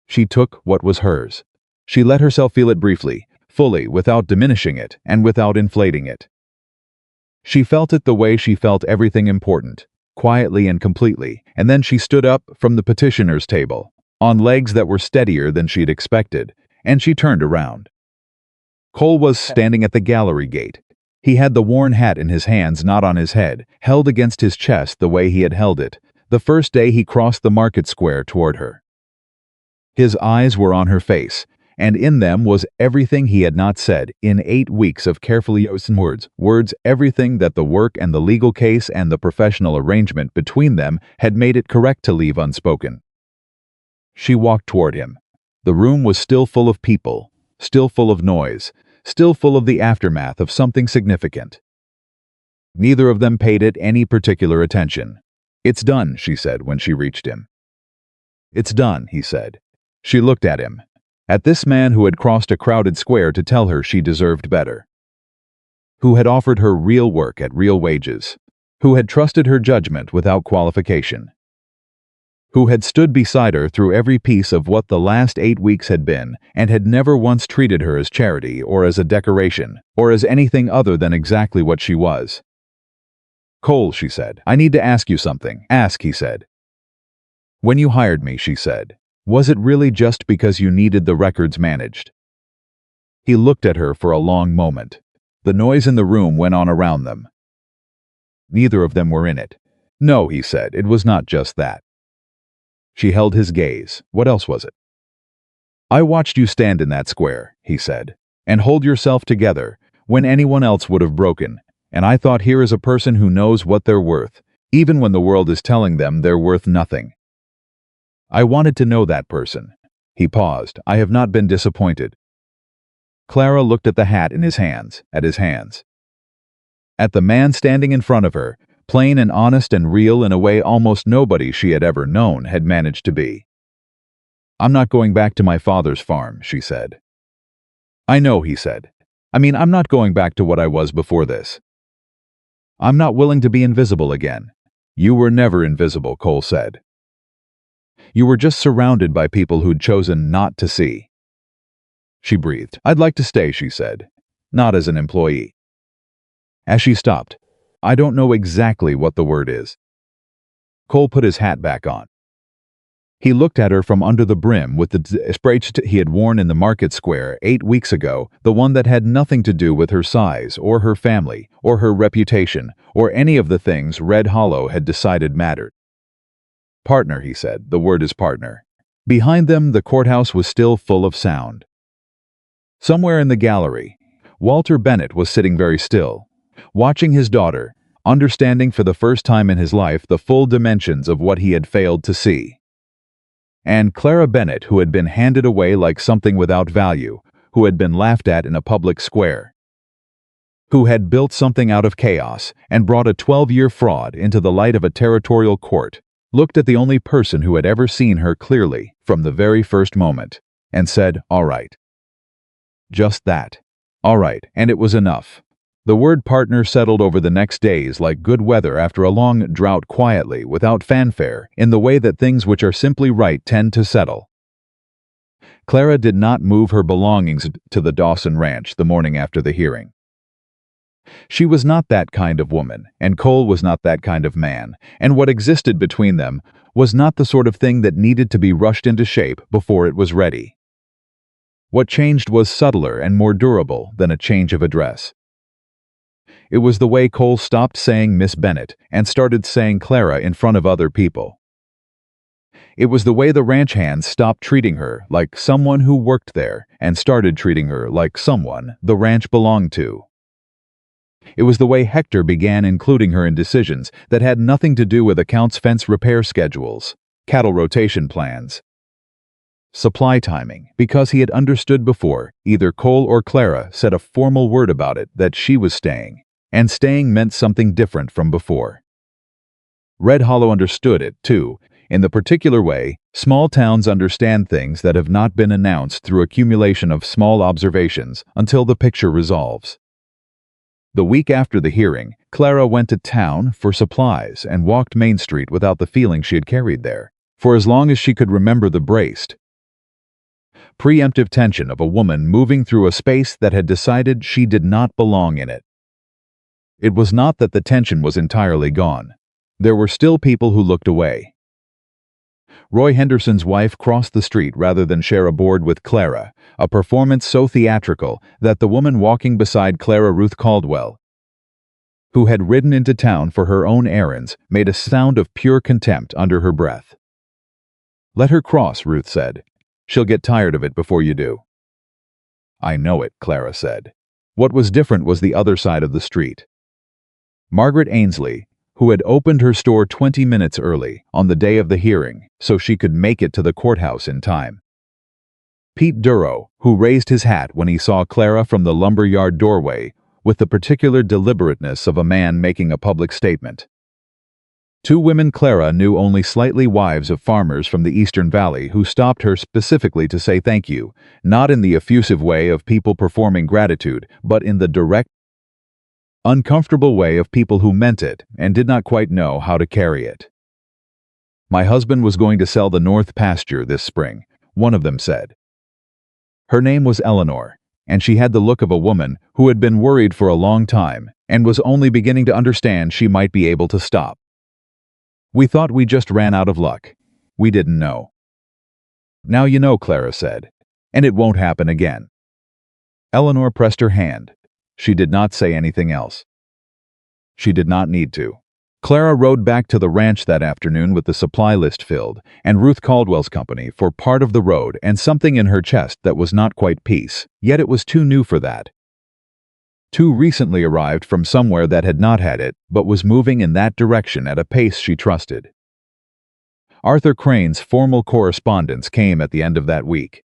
She took what was hers. She let herself feel it briefly, fully, without diminishing it and without inflating it. She felt it the way she felt everything important, quietly and completely, and then she stood up from the petitioner's table, on legs that were steadier than she'd expected, and she turned around. Cole was standing at the gallery gate. He had the worn hat in his hands, not on his head, held against his chest the way he had held it the first day he crossed the market square toward her. His eyes were on her face, and in them was everything he had not said in 8 weeks of carefully chosen words, everything that the work and the legal case and the professional arrangement between them had made it correct to leave unspoken. She walked toward him. The room was still full of people, still full of noise, still full of the aftermath of something significant. Neither of them paid it any particular attention. "It's done," she said when she reached him. "It's done," he said. She looked at him, at this man who had crossed a crowded square to tell her she deserved better, who had offered her real work at real wages, who had trusted her judgment without qualification, who had stood beside her through every piece of what the last 8 weeks had been and had never once treated her as charity or as a decoration or as anything other than exactly what she was. "Cole," she said, "I need to ask you something." "Ask," he said. "When you hired me," she said, "was it really just because you needed the records managed?" He looked at her for a long moment. The noise in the room went on around them. Neither of them were in it. "No," he said, "it was not just that." She held his gaze. "What else was it?" "I watched you stand in that square," he said, "and hold yourself together when anyone else would have broken, and I thought, here is a person who knows what they're worth, even when the world is telling them they're worth nothing. I wanted to know that person." He paused. "I have not been disappointed." Clara looked at the hat in his hands, at his hands, at the man standing in front of her, plain and honest and real in a way almost nobody she had ever known had managed to be. "I'm not going back to my father's farm," she said. "I know," he said. I'm not going back to what I was before this. I'm not willing to be invisible again." "You were never invisible," Cole said. "You were just surrounded by people who'd chosen not to see." She breathed. "I'd like to stay," she said. "Not as an employee." As she stopped, "I don't know exactly what the word is." Cole put his hat back on. He looked at her from under the brim with the sprays he had worn in the market square 8 weeks ago, the one that had nothing to do with her size or her family or her reputation or any of the things Red Hollow had decided mattered. "Partner," he said. "The word is partner." Behind them, the courthouse was still full of sound. Somewhere in the gallery, Walter Bennett was sitting very still, watching his daughter, understanding for the first time in his life the full dimensions of what he had failed to see. And Clara Bennett, who had been handed away like something without value, who had been laughed at in a public square, who had built something out of chaos and brought a 12-year fraud into the light of a territorial court, looked at the only person who had ever seen her clearly from the very first moment, and said, "All right." Just that. All right, and it was enough. The word partner settled over the next days like good weather after a long drought, quietly, without fanfare, in the way that things which are simply right tend to settle. Clara did not move her belongings to the Dawson Ranch the morning after the hearing. She was not that kind of woman, and Cole was not that kind of man, and what existed between them was not the sort of thing that needed to be rushed into shape before it was ready. What changed was subtler and more durable than a change of address. It was the way Cole stopped saying Miss Bennett and started saying Clara in front of other people. It was the way the ranch hands stopped treating her like someone who worked there and started treating her like someone the ranch belonged to. It was the way Hector began including her in decisions that had nothing to do with accounts, fence repair schedules, cattle rotation plans, supply timing, because he had understood before either Cole or Clara said a formal word about it that she was staying, and staying meant something different from before. Red Hollow understood it, too. In the particular way, small towns understand things that have not been announced through accumulation of small observations until the picture resolves. The week after the hearing, Clara went to town for supplies and walked Main Street without the feeling she had carried there, for as long as she could remember the braced, preemptive tension of a woman moving through a space that had decided she did not belong in it. It was not that the tension was entirely gone. There were still people who looked away. Roy Henderson's wife crossed the street rather than share a board with Clara, a performance so theatrical that the woman walking beside Clara, Ruth Caldwell, who had ridden into town for her own errands, made a sound of pure contempt under her breath. "Let her cross," Ruth said. "She'll get tired of it before you do." "I know it," Clara said. What was different was the other side of the street. Margaret Ainsley, who had opened her store 20 minutes early on the day of the hearing so she could make it to the courthouse in time. Pete Duro, who raised his hat when he saw Clara from the lumberyard doorway with the particular deliberateness of a man making a public statement. Two women Clara knew only slightly, wives of farmers from the Eastern Valley who stopped her specifically to say thank you, not in the effusive way of people performing gratitude, but in the direct, uncomfortable way of people who meant it and did not quite know how to carry it. "My husband was going to sell the north pasture this spring," one of them said. Her name was Eleanor, and she had the look of a woman who had been worried for a long time and was only beginning to understand she might be able to stop. "We thought we just ran out of luck. We didn't know." "Now you know," Clara said, "and it won't happen again." Eleanor pressed her hand. She did not say anything else. She did not need to. Clara rode back to the ranch that afternoon with the supply list filled, and Ruth Caldwell's company for part of the road, and something in her chest that was not quite peace, yet it was too new for that. Too recently arrived from somewhere that had not had it, but was moving in that direction at a pace she trusted. Arthur Crane's formal correspondence came at the end of that week.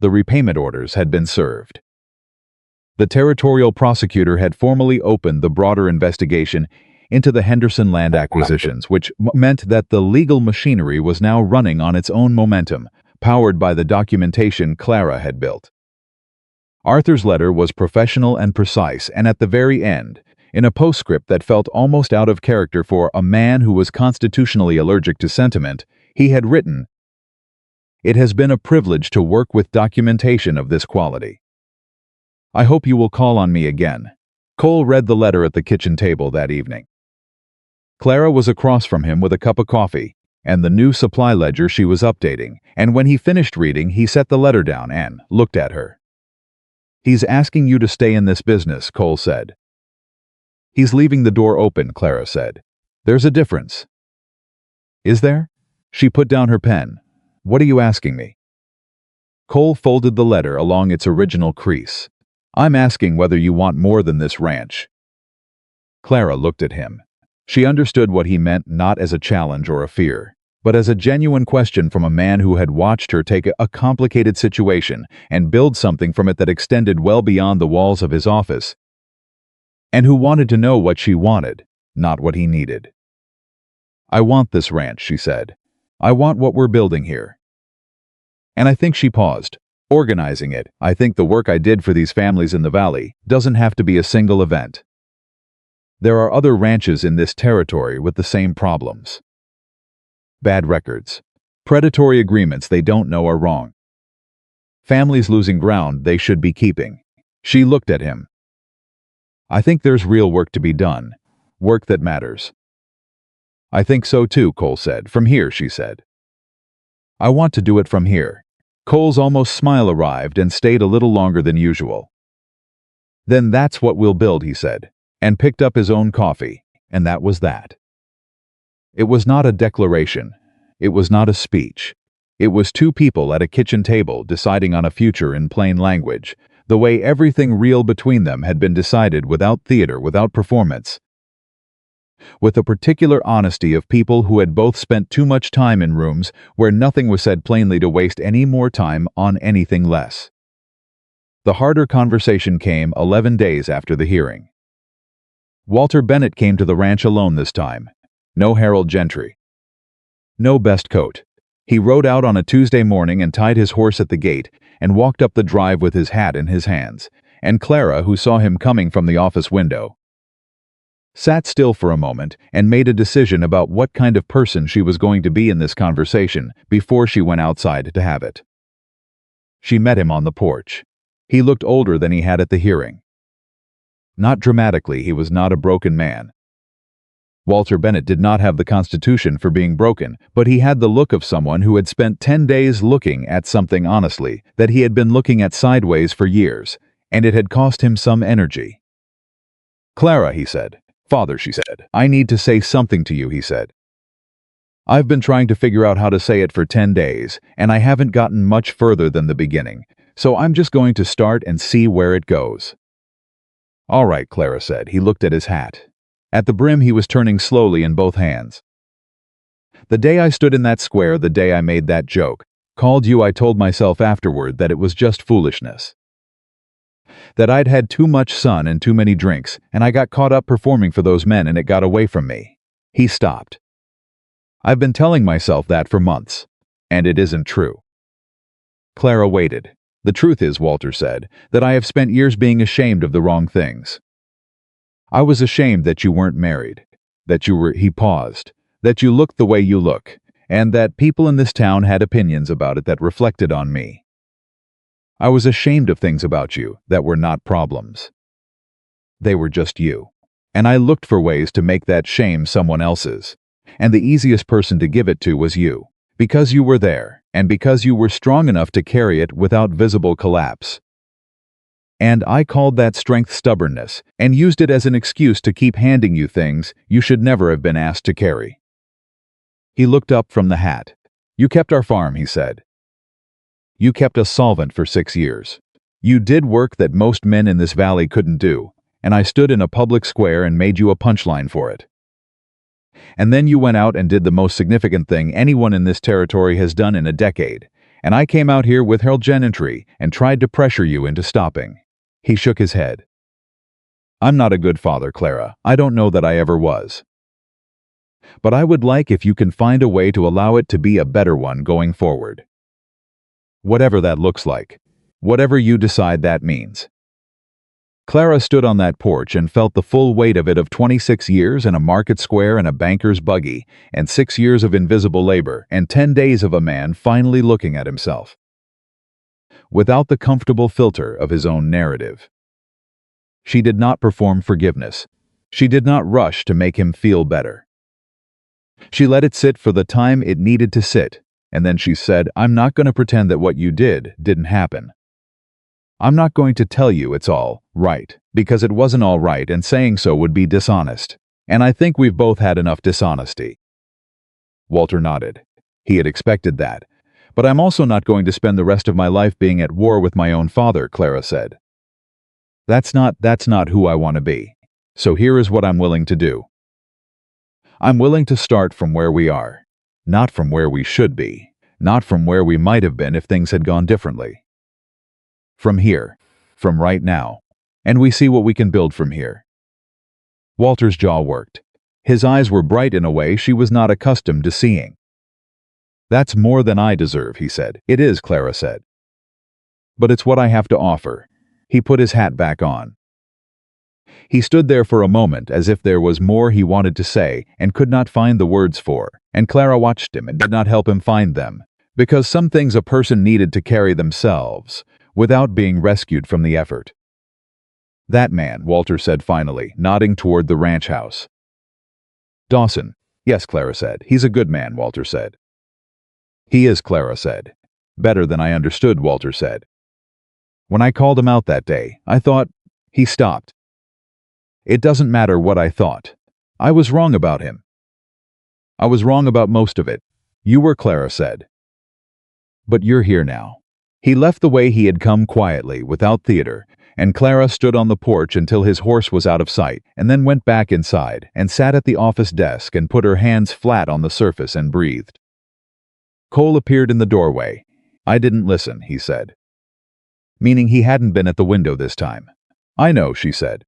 The repayment orders had been served. The territorial prosecutor had formally opened the broader investigation into the Henderson land acquisitions, which meant that the legal machinery was now running on its own momentum, powered by the documentation Clara had built. Arthur's letter was professional and precise, and at the very end, in a postscript that felt almost out of character for a man who was constitutionally allergic to sentiment, he had written, "It has been a privilege to work with documentation of this quality. I hope you will call on me again." Cole read the letter at the kitchen table that evening. Clara was across from him with a cup of coffee and the new supply ledger she was updating, and when he finished reading, he set the letter down and looked at her. "He's asking you to stay in this business," Cole said. "He's leaving the door open," Clara said. "There's a difference." "Is there?" She put down her pen. "What are you asking me?" Cole folded the letter along its original crease. "I'm asking whether you want more than this ranch." Clara looked at him. She understood what he meant, not as a challenge or a fear, but as a genuine question from a man who had watched her take a complicated situation and build something from it that extended well beyond the walls of his office, and who wanted to know what she wanted, not what he needed. "I want this ranch," she said. "I want what we're building here." And I think she paused. "Organizing it, I think the work I did for these families in the valley doesn't have to be a single event. There are other ranches in this territory with the same problems. Bad records. Predatory agreements they don't know are wrong. Families losing ground they should be keeping." She looked at him. "I think there's real work to be done. Work that matters." "I think so too," Cole said. "From here," she said. "I want to do it from here." Cole's almost smile arrived and stayed a little longer than usual. "Then that's what we'll build," he said, and picked up his own coffee, and that was that. It was not a declaration. It was not a speech. It was two people at a kitchen table deciding on a future in plain language, the way everything real between them had been decided, without theater, without performance, with the particular honesty of people who had both spent too much time in rooms where nothing was said plainly to waste any more time on anything less. The harder conversation came 11 days after the hearing. Walter Bennett came to the ranch alone this time. No Harold Gentry. No best coat. He rode out on a Tuesday morning and tied his horse at the gate and walked up the drive with his hat in his hands, and Clara, who saw him coming from the office window, sat still for a moment and made a decision about what kind of person she was going to be in this conversation before she went outside to have it. She met him on the porch. He looked older than he had at the hearing. Not dramatically, he was not a broken man. Walter Bennett did not have the constitution for being broken, but he had the look of someone who had spent 10 days looking at something honestly that he had been looking at sideways for years, and it had cost him some energy. "Clara," he said. "Father," she said. "I need to say something to you," he said. "I've been trying to figure out how to say it for 10 days, and I haven't gotten much further than the beginning, so I'm just going to start and see where it goes." "All right," Clara said. He looked at his hat. At the brim he was turning slowly in both hands. "The day I stood in that square, the day I made that joke, called you, I told myself afterward that it was just foolishness. That I'd had too much sun and too many drinks, and I got caught up performing for those men and it got away from me." He stopped. "I've been telling myself that for months, and it isn't true." Clara waited. "The truth is," Walter said, "that I have spent years being ashamed of the wrong things. I was ashamed that you weren't married, that you were," he paused, "that you looked the way you look, and that people in this town had opinions about it that reflected on me. I was ashamed of things about you that were not problems. They were just you. And I looked for ways to make that shame someone else's. And the easiest person to give it to was you, because you were there, and because you were strong enough to carry it without visible collapse. And I called that strength stubbornness, and used it as an excuse to keep handing you things you should never have been asked to carry." He looked up from the hat. "You kept our farm," he said. "You kept us solvent for 6 years. You did work that most men in this valley couldn't do, and I stood in a public square and made you a punchline for it. And then you went out and did the most significant thing anyone in this territory has done in a decade, and I came out here with Harold Gentry and tried to pressure you into stopping." He shook his head. "I'm not a good father, Clara. I don't know that I ever was. But I would like if you can find a way to allow it to be a better one going forward. Whatever that looks like. Whatever you decide that means." Clara stood on that porch and felt the full weight of it, of 26 years in a market square and a banker's buggy, and 6 years of invisible labor, and 10 days of a man finally looking at himself, without the comfortable filter of his own narrative. She did not perform forgiveness. She did not rush to make him feel better. She let it sit for the time it needed to sit, and then she said, "I'm not going to pretend that what you didn't happen. I'm not going to tell you it's all right, because it wasn't all right, and saying so would be dishonest, and I think we've both had enough dishonesty." Walter nodded. He had expected that. "But I'm also not going to spend the rest of my life being at war with my own father," Clara said. That's not who I want to be. So here is what I'm willing to do. I'm willing to start from where we are, not from where we should be, not from where we might have been if things had gone differently. From here, from right now, and we see what we can build from here." Walter's jaw worked. His eyes were bright in a way she was not accustomed to seeing. "That's more than I deserve," he said. "It is," Clara said. "But it's what I have to offer." He put his hat back on. He stood there for a moment as if there was more he wanted to say and could not find the words for, and Clara watched him and did not help him find them, because some things a person needed to carry themselves, without being rescued from the effort. "That man," Walter said finally, nodding toward the ranch house. "Dawson." "Yes," Clara said. "He's a good man," Walter said. "He is," Clara said. "Better than I understood," Walter said. "When I called him out that day, I thought—" He stopped. "It doesn't matter what I thought. I was wrong about him. I was wrong about most of it. You were," Clara said. "But you're here now." He left the way he had come, quietly, without theater, and Clara stood on the porch until his horse was out of sight, and then went back inside and sat at the office desk and put her hands flat on the surface and breathed. Cole appeared in the doorway. "I didn't listen," he said. Meaning he hadn't been at the window this time. "I know," she said.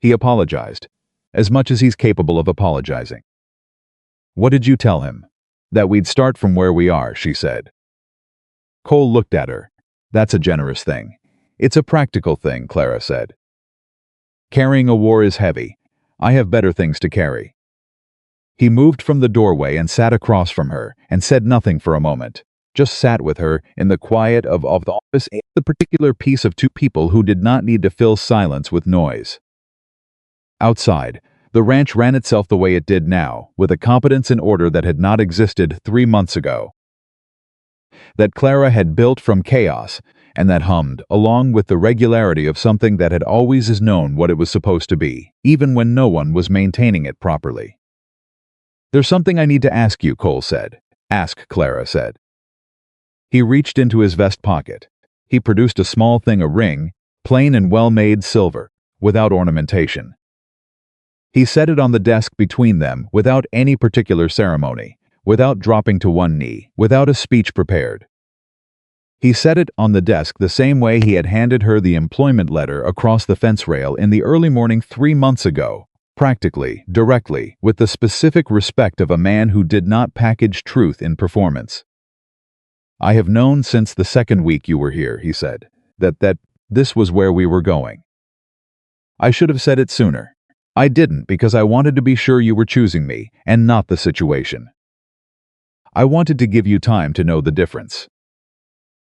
He apologized, as much as he's capable of apologizing. What did you tell him? That we'd start from where we are, she said. Cole looked at her. That's a generous thing. It's a practical thing, Clara said. Carrying a war is heavy. I have better things to carry. He moved from the doorway and sat across from her and said nothing for a moment, just sat with her in the quiet of the office, the particular peace of two people who did not need to fill silence with noise. Outside, the ranch ran itself the way it did now, with a competence and order that had not existed 3 months ago. That Clara had built from chaos, and that hummed, along with the regularity of something that had always known what it was supposed to be, even when no one was maintaining it properly. There's something I need to ask you, Cole said. Ask, Clara said. He reached into his vest pocket. He produced a small thing, a ring, plain and well-made silver, without ornamentation. He set it on the desk between them without any particular ceremony, without dropping to one knee, without a speech prepared. He set it on the desk the same way he had handed her the employment letter across the fence rail in the early morning 3 months ago, practically, directly, with the specific respect of a man who did not package truth in performance. I have known since the second week you were here, he said, that this was where we were going. I should have said it sooner. I didn't because I wanted to be sure you were choosing me and not the situation. I wanted to give you time to know the difference.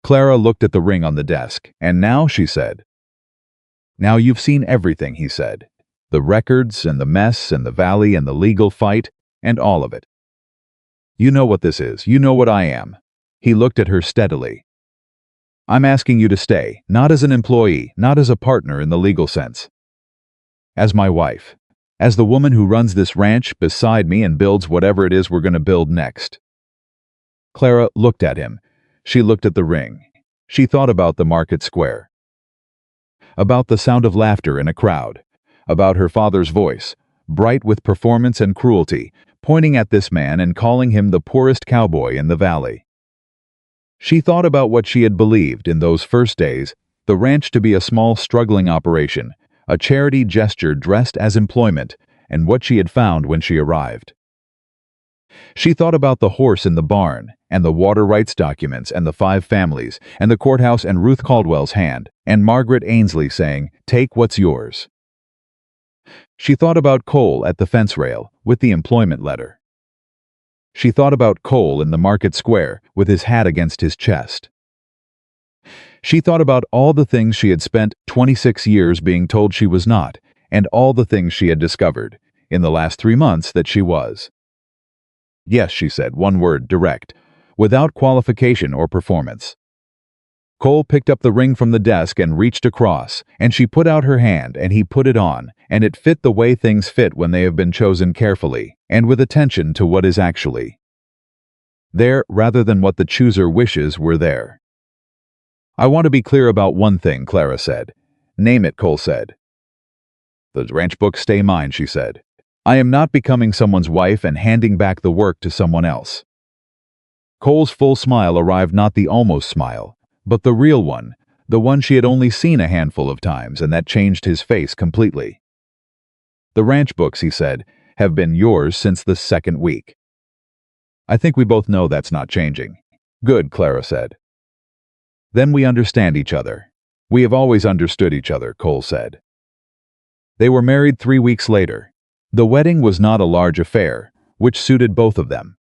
Clara looked at the ring on the desk, and now, she said. Now you've seen everything, he said. The records and the mess and the valley and the legal fight and all of it. You know what this is. You know what I am. He looked at her steadily. I'm asking you to stay, not as an employee, not as a partner in the legal sense. As my wife. As the woman who runs this ranch beside me and builds whatever it is we're going to build next. Clara looked at him. She looked at the ring. She thought about the market square. About the sound of laughter in a crowd. About her father's voice, bright with performance and cruelty, pointing at this man and calling him the poorest cowboy in the valley. She thought about what she had believed in those first days, the ranch to be a small struggling operation, a charity gesture dressed as employment, and what she had found when she arrived. She thought about the horse in the barn, and the water rights documents, and the 5 families, and the courthouse, and Ruth Caldwell's hand, and Margaret Ainsley saying, "Take what's yours." She thought about Cole at the fence rail, with the employment letter. She thought about Cole in the market square, with his hat against his chest. She thought about all the things she had spent 26 years being told she was not, and all the things she had discovered, in the last 3 months, that she was. Yes, she said, one word, direct, without qualification or performance. Cole picked up the ring from the desk and reached across, and she put out her hand and he put it on, and it fit the way things fit when they have been chosen carefully, and with attention to what is actually there rather than what the chooser wishes were there. I want to be clear about one thing, Clara said. Name it, Cole said. The ranch books stay mine, she said. I am not becoming someone's wife and handing back the work to someone else. Cole's full smile arrived, not the almost smile, but the real one, the one she had only seen a handful of times, and that changed his face completely. The ranch books, he said, have been yours since the second week. I think we both know that's not changing. Good, Clara said. Then we understand each other. We have always understood each other, Cole said. They were married 3 weeks later. The wedding was not a large affair, which suited both of them.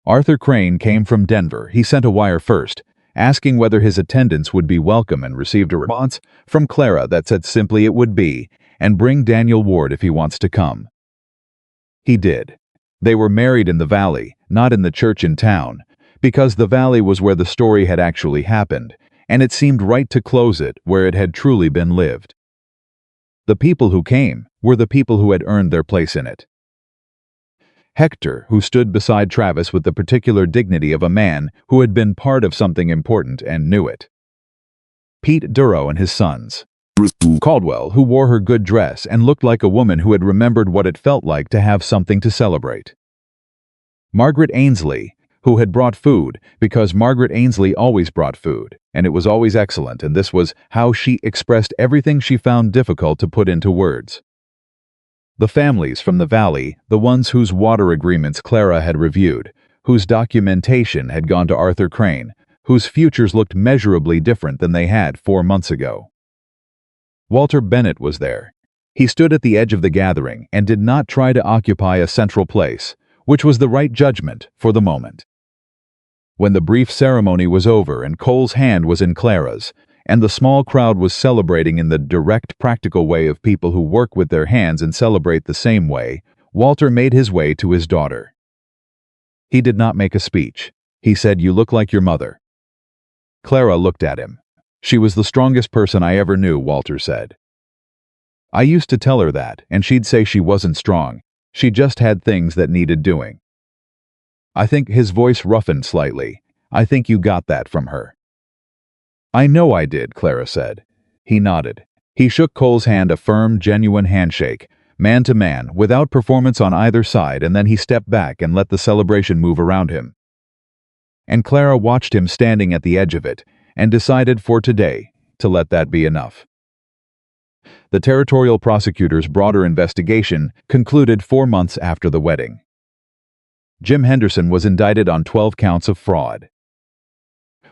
Arthur Crane came from Denver. He sent a wire first, asking whether his attendance would be welcome, and received a response from Clara that said simply it would be, and bring Daniel Ward if he wants to come. He did. They were married in the valley, not in the church in town, because the valley was where the story had actually happened, and it seemed right to close it where it had truly been lived. The people who came were the people who had earned their place in it. Hector, who stood beside Travis with the particular dignity of a man who had been part of something important and knew it. Pete Duro and his sons. Caldwell, who wore her good dress and looked like a woman who had remembered what it felt like to have something to celebrate. Margaret Ainsley, who had brought food, because Margaret Ainsley always brought food, and it was always excellent, and this was how she expressed everything she found difficult to put into words. The families from the valley, the ones whose water agreements Clara had reviewed, whose documentation had gone to Arthur Crane, whose futures looked measurably different than they had 4 months ago. Walter Bennett was there. He stood at the edge of the gathering and did not try to occupy a central place, which was the right judgment for the moment. When the brief ceremony was over and Cole's hand was in Clara's, and the small crowd was celebrating in the direct, practical way of people who work with their hands and celebrate the same way, Walter made his way to his daughter. He did not make a speech. He said, "You look like your mother." Clara looked at him. "She was the strongest person I ever knew," Walter said. "I used to tell her that, and she'd say she wasn't strong. She just had things that needed doing." I think his voice roughened slightly. "I think you got that from her." "I know I did," Clara said. He nodded. He shook Cole's hand, a firm, genuine handshake, man to man, without performance on either side, and then he stepped back and let the celebration move around him. And Clara watched him standing at the edge of it, and decided for today to let that be enough. The territorial prosecutor's broader investigation concluded 4 months after the wedding. Jim Henderson was indicted on 12 counts of fraud.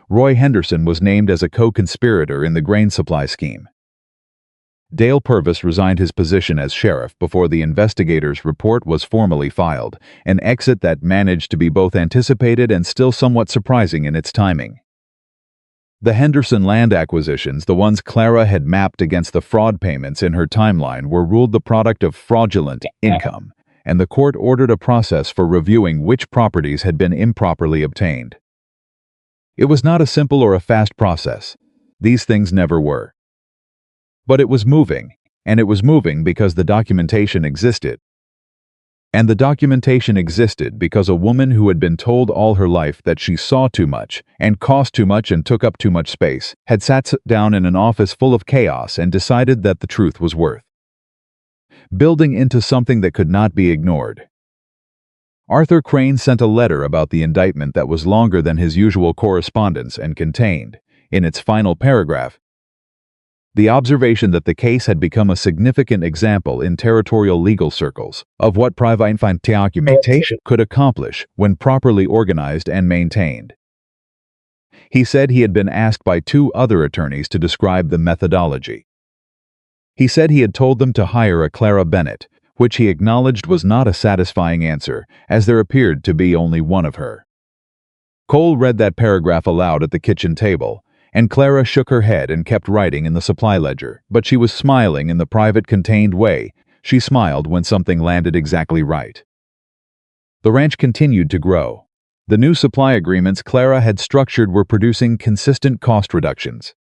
Roy Henderson was named as a co-conspirator in the grain supply scheme. Dale Purvis resigned his position as sheriff before the investigators' report was formally filed, an exit that managed to be both anticipated and still somewhat surprising in its timing. The Henderson land acquisitions, the ones Clara had mapped against the fraud payments in her timeline, were ruled the product of fraudulent income, and the court ordered a process for reviewing which properties had been improperly obtained. It was not a simple or a fast process. These things never were. But it was moving, and it was moving because the documentation existed. And the documentation existed because a woman who had been told all her life that she saw too much, and cost too much and took up too much space, had sat down in an office full of chaos and decided that the truth was worth building into something that could not be ignored. Arthur Crane sent a letter about the indictment that was longer than his usual correspondence and contained, in its final paragraph, the observation that the case had become a significant example in territorial legal circles of what private documentation could accomplish when properly organized and maintained. He said he had been asked by 2 other attorneys to describe the methodology. He said he had told them to hire a Clara Bennett, which he acknowledged was not a satisfying answer, as there appeared to be only one of her. Cole read that paragraph aloud at the kitchen table, and Clara shook her head and kept writing in the supply ledger, but she was smiling in the private, contained way she smiled when something landed exactly right. The ranch continued to grow. The new supply agreements Clara had structured were producing consistent cost reductions.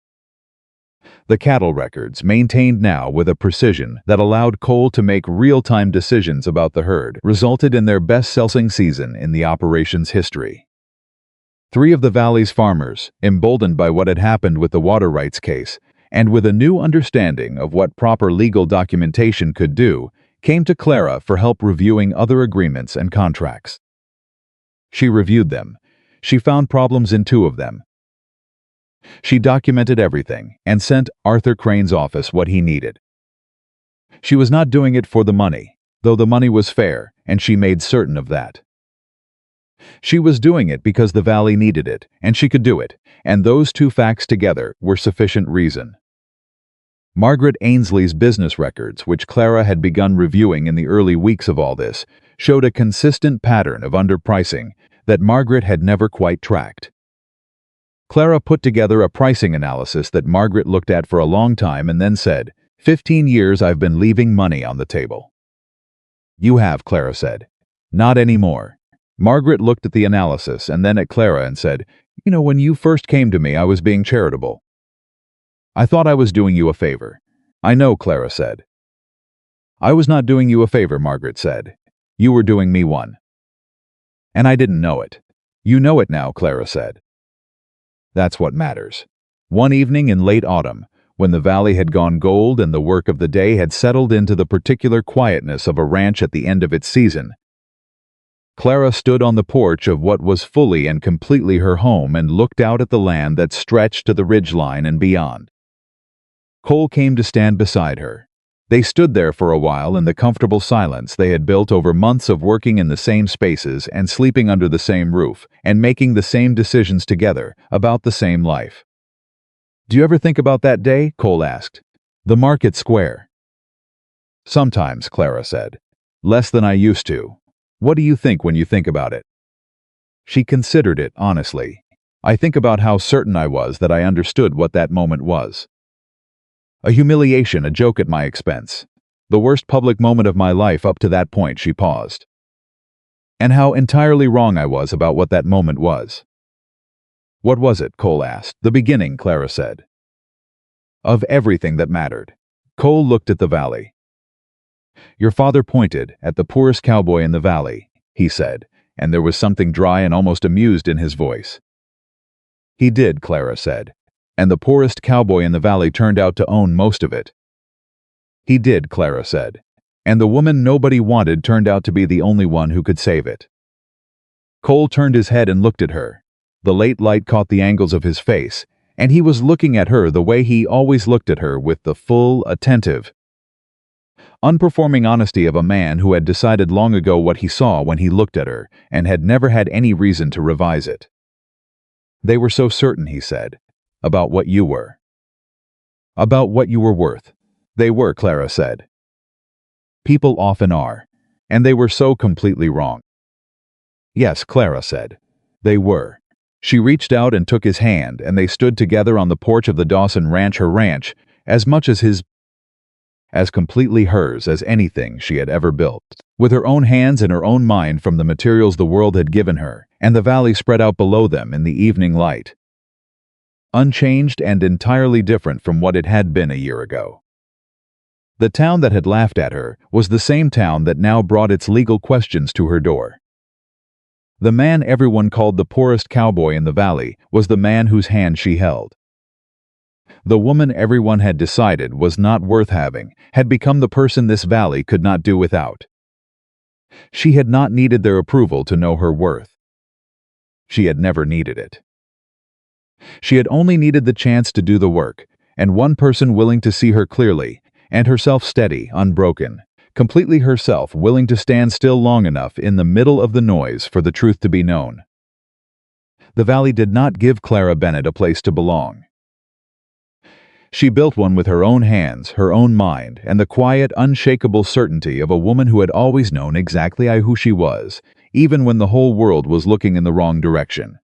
The cattle records, maintained now with a precision that allowed Cole to make real-time decisions about the herd, resulted in their best-selling season in the operation's history. 3 of the valley's farmers, emboldened by what had happened with the water rights case, and with a new understanding of what proper legal documentation could do, came to Clara for help reviewing other agreements and contracts. She reviewed them. She found problems in 2 of them. She documented everything and sent Arthur Crane's office what he needed. She was not doing it for the money, though the money was fair, and she made certain of that. She was doing it because the valley needed it, and she could do it, and those 2 facts together were sufficient reason. Margaret Ainsley's business records, which Clara had begun reviewing in the early weeks of all this, showed a consistent pattern of underpricing that Margaret had never quite tracked. Clara put together a pricing analysis that Margaret looked at for a long time and then said, 15 years I've been leaving money on the table. You have, Clara said. Not anymore. Margaret looked at the analysis and then at Clara and said, when you first came to me, I was being charitable. I thought I was doing you a favor. I know, Clara said. I was not doing you a favor, Margaret said. You were doing me one. And I didn't know it. You know it now, Clara said. That's what matters. One evening in late autumn, when the valley had gone gold and the work of the day had settled into the particular quietness of a ranch at the end of its season, Clara stood on the porch of what was fully and completely her home and looked out at the land that stretched to the ridgeline and beyond. Cole came to stand beside her. They stood there for a while in the comfortable silence they had built over months of working in the same spaces and sleeping under the same roof and making the same decisions together about the same life. "Do you ever think about that day?" Cole asked. "The market square." "Sometimes," Clara said. "Less than I used to. What do you think when you think about it?" She considered it honestly. "I think about how certain I was that I understood what that moment was. A humiliation, a joke at my expense. The worst public moment of my life up to that point." She paused. "And how entirely wrong I was about what that moment was." "What was it?" Cole asked. "The beginning," Clara said. "Of everything that mattered." Cole looked at the valley. "Your father pointed at the poorest cowboy in the valley," he said, and there was something dry and almost amused in his voice. "He did," Clara said, "and the poorest cowboy in the valley turned out to own most of it." "He did," Clara said, "and the woman nobody wanted turned out to be the only one who could save it." Cole turned his head and looked at her. The late light caught the angles of his face, and he was looking at her the way he always looked at her, with the full, attentive, unperforming honesty of a man who had decided long ago what he saw when he looked at her and had never had any reason to revise it. "They were so certain," he said, "about what you were. About what you were worth." "They were," Clara said. "People often are. And they were so completely wrong." "Yes," Clara said. "They were." She reached out and took his hand, and they stood together on the porch of the Dawson Ranch, her ranch, as much as his, as completely hers as anything she had ever built, with her own hands and her own mind from the materials the world had given her, and the valley spread out below them in the evening light, unchanged and entirely different from what it had been a year ago. The town that had laughed at her was the same town that now brought its legal questions to her door. The man everyone called the poorest cowboy in the valley was the man whose hand she held. The woman everyone had decided was not worth having had become the person this valley could not do without. She had not needed their approval to know her worth. She had never needed it. She had only needed the chance to do the work, and one person willing to see her clearly, and herself steady, unbroken, completely herself, willing to stand still long enough in the middle of the noise for the truth to be known. The valley did not give Clara Bennett a place to belong. She built one with her own hands, her own mind, and the quiet, unshakable certainty of a woman who had always known exactly who she was, even when the whole world was looking in the wrong direction.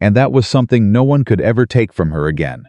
And that was something no one could ever take from her again.